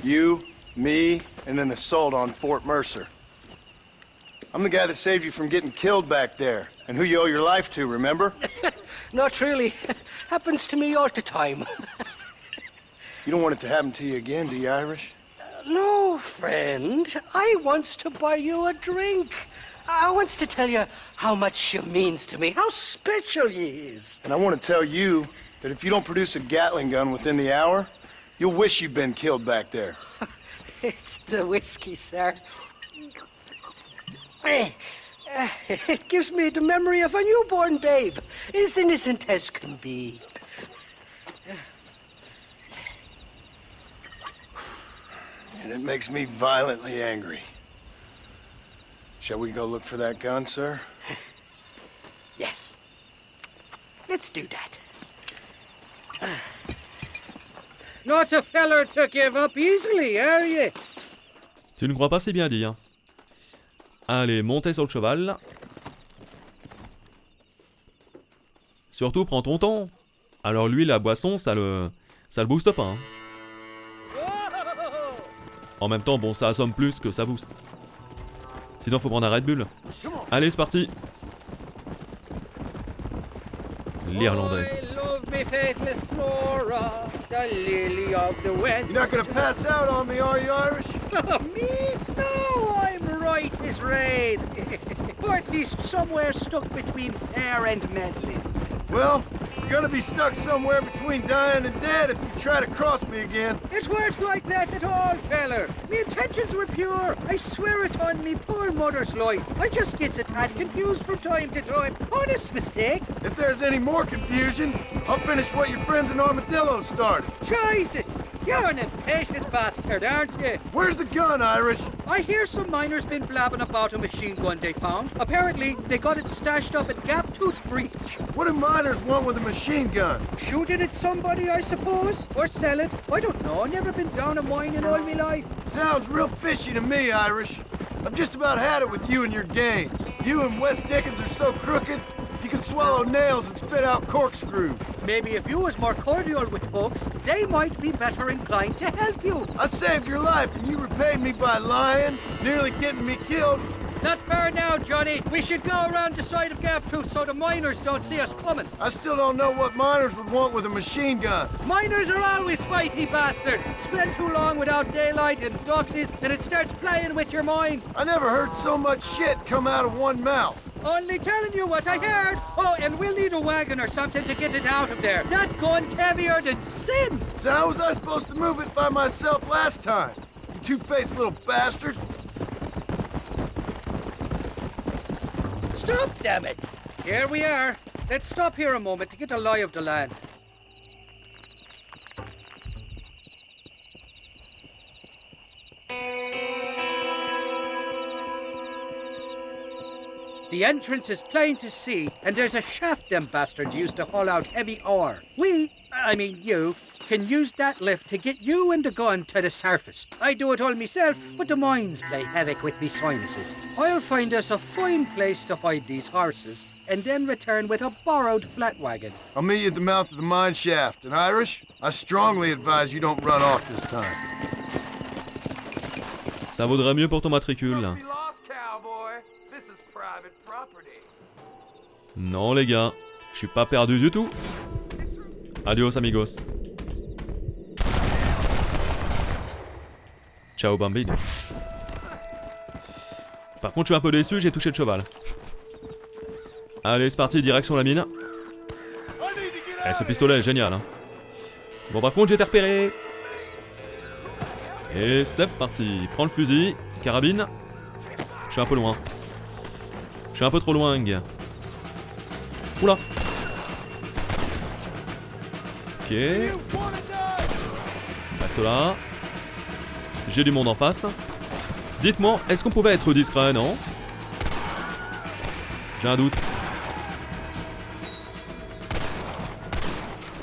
You, me, and an assault on Fort Mercer. I'm the guy that saved you from getting killed back there, and who you owe your life to, remember?
Not really. Happens to me all the time.
You don't want it to happen to you again, do you, Irish?
No, friend. I wants to buy you a drink. I wants to tell you how much she means to me, how special she is.
And I want to tell you that if you don't produce a Gatling gun within the hour, you'll wish you'd been killed back there.
It's the whiskey, sir. It gives me the memory of a newborn babe, as innocent as can be.
And it makes me violently angry. Shall we go look for that gun, sir?
Yes. Let's do that. Not a feller to give up easily, are you?
Tu ne crois pas, c'est bien dit, hein. Allez, montez sur le cheval. Surtout, prends ton temps. Alors lui, la boisson, ça le booste pas, hein. En même temps, bon, ça assomme plus que ça booste. Sinon, faut prendre un Red Bull. Allez, c'est parti. L'Irlandais.
You're not gonna pass out on me, are you, Irish?
Me? No, I'm right as rain. Or at least somewhere stuck between fair and meddling.
Well, you're gonna be stuck somewhere between dying and dead if you try to cross me again.
It weren't like that at all, feller. Me intentions were pure. I swear it on me poor mother's life. I just gets a tad confused from time to time. Honest mistake.
If there's any more confusion, I'll finish what your friends in Armadillo started.
Jesus! You're an impatient bastard, aren't you?
Where's the gun, Irish?
I hear some miners been blabbing about a machine gun they found. Apparently, they got it stashed up at Gaptooth Breach.
What do miners want with a machine gun?
Shoot it at somebody, I suppose? Or sell it? I don't know. Never been down a mine in all my life.
Sounds real fishy to me, Irish. I've just about had it with you and your games. You and Wes Dickens are so crooked, you
can swallow nails and spit out corkscrews.
Maybe if you was more cordial with folks, they might be better inclined to help you.
I saved your life and you repaid me by lying, nearly getting me killed.
Not fair now, Johnny. We should go around the side of Gap Tooth so the miners don't see us coming.
I still don't know what miners would want with a machine gun.
Miners are always fighty bastards. Spend too long without daylight and doxies, and it starts playing with your mind.
I never heard so much shit come out of one mouth.
Only telling you what I heard. Oh, and we'll need a wagon or something to get it out of there. That gun's heavier than sin.
So how was I supposed to move it by myself last time? You two-faced little bastard.
Stop, damn it! Here we are. Let's stop here a moment to get a lie of the land. The entrance is plain to see, and there's a shaft them bastards used to haul out heavy ore. You, can use that lift to get you and the gun to the surface. I do it all myself, but the mines play havoc with me sinuses. I'll find us a fine place to hide these horses, and then return with a borrowed flat wagon.
I'll meet you at the mouth of the mine shaft. And Irish, I strongly advise you don't run off this time.
Ça vaudrait mieux pour ton matricule. Non les gars, je suis pas perdu du tout. Adios amigos. Ciao bambini. Par contre je suis un peu déçu, j'ai touché le cheval. Allez c'est parti, direction la mine. Eh, ce pistolet est génial hein. Bon par contre j'ai été repéré. Et c'est parti, prends le fusil, carabine. Je suis un peu loin. Je suis un peu trop loin. Oula. Ok. Reste là. J'ai du monde en face. Dites-moi, est-ce qu'on pouvait être discret, non? J'ai un doute.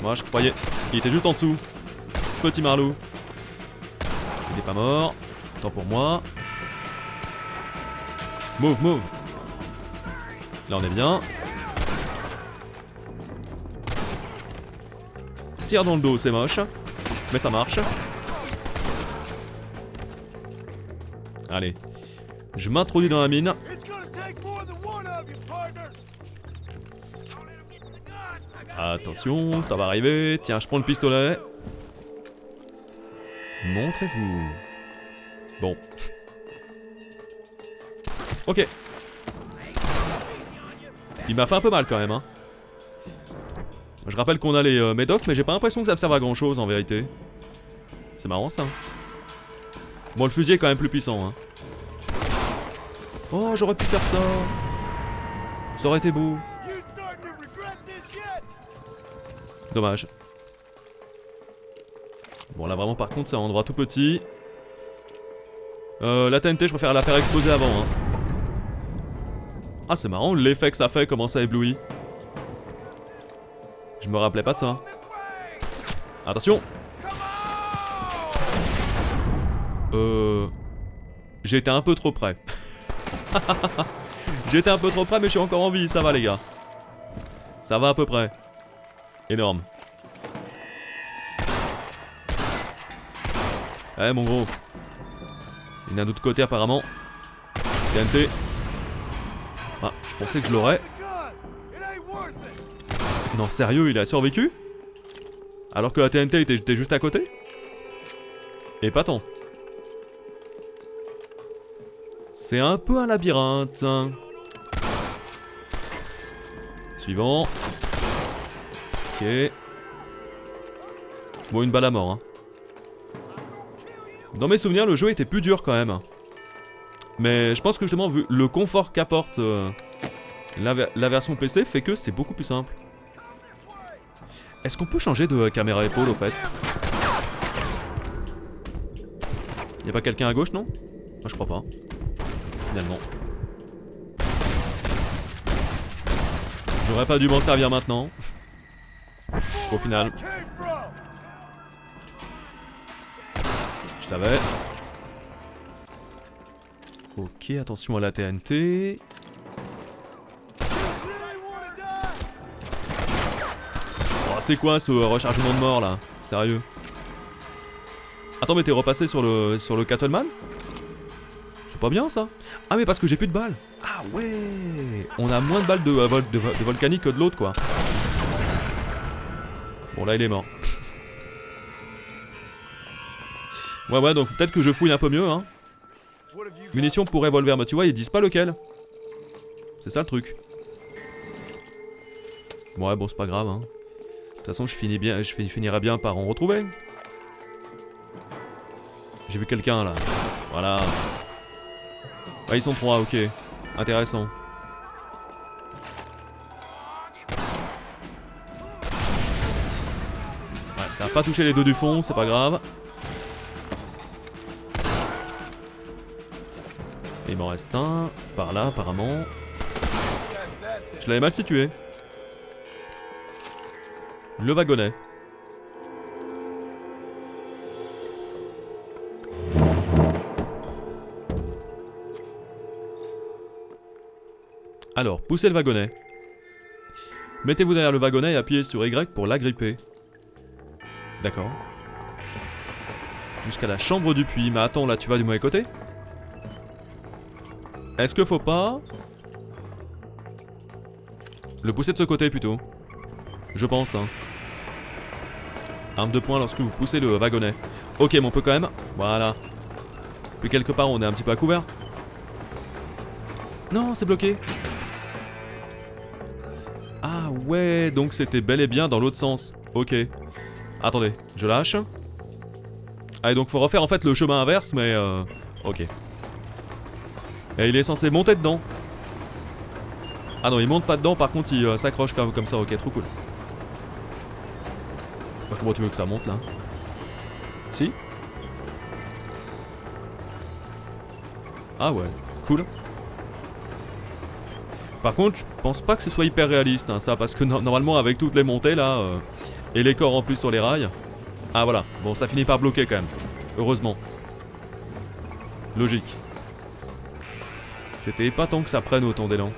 Moi, je croyais. Il était juste en dessous. Petit marlou. Il n'est pas mort. Tant pour moi. Move, move. Là, on est bien. Tire dans le dos, c'est moche. Mais ça marche. Allez. Je m'introduis dans la mine. Attention, ça va arriver. Tiens, je prends le pistolet. Montrez-vous. Bon. Ok. Il m'a fait un peu mal quand même, hein. Je rappelle qu'on a les médocs, mais j'ai pas l'impression que ça me serve à grand chose en vérité. C'est marrant ça. Bon, le fusil est quand même plus puissant, hein. Oh, j'aurais pu faire ça. Ça aurait été beau. Dommage. Bon, là vraiment, par contre, c'est un endroit tout petit. La TNT, je préfère la faire exploser avant, hein. Ah, c'est marrant l'effet que ça fait, comment ça éblouit. Je me rappelais pas de ça. Attention. J'ai été un peu trop près. J'ai été un peu trop près mais je suis encore en vie, ça va les gars. Ça va à peu près. Énorme. Eh mon gros. Il y en a d'autre côté apparemment. TNT. Ah, je pensais que je l'aurais. Non, sérieux, il a survécu? Alors que la TNT était juste à côté? Et pas tant. C'est un peu un labyrinthe. Suivant. Ok. Bon, une balle à mort. Hein. Dans mes souvenirs, le jeu était plus dur quand même. Mais je pense que justement, vu le confort qu'apporte la version PC, fait que c'est beaucoup plus simple. Est-ce qu'on peut changer de caméra épaule au fait? Y'a pas quelqu'un à gauche, non? Moi je crois pas. Finalement. J'aurais pas dû m'en servir maintenant. Au final. Je savais. Ok, attention à la TNT. c'est quoi ce rechargement de mort là? Sérieux? Attends, mais t'es repassé sur le Cattleman? C'est pas bien ça? Ah, mais parce que j'ai plus de balles. Ah ouais. On a moins de balles de volcanique que de l'autre quoi. Bon, là il est mort. Ouais, donc peut-être que je fouille un peu mieux, hein. Munitions pour revolver, mais tu vois, ils disent pas lequel. C'est ça le truc. Ouais, bon, c'est pas grave, hein. De toute façon, je finirai bien par en retrouver. J'ai vu quelqu'un, là. Voilà. Ah, ils sont 3, ok. Intéressant. Ouais, ça a pas touché les deux du fond, c'est pas grave. Il m'en reste un, par là apparemment. Je l'avais mal situé. Le wagonnet. Alors, poussez le wagonnet. Mettez-vous derrière le wagonnet et appuyez sur Y pour l'agripper. D'accord. Jusqu'à la chambre du puits. Mais attends, là tu vas du mauvais côté? Est-ce que faut pas le pousser de ce côté plutôt? Je pense, hein. Arme de poing lorsque vous poussez le wagonnet. Ok, mais on peut quand même. Voilà. Puis quelque part, on est un petit peu à couvert. Non, c'est bloqué. Ah ouais, donc c'était bel et bien dans l'autre sens. Ok. Attendez, je lâche. Ah, et donc faut refaire en fait le chemin inverse, mais ok. Et il est censé monter dedans. Ah non, il monte pas dedans, par contre il s'accroche comme ça, ok, trop cool. Bah, comment tu veux que ça monte là? Si? Ah ouais, cool. Par contre, je pense pas que ce soit hyper réaliste hein, ça, parce que normalement avec toutes les montées là, et les corps en plus sur les rails. Ah voilà, bon ça finit par bloquer quand même. Heureusement. Logique. C'était épatant que ça prenne autant d'élan.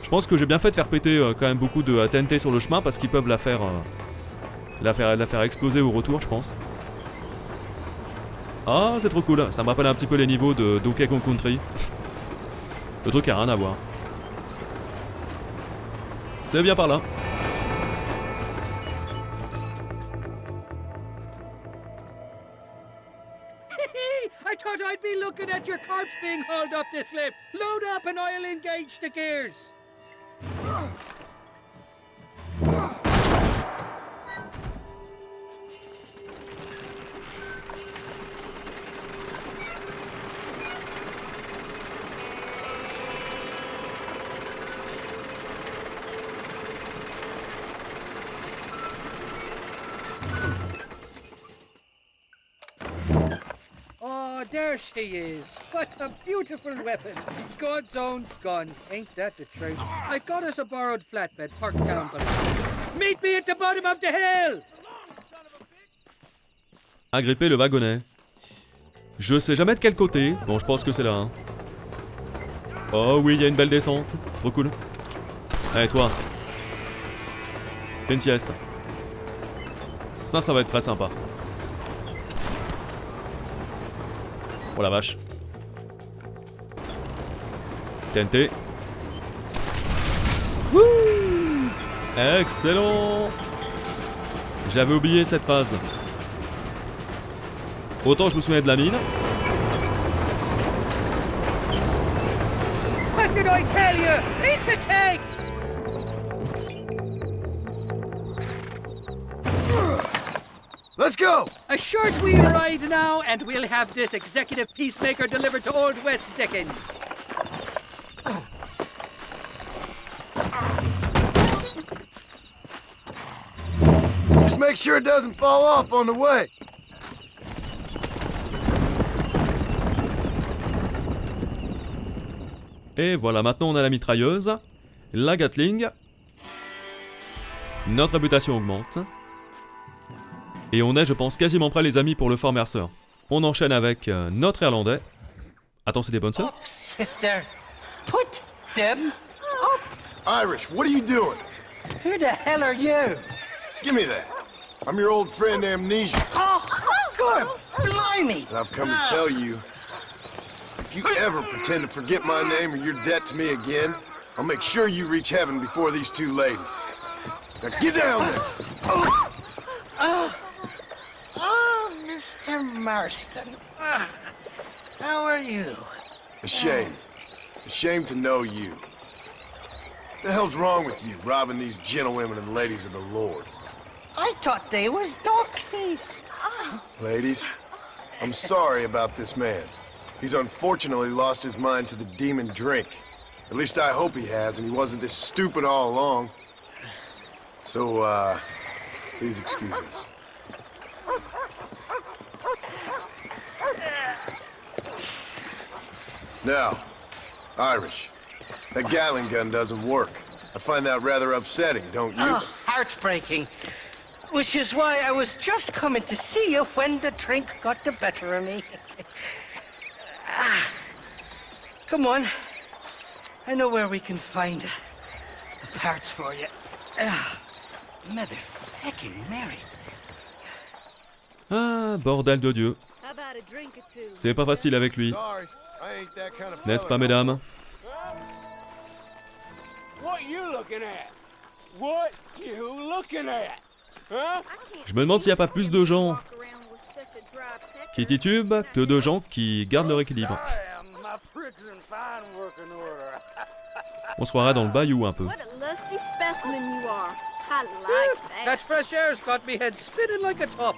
Je pense que j'ai bien fait de faire péter quand même beaucoup de TNT sur le chemin parce qu'ils peuvent la faire exploser au retour, je pense. Ah, c'est trop cool. Ça me rappelle un petit peu les niveaux de Donkey Kong Country. Le truc a rien à voir. C'est bien par là.
I thought I'd be looking at your corpse being hauled up this lift. Load up and I'll engage the gears. Oh, there she is. What a beautiful weapon. God's own gun. Ain't that the truth? I got us a borrowed flatbed parked down below. Meet me at the bottom of the hill!
Agripper le wagonnet. Je sais jamais de quel côté. Bon, je pense que c'est là. Hein. Oh oui, il y a une belle descente. Trop cool. Allez, toi. Fais une sieste. Ça va être très sympa. Oh la vache. TNT. Wouh! Excellent! J'avais oublié cette phase. Autant je me souviens de la mine.
What did I tell you? It's a tank!
Let's go!
A short wheel ride now, and we'll have this executive peacemaker delivered to Old West Dickens.
Just make sure it doesn't fall off on the way.
Et voilà, maintenant on a la mitrailleuse, la Gatling. Notre réputation augmente. Et on est, je pense, quasiment prêts les amis pour le Fort Mercer. On enchaîne avec notre Irlandais. Attends, c'est des bonnes sœurs?
Sister, put them up.
Irish, what are you doing?
Who the hell are you?
Give me that. I'm your old friend Amnesia.
Oh, good. Blimey.
And I've come to tell you, if you ever pretend to forget my name or your debt to me again, I'll make sure you reach heaven before these two ladies. Now get down there.
Oh, Mr. Marston. How are you?
Ashamed. Ashamed to know you. What the hell's wrong with you, robbing these gentlewomen and ladies of the Lord?
I thought they was doxies.
Ladies, I'm sorry about this man. He's unfortunately lost his mind to the demon drink. At least I hope he has, and he wasn't this stupid all along. So, please excuse us. Now, Irish, that Gatling gun doesn't work. I find that rather upsetting, don't you?
Oh, heartbreaking. Which is why I was just coming to see you when the drink got the better of me. Come on. I know where we can find the parts for you. Motherfucking Mary.
Ah, bordel de Dieu. C'est pas facile avec lui. N'est-ce pas, mesdames?
What you looking at? What you looking at? Huh?
Je me demande s'il n'y a pas plus de gens qui titubent que de gens qui gardent leur équilibre. On se croirait dans le bayou un peu.
What a lusty specimen you are. I like that.
That fresh air's got me head spinning like a top.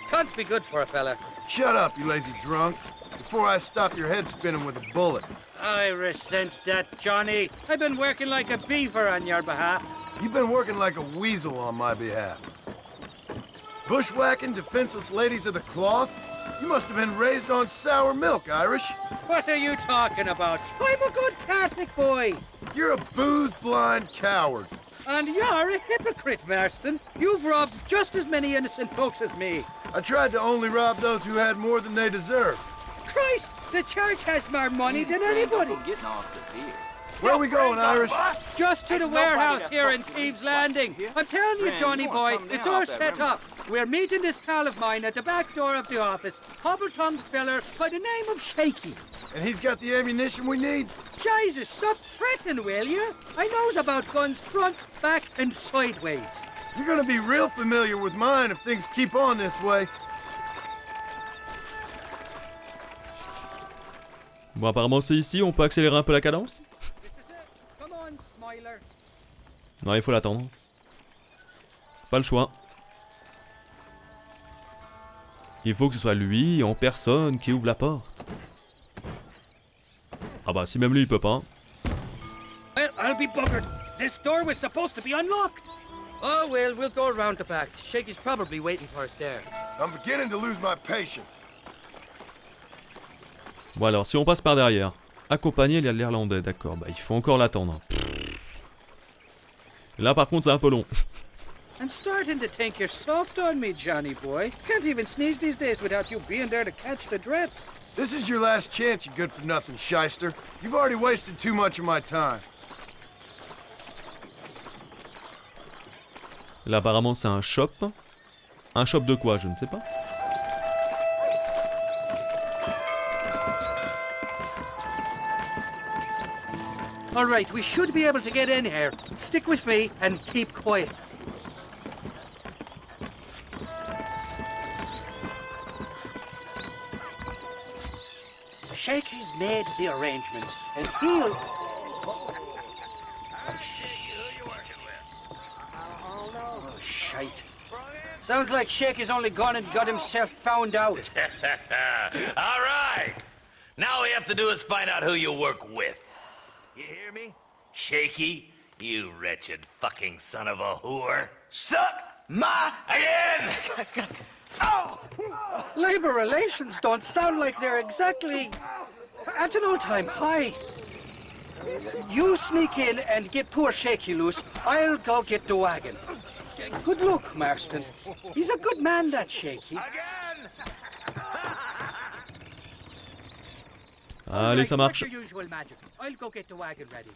Can't be good for a fella.
Shut up, you lazy drunk, before I stop your head spinning with a bullet.
I resent that, Johnny. I've been working like a beaver on your behalf.
You've been working like a weasel on my behalf. Bushwhacking defenseless ladies of the cloth? You must have been raised on sour milk, Irish.
What are you talking about? I'm a good Catholic boy.
You're a booze-blind coward.
And you're a hypocrite, Marston. You've robbed just as many innocent folks as me.
I tried to only rob those who had more than they deserved.
Christ, the church has more money than anybody.
Where are we going, Irish?
Just to the warehouse here in Thieves' Landing. I'm telling you, Johnny boy, it's all set up. We're meeting this pal of mine at the back door of the office, hobble-tongued fella by the name of Shaky.
And he's got the ammunition we need?
Jesus, stop fretting, will you? I knows about guns front, back, and sideways.
You're gonna be real familiar with mine if things keep on this way.
Bon, apparemment c'est ici, on peut accélérer un peu la cadence. Non, il faut l'attendre. Pas le choix. Il faut que ce soit lui, en personne, qui ouvre la porte. Ah bah, si même lui, il peut pas.
Well, I'll be buggered. This door was supposed to be unlocked. Oh, well, we'll go around the back. Shaky's probably waiting for us there.
I'm beginning to lose my patience.
Bon alors, si on passe par derrière, accompagner l'Irlandais, d'accord, bah il faut encore l'attendre. Là par contre c'est un peu long.
I'm starting to think you're soft on me, Johnny boy. Can't even sneeze these days without you being there to catch the drift.
This is your last chance, you good-for-nothing shyster. You've already wasted too much of my time.
Là apparemment c'est un shop. Un shop de quoi, je ne sais pas.
All right, we should be able to get in here. Stick with me and keep quiet. Shaky's made the arrangements, and he'll... Oh, shite. Sounds like Shaky's only gone and got himself found out.
All right. Now all we have to do is find out who you work with. You hear me? Shaky, you wretched fucking son of a whore. Suck my... Again!
Oh! Labor relations don't sound like they're exactly at an all-time high. You sneak in and get poor Shaky loose. I'll go get the wagon. Good luck, Marston. He's a good man, that Shaky.
Allez, ça marche.
I'll go get the wagon ready.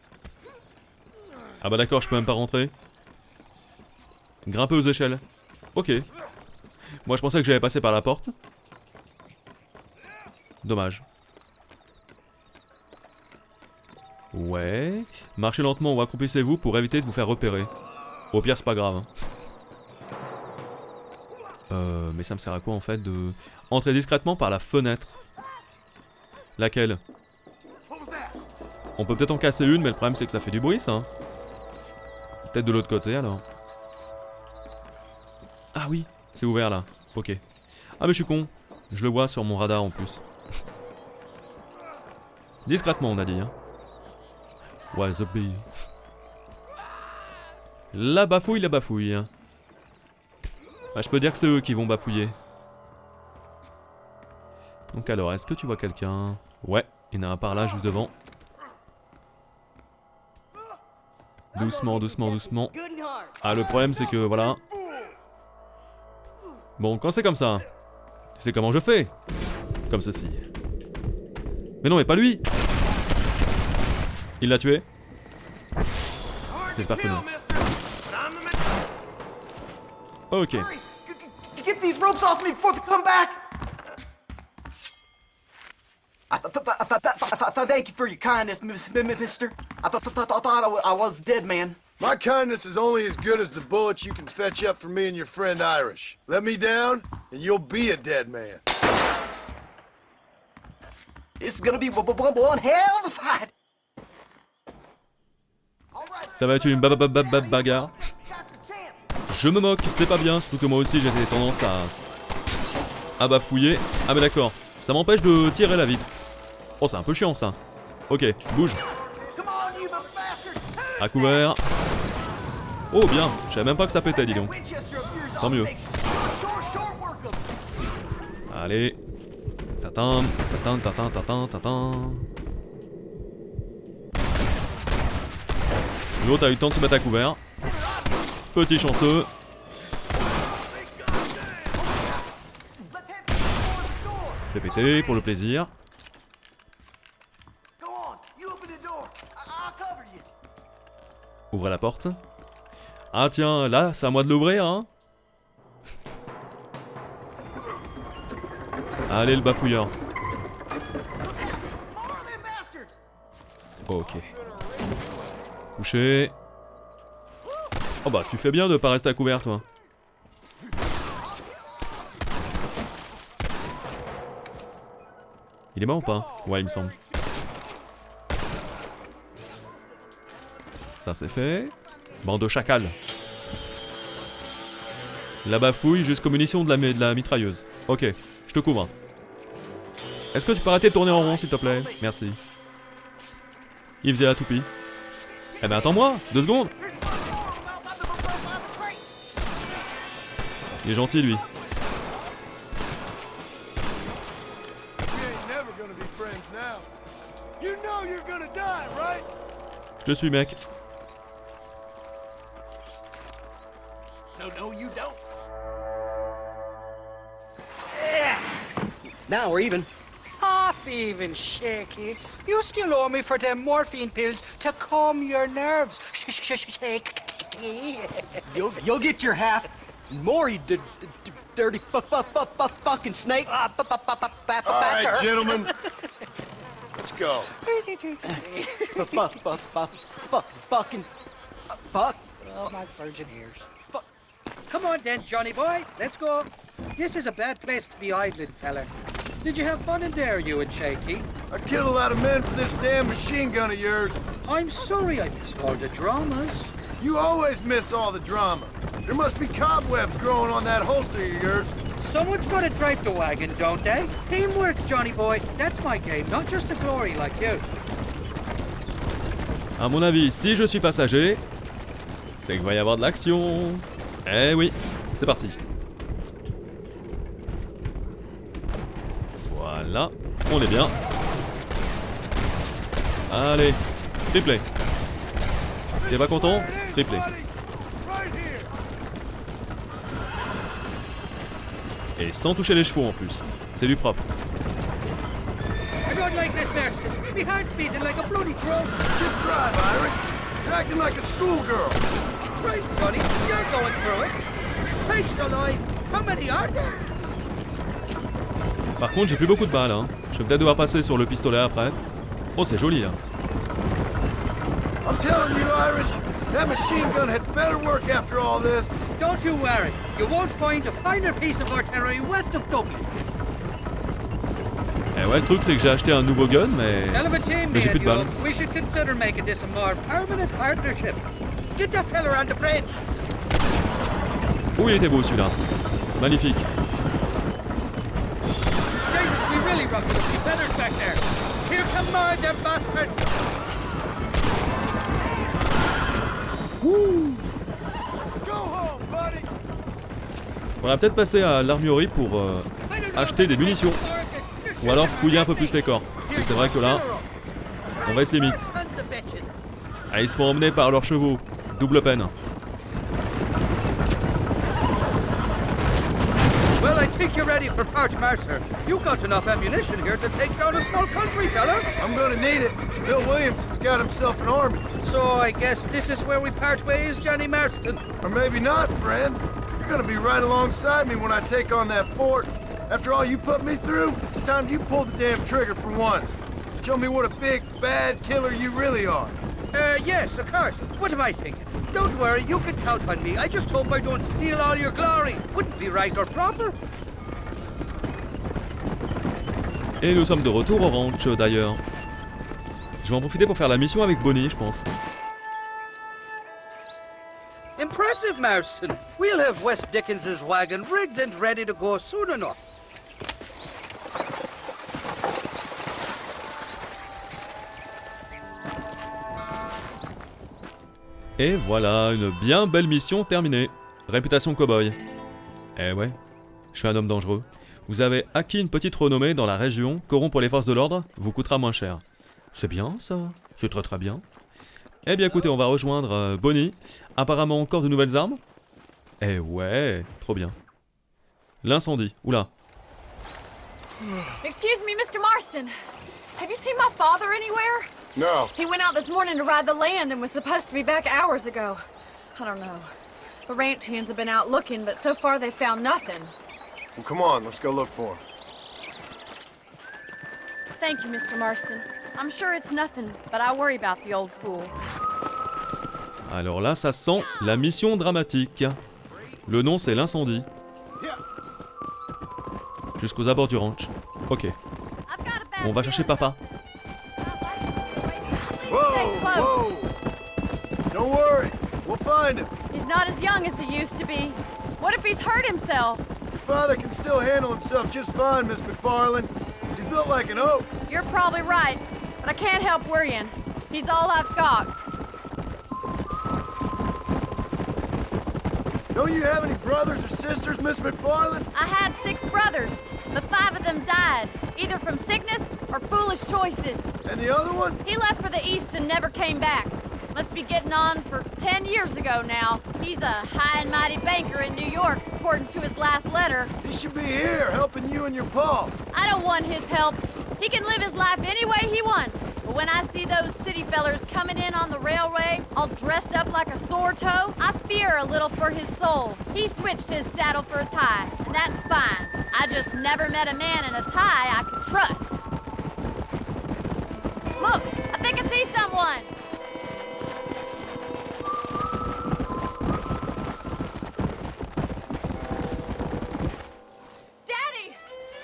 Ah bah d'accord, je peux même pas rentrer. Grimper aux échelles. Ok. Moi je pensais que j'allais passer par la porte. Dommage. Ouais. Marchez lentement ou accroupissez-vous pour éviter de vous faire repérer. Au pire c'est pas grave. Mais ça me sert à quoi en fait de... Entrer discrètement par la fenêtre. Laquelle? On peut peut-être en casser une mais le problème c'est que ça fait du bruit ça. Peut-être de l'autre côté alors. Ah oui, c'est ouvert là. Ok. Ah mais je suis con. Je le vois sur mon radar en plus. Discrètement on a dit hein. Ouais, the bee. La bafouille, la bafouille. Bah, je peux dire que c'est eux qui vont bafouiller. Donc alors, est-ce que tu vois quelqu'un? Ouais, il y en a un par là, juste devant. Doucement, doucement, doucement. Ah, le problème c'est que, voilà. Bon, quand c'est comme ça, tu sais comment je fais? Comme ceci. Mais non, mais pas lui! Il l'a tué? J'espère que non. Ok.
Get these ropes off me before they come back! I thank you for your kindness, mister. I thought I was dead, man.
My kindness is only as good as the bullets you can fetch up for me and your friend Irish. Let me down, and you'll be a dead man.
This is gonna be one hell of a fight.
Ça va être une bagarre. Je me moque, c'est pas bien, surtout que moi aussi j'ai tendance à bafouiller. Ah mais d'accord, ça m'empêche de tirer la vitre. Oh c'est un peu chiant ça. Ok, bouge. À couvert. Oh bien, je savais même pas que ça pétait dis donc. Tant mieux. Allez. Tatin, tatin, tatin, tatin, tatin. L'autre a eu le temps de se mettre à couvert. Petit chanceux. Fais péter pour le plaisir. Ouvrez la porte. Ah tiens, là, c'est à moi de l'ouvrir, hein. Allez, le bafouilleur. Ok. Couché. Oh bah, tu fais bien de pas rester à couvert, toi. Il est mort ou pas? Ouais, il me semble. Ça c'est fait. Bande de chacal. La bafouille jusqu'aux munitions de la mitrailleuse. Ok, je te couvre. Est-ce que tu peux arrêter de tourner en rond, s'il te plaît? Merci. Il faisait la toupie. Eh ben attends-moi, 2 secondes. Il est gentil lui. Je te suis mec.
No, you don't.
Now we're even. Half even, Shaky. You still owe me for them morphine pills to calm your nerves. Shaky.
You'll get your half. More, you dirty fucking snake.
All right, gentlemen. Let's go.
Fucking fuck.
Oh, my virgin ears. Come on then, Johnny boy. Let's go. This is a bad place to be idling, fella. Did you have fun in there, you and Shaky?
I killed a lot of men for this damn machine gun of yours.
I'm sorry I missed all the dramas.
You always miss all the drama. There must be cobwebs growing on that holster of yours.
Someone's got to drive the wagon, don't they? Teamwork, Johnny boy. That's my game, not just the glory like you.
À mon avis, si je suis passager, c'est qu'il va y avoir de l'action. Eh oui, c'est parti. Voilà, on est bien. Allez, triplé. T'es pas content? Triplé. Et sans toucher les chevaux en plus. C'est du propre.
I don't like this bastard. My heart's beating like a bloody crow.
Just drive, Irish. You're acting like a schoolgirl.
Christ, Johnny, you're going through it. Sakes alive, how many are there?
Par contre, j'ai plus beaucoup de balles, hein. Je vais peut-être devoir passer sur le pistolet après. Oh, c'est joli, là.
I'm telling you, Irish, that machine gun had better work after all this.
Don't you worry. You won't find a finer piece of artillery west of Dublin.
Eh ouais, le truc, c'est que j'ai acheté un nouveau gun, mais j'ai plus de balles.
We should consider making this a more permanent partnership. Get that fella on the bridge.
Oh, il était beau, celui-là. Magnifique.
Jesus, we really ruffled a few feathers back there. Here come more, them bastards.
Wouh! On va peut-être passer à l'armurerie pour acheter des munitions. Ou alors fouiller un peu plus les corps. Parce que c'est vrai que là, on va être limite. Ah, ils se font emmener par leurs chevaux. Double peine.
Well, I think you're ready for part, Mercer. You got enough ammunition here to take down a small country, fella.
I'm gonna need it. Bill Williamson's got himself an army.
So I guess this is where we part ways, Johnny Marston.
Or maybe not, friend. You're gonna be right alongside me when I take on that fort. After all you put me through, it's time you pull the damn trigger for once. Show me what a big, bad killer you really are.
Yes, of course. What am I thinking? Don't worry, you can count on me. I just hope I don't steal all your glory. Wouldn't be right or proper.
Et nous sommes de retour au ranch, d'ailleurs. Je vais en profiter pour faire la mission avec Bonnie, je pense.
Impressive, Marston. We'll have West Dickens's wagon rigged and ready to go soon enough.
Et voilà, une bien belle mission terminée. Réputation cow-boy. Eh ouais, je suis un homme dangereux. Vous avez acquis une petite renommée dans la région. Corrompre les forces de l'ordre vous coûtera moins cher. C'est bien ça, c'est très très bien. Eh bien écoutez, on va rejoindre Bonnie. Apparemment encore de nouvelles armes. Eh ouais, trop bien. L'incendie, oula.
Excuse me, Mr. Marston. Have you seen my father anywhere?
No.
He went out this morning to ride the land and was supposed to be back hours ago. I don't know. The ranch hands have been out looking, but so far they've found nothing.
Well, come on, let's go look for him.
Thank you, Mr. Marston. I'm sure it's nothing, but I worry about the old fool.
Alors là, ça sent la mission dramatique. Le nom, c'est l'incendie. Jusqu'aux abords du ranch. Ok. On va chercher papa.
Whoa! Don't worry, we'll find him.
He's not as young as he used to be. What if he's hurt himself?
Your father can still handle himself just fine, Miss McFarland. He's built like an oak.
You're probably right, but I can't help worrying. He's all I've got.
Don't you have any brothers or sisters, Miss McFarland?
I had 6 brothers, but 5 of them died, either from sickness or foolish choices.
And the other one?
He left for the east and never came back. Must be getting on for 10 years ago now. He's a high and mighty banker in New York, according to his last letter.
He should be here, helping you and your pa.
I don't want his help. He can live his life any way he wants. But when I see those city fellers coming in on the railway, all dressed up like a sore toe, I fear a little for his soul. He switched his saddle for a tie, and that's fine. I just never met a man in a tie I could trust. Look, I think I see someone.
Daddy!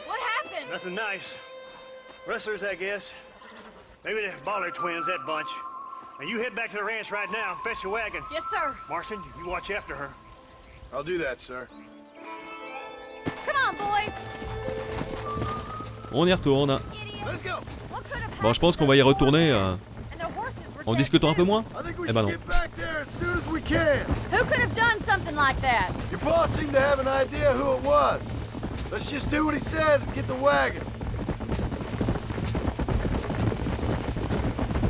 What happened?
Nothing nice. Rustlers, I guess. Maybe the Bollard twins, that bunch. Now you head back to the ranch right now and fetch the wagon.
Yes, sir.
Marston, you watch after her.
I'll do that, sir.
Come on, boy.
On y retourne.
Let's go.
Bon, je pense qu'on va y retourner en discutant un peu moins. Eh ben non.
Get back there as soon as we can.
Who could have done something like that?
Your boss seemed to have an idea who it was. Let's just do what he says and get the wagon.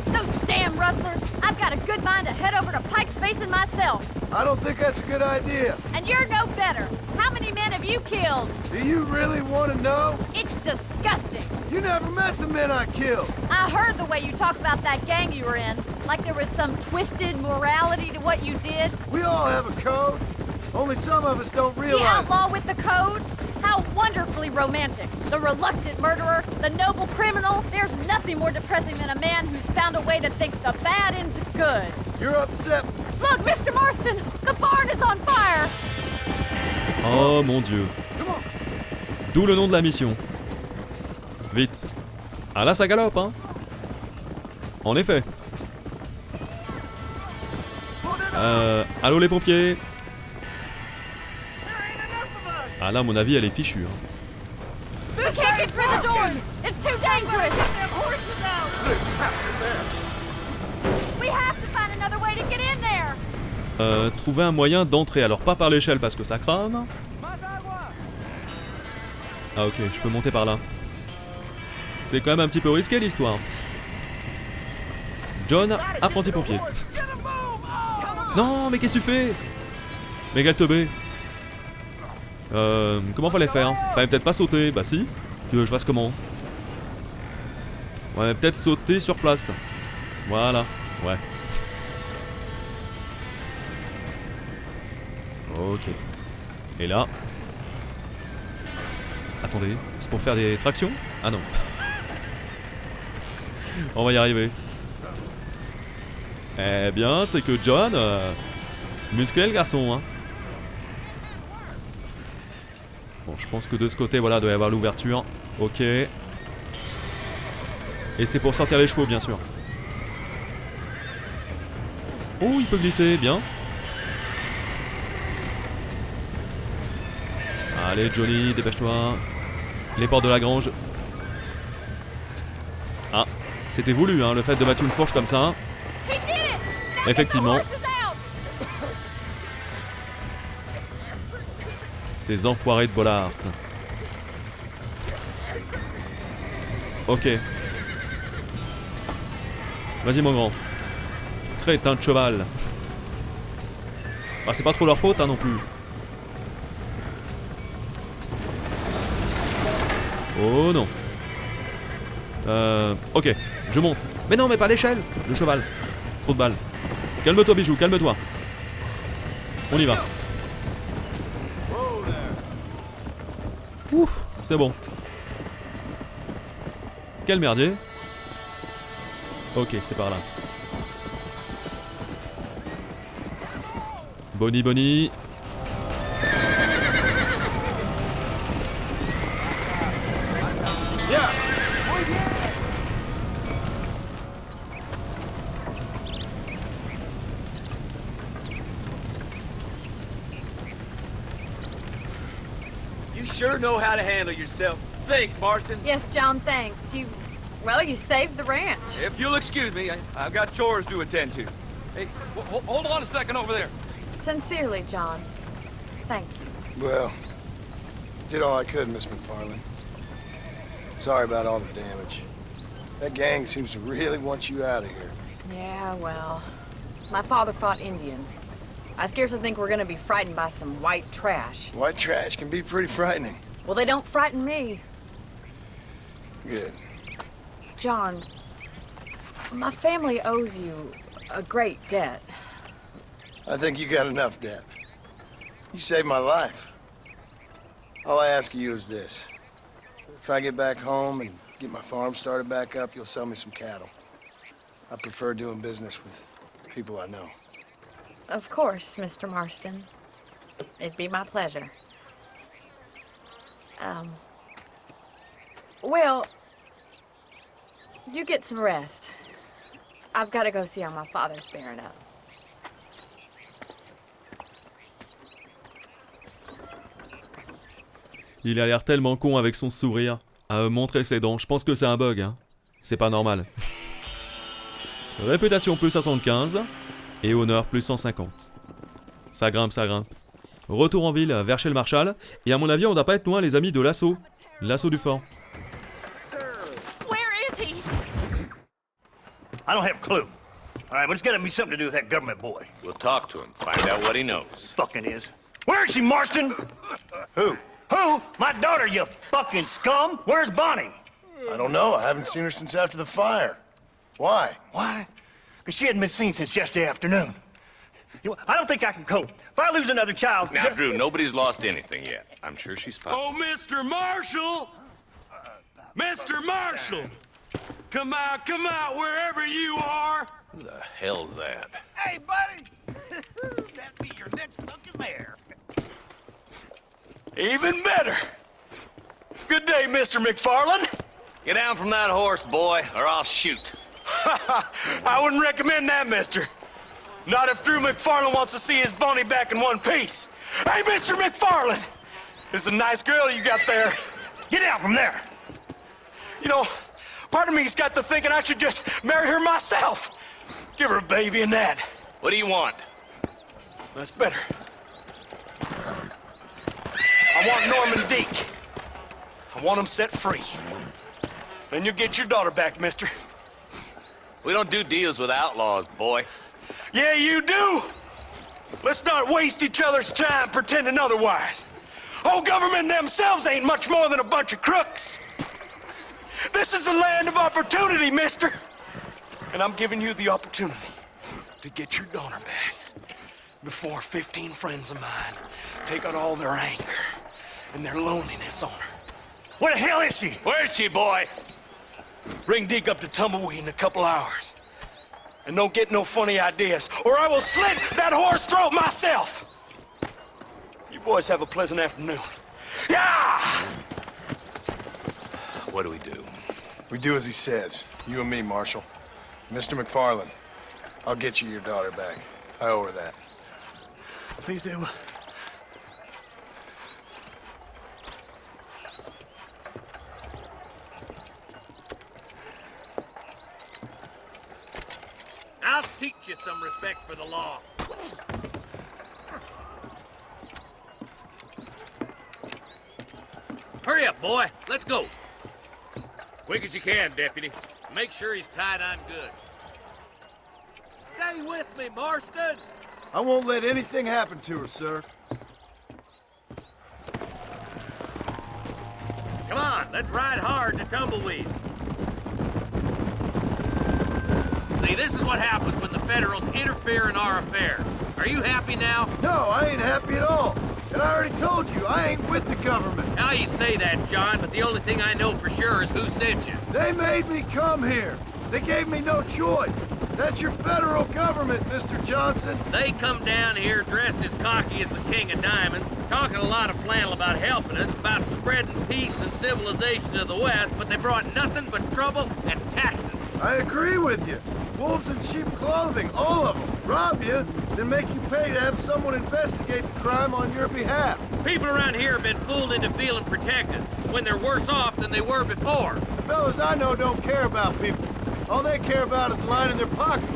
Those damn rustlers! I've got a good mind to head over to Pike's Basin myself.
I don't think that's a good idea.
And you're no better. How many men have you killed?
Do you really want to know?
It's disgusting.
You never met the men I killed.
I heard the way you talk about that gang you were in. Like there was some twisted morality to what you did?
We all have a code. Only some of us don't
The
realize.
outlaw with the code? How wonderfully romantic. The reluctant murderer, the noble criminal. There's nothing more depressing than a man who's found a way to think the bad into good.
You're upset.
Look, Mr. Marston, the barn is on fire.
Oh mon dieu. D'où le nom de la mission. Vite. Ah là ça galope hein. En effet. Allô les pompiers. Ah là à mon avis elle est fichue hein.
We can't get through the doors. It's too dangerous. We have to find another way to get in there.
Trouver un moyen d'entrer. Alors pas par l'échelle parce que ça crame. Ah ok, je peux monter par là. C'est quand même un petit peu risqué l'histoire. John, apprenti pompier. Non mais qu'est-ce que tu fais? Mais quel teubé. Comment fallait faire? Fallait peut-être pas sauter. Bah si. Que je fasse comment? Ouais, peut-être sauter sur place. Voilà. Ouais. Ok. Et là. Attendez, c'est pour faire des tractions? Ah non. On va y arriver. Eh bien, c'est que John... musclé le garçon, hein. Bon, je pense que de ce côté, voilà, doit y avoir l'ouverture. Ok. Et c'est pour sortir les chevaux, bien sûr. Oh, il peut glisser, bien. Allez, Johnny, dépêche-toi. Les portes de la grange. Ah, c'était voulu, hein, le fait de mettre une fourche comme ça. Effectivement. Ces enfoirés de Bollard. Ok. Vas-y mon grand. Crétin de cheval. Ah, c'est pas trop leur faute hein, non plus. Oh non. Ok, je monte. Mais non, mais pas d'échelle. Le cheval. Trop de balles. Calme-toi bijou, calme-toi. On y va. Ouf, c'est bon. Quel merdier. Ok, c'est par là. Bonnie, Bonnie.
You sure know how to handle yourself. Thanks, Marston.
Yes, John, thanks. Well, you saved the ranch.
If you'll excuse me, I've got chores to attend to. Hey, hold on a second over there.
Sincerely, John. Thank you.
Well, did all I could, Miss McFarland. Sorry about all the damage. That gang seems to really want you out of here.
Yeah, well, my father fought Indians. I scarcely think we're gonna be frightened by some white trash.
White trash can be pretty frightening.
Well, they don't frighten me.
Good.
John, my family owes you a great debt.
I think you got enough debt. You saved my life. All I ask of you is this. If I get back home and get my farm started back up, you'll sell me some cattle. I prefer doing business with people I know.
Of course, Mr. Marston. It'd be my pleasure. Well, you get some rest. I've got to go see how my father's bearing up.
Il a l'air tellement con avec son sourire à montrer ses dents. Je pense que c'est un bug, hein. C'est pas normal. Réputation plus 75 et honneur plus 150. Ça grimpe, ça grimpe. Retour en ville vers chez le Marshal. Et à mon avis, on doit pas être loin, les amis, de l'assaut. L'assaut du fort.
Where is he?
I don't have a clue. All right, but it's gotta be something to do with that government boy.
We'll talk to him, find out what he knows.
Fucking is. Where is she, Marston?
Who?
Who? My daughter, you fucking scum! Where's Bonnie?
I don't know. I haven't seen her since after the fire. Why?
Why? because she hadn't been seen since yesterday afternoon. You know, I don't think I can cope. If I lose another child...
Now, Drew, nobody's lost anything yet. I'm sure she's fine.
Oh, Mr. Marshall! Mr. Marshall! Come out, wherever you are!
Who the hell's that?
Hey, buddy! That'd be your next fucking mare.
Even better. Good day, Mr. McFarland.
Get down from that horse, boy, or I'll shoot.
I wouldn't recommend that, mister. Not if Drew McFarland wants to see his bunny back in one piece. Hey, Mr. McFarland! This is a nice girl you got there. Get out from there! You know, part of me's got to thinking I should just marry her myself. Give her a baby and that.
What do you want?
That's better. I want Norman Deek. I want him set free. Then you'll get your daughter back, mister.
We don't do deals with outlaws, boy.
Yeah, you do! Let's not waste each other's time pretending otherwise. Old government themselves ain't much more than a bunch of crooks. This is the land of opportunity, mister. And I'm giving you the opportunity to get your daughter back before 15 friends of mine take out all their anger and their loneliness on her. Where the hell is she?
Where is she, boy?
Bring Deke up to Tumbleweed in a couple hours. And don't get no funny ideas, or I will slit that horse throat myself! You boys have a pleasant afternoon. Yeah!
What do we do?
We do as he says. You and me, Marshal. Mr. McFarland, I'll get you your daughter back. I owe her that.
Please do.
I'll teach you some respect for the law. Hurry up, boy. Let's go. Quick as you can, Deputy. Make sure he's tied on good. Stay with me, Marston.
I won't let anything happen to her, sir.
Come on, let's ride hard to Tumbleweed. See, this is what happens when the Federals interfere in our affairs. Are you happy now?
No, I ain't happy at all. And I already told you, I ain't with the government.
Now you say that, John, but the only thing I know for sure is who sent you.
They made me come here. They gave me no choice. That's your federal government, Mr. Johnson.
They come down here dressed as cocky as the King of Diamonds, talking a lot of flannel about helping us, about spreading peace and civilization to the West, but they brought nothing but trouble and taxes.
I agree with you. Wolves in sheep clothing, all of them. Rob you, then make you pay to have someone investigate the crime on your behalf.
People around here have been fooled into feeling protected, when they're worse off than they were before.
The fellas I know don't care about people. All they care about is lining their pockets.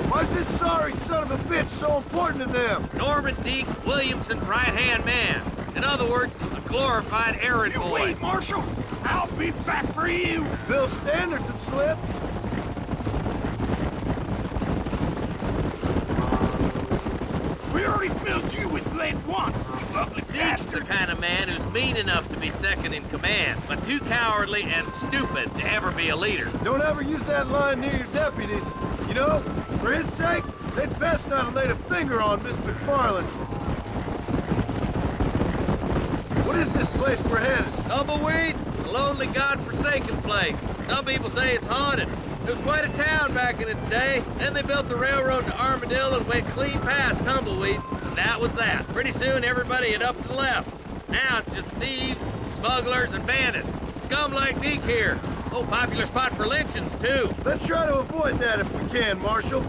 Why's this sorry son of a bitch so important to them?
Norman Deke, Williamson's right-hand man. In other words, a glorified errand boy.
Wait, Marshal! I'll be back for you! Bill's standards have slipped.
We already filled you with lead once, you ugly Deke's the kind of man who's mean enough to be second in command, but too cowardly and stupid to ever be a leader.
Don't ever use that line near your deputies. You know, for his sake, they'd best not have laid a finger on Miss McFarland. What is this place we're headed?
Tumbleweed, a lonely, god-forsaken place. Some people say it's haunted. It was quite a town back in its day. Then they built the railroad to Armadillo and went clean past Tumbleweed. And that was that. Pretty soon, everybody had up to the left. Now it's just thieves, smugglers, and bandits. Scum like Deke here. Oh, popular spot for lynchings, too.
Let's try to avoid that if we can, Marshal.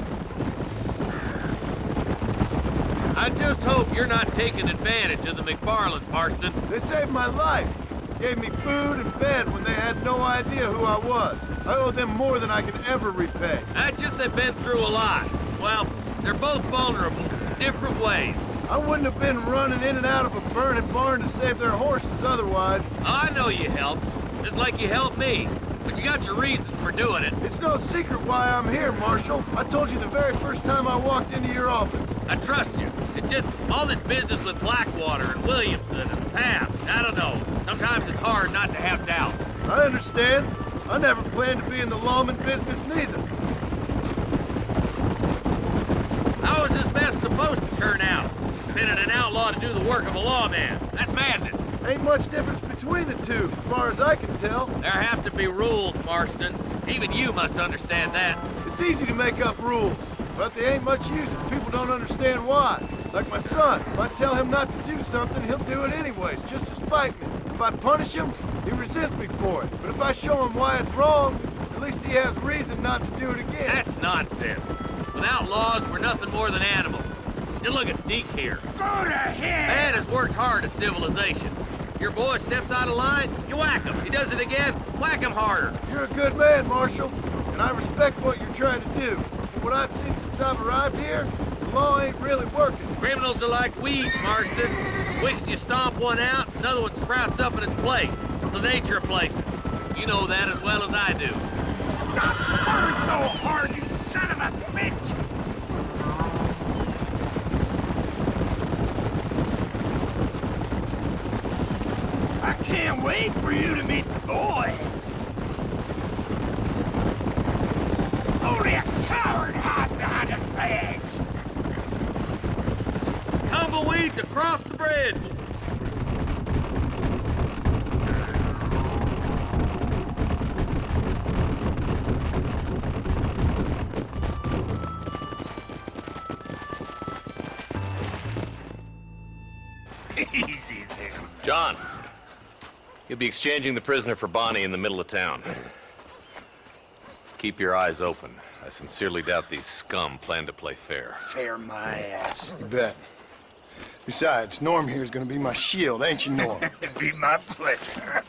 I just hope you're not taking advantage of the McFarlands, Marston.
They saved my life. Gave me food and bed when they had no idea who I was. I owe them more than I can ever repay.
That's just they've been through a lot. Well, they're both vulnerable, different ways.
I wouldn't have been running in and out of a burning barn to save their horses otherwise.
I know you helped, just like you helped me. But you got your reasons for doing it.
It's no secret why I'm here, Marshal. I told you the very first time I walked into your office.
I trust you. It's just all this business with Blackwater and Williamson and the past. I don't know. Sometimes it's hard not to have doubt.
I understand. I never planned to be in the lawman business neither.
How is this mess supposed to turn out? Sending an outlaw to do the work of a lawman. That's madness.
Ain't much difference between the two, as far as I can tell.
There have to be rules, Marston. Even you must understand that.
It's easy to make up rules, but they ain't much use if people don't understand why. Like my son, if I tell him not to do something, he'll do it anyways, just to spite me. If I punish him, he resents me for it. But if I show him why it's wrong, at least he has reason not to do it again.
That's nonsense. Without laws, we're nothing more than animals. You look at Deke here.
Go to hell!
Man has worked hard at civilization. Your boy steps out of line, you whack him. He does it again, whack him harder.
You're a good man, Marshal, and I respect what you're trying to do. From what I've seen since I've arrived here, the law ain't really working.
Criminals are like weeds, Marston. Once you stomp one out, another one sprouts up in its place. It's the nature of places. You know that as well as I do.
Stop burn so hard, you son of a bitch! I can't wait for you to meet the boys. Only a coward hides behind his bags.
Tumbleweeds across the bridge.
Easy there.
John, you'll be exchanging the prisoner for Bonnie in the middle of town. Keep your eyes open. I sincerely doubt these scum plan to play fair.
Fair my ass.
You bet. Besides, Norm here's gonna be my shield, ain't you, Norm?
It'd be my pleasure.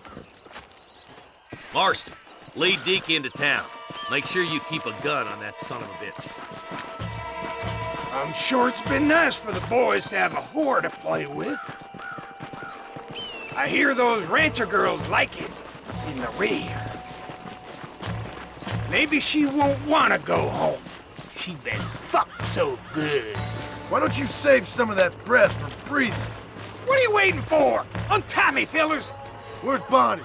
Marston, lead Deke into town. Make sure you keep a gun on that son of a bitch.
I'm sure it's been nice for the boys to have a whore to play with. I hear those rancher girls like it in the rear. Maybe she won't want to go home. She been fucked so good.
Why don't you save some of that breath for breathing?
What are you waiting for? Untie me, fellers.
Where's Bonnie?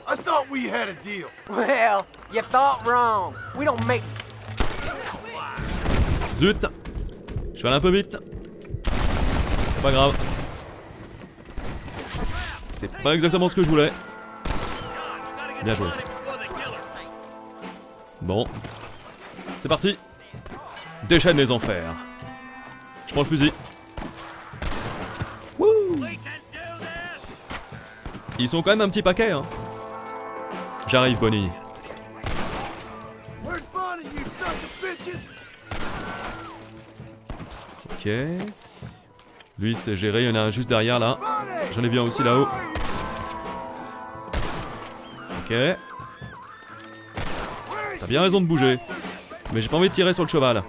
I thought we had a deal.
Well, you thought wrong. We don't make...
Zut! Je suis allé un peu vite. C'est pas grave. C'est pas exactement ce que je voulais. Bien joué. Bon. C'est parti. Déchaîne les enfers. Je prends le fusil. Wouh! Ils sont quand même un petit paquet, hein. J'arrive, Bonnie.
Where's Bonnie, you sons of bitches?
Ok. Lui, c'est géré. Il y en a un juste derrière, là. J'en ai vu un aussi là-haut. Ok. T'as bien raison de bouger. Mais j'ai pas envie de tirer sur le cheval.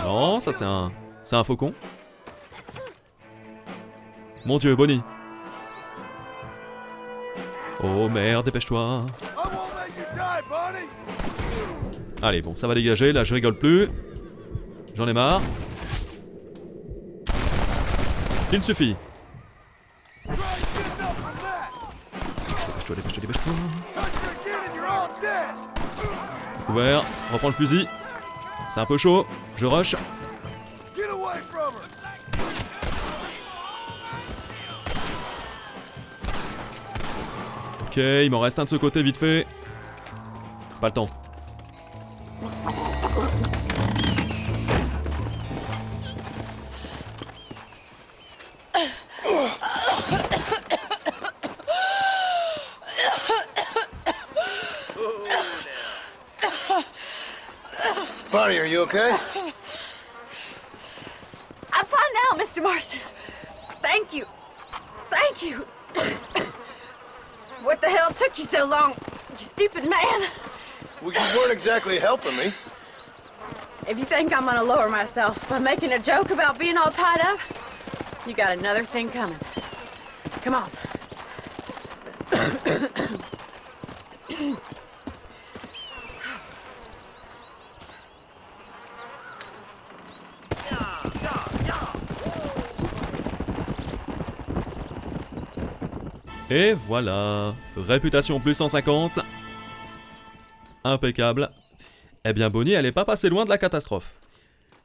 Non, ça c'est un faucon. Mon Dieu, Bonnie. Oh merde, dépêche-toi. Allez, bon, ça va dégager. Là, je rigole plus. J'en ai marre. Il suffit. Dépêche-toi, dépêche-toi, dépêche-toi. Couvert, reprends le fusil. C'est un peu chaud, je rush. Ok, il m'en reste un de ce côté vite fait. Pas le temps.
Bonnie, are you okay?
I'm fine now, Mr. Marston. Thank you. Thank you. What the hell took you so long, you stupid man?
Well, you weren't exactly helping me.
If you think I'm gonna lower myself by making a joke about being all tied up, you got another thing coming. Come on.
Et voilà, réputation plus 150. Impeccable. Eh bien Bonnie, elle est pas passée loin de la catastrophe.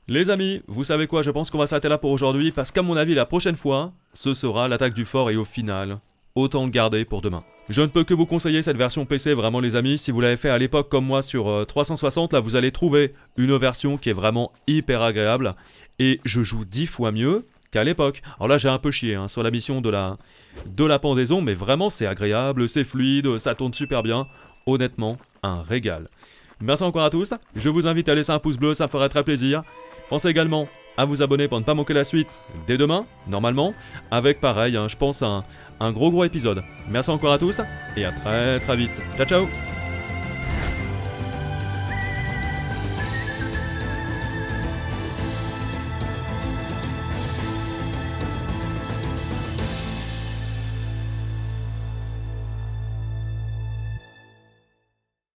Les amis, vous savez quoi, je pense qu'on va s'arrêter là pour aujourd'hui, parce qu'à mon avis, la prochaine fois, ce sera l'attaque du fort et au final, autant le garder pour demain. Je ne peux que vous conseiller cette version PC, vraiment les amis, si vous l'avez fait à l'époque comme moi sur 360, là vous allez trouver une version qui est vraiment hyper agréable, et je joue 10 fois mieux qu'à l'époque. Alors là j'ai un peu chié hein, sur la mission de la pendaison, mais vraiment c'est agréable, c'est fluide, ça tourne super bien, honnêtement, un régal. Merci encore à tous, je vous invite à laisser un pouce bleu, ça me ferait très plaisir. Pensez également à vous abonner pour ne pas manquer la suite dès demain, normalement, avec pareil, hein, je pense un gros épisode. Merci encore à tous, et à très vite. Ciao ciao.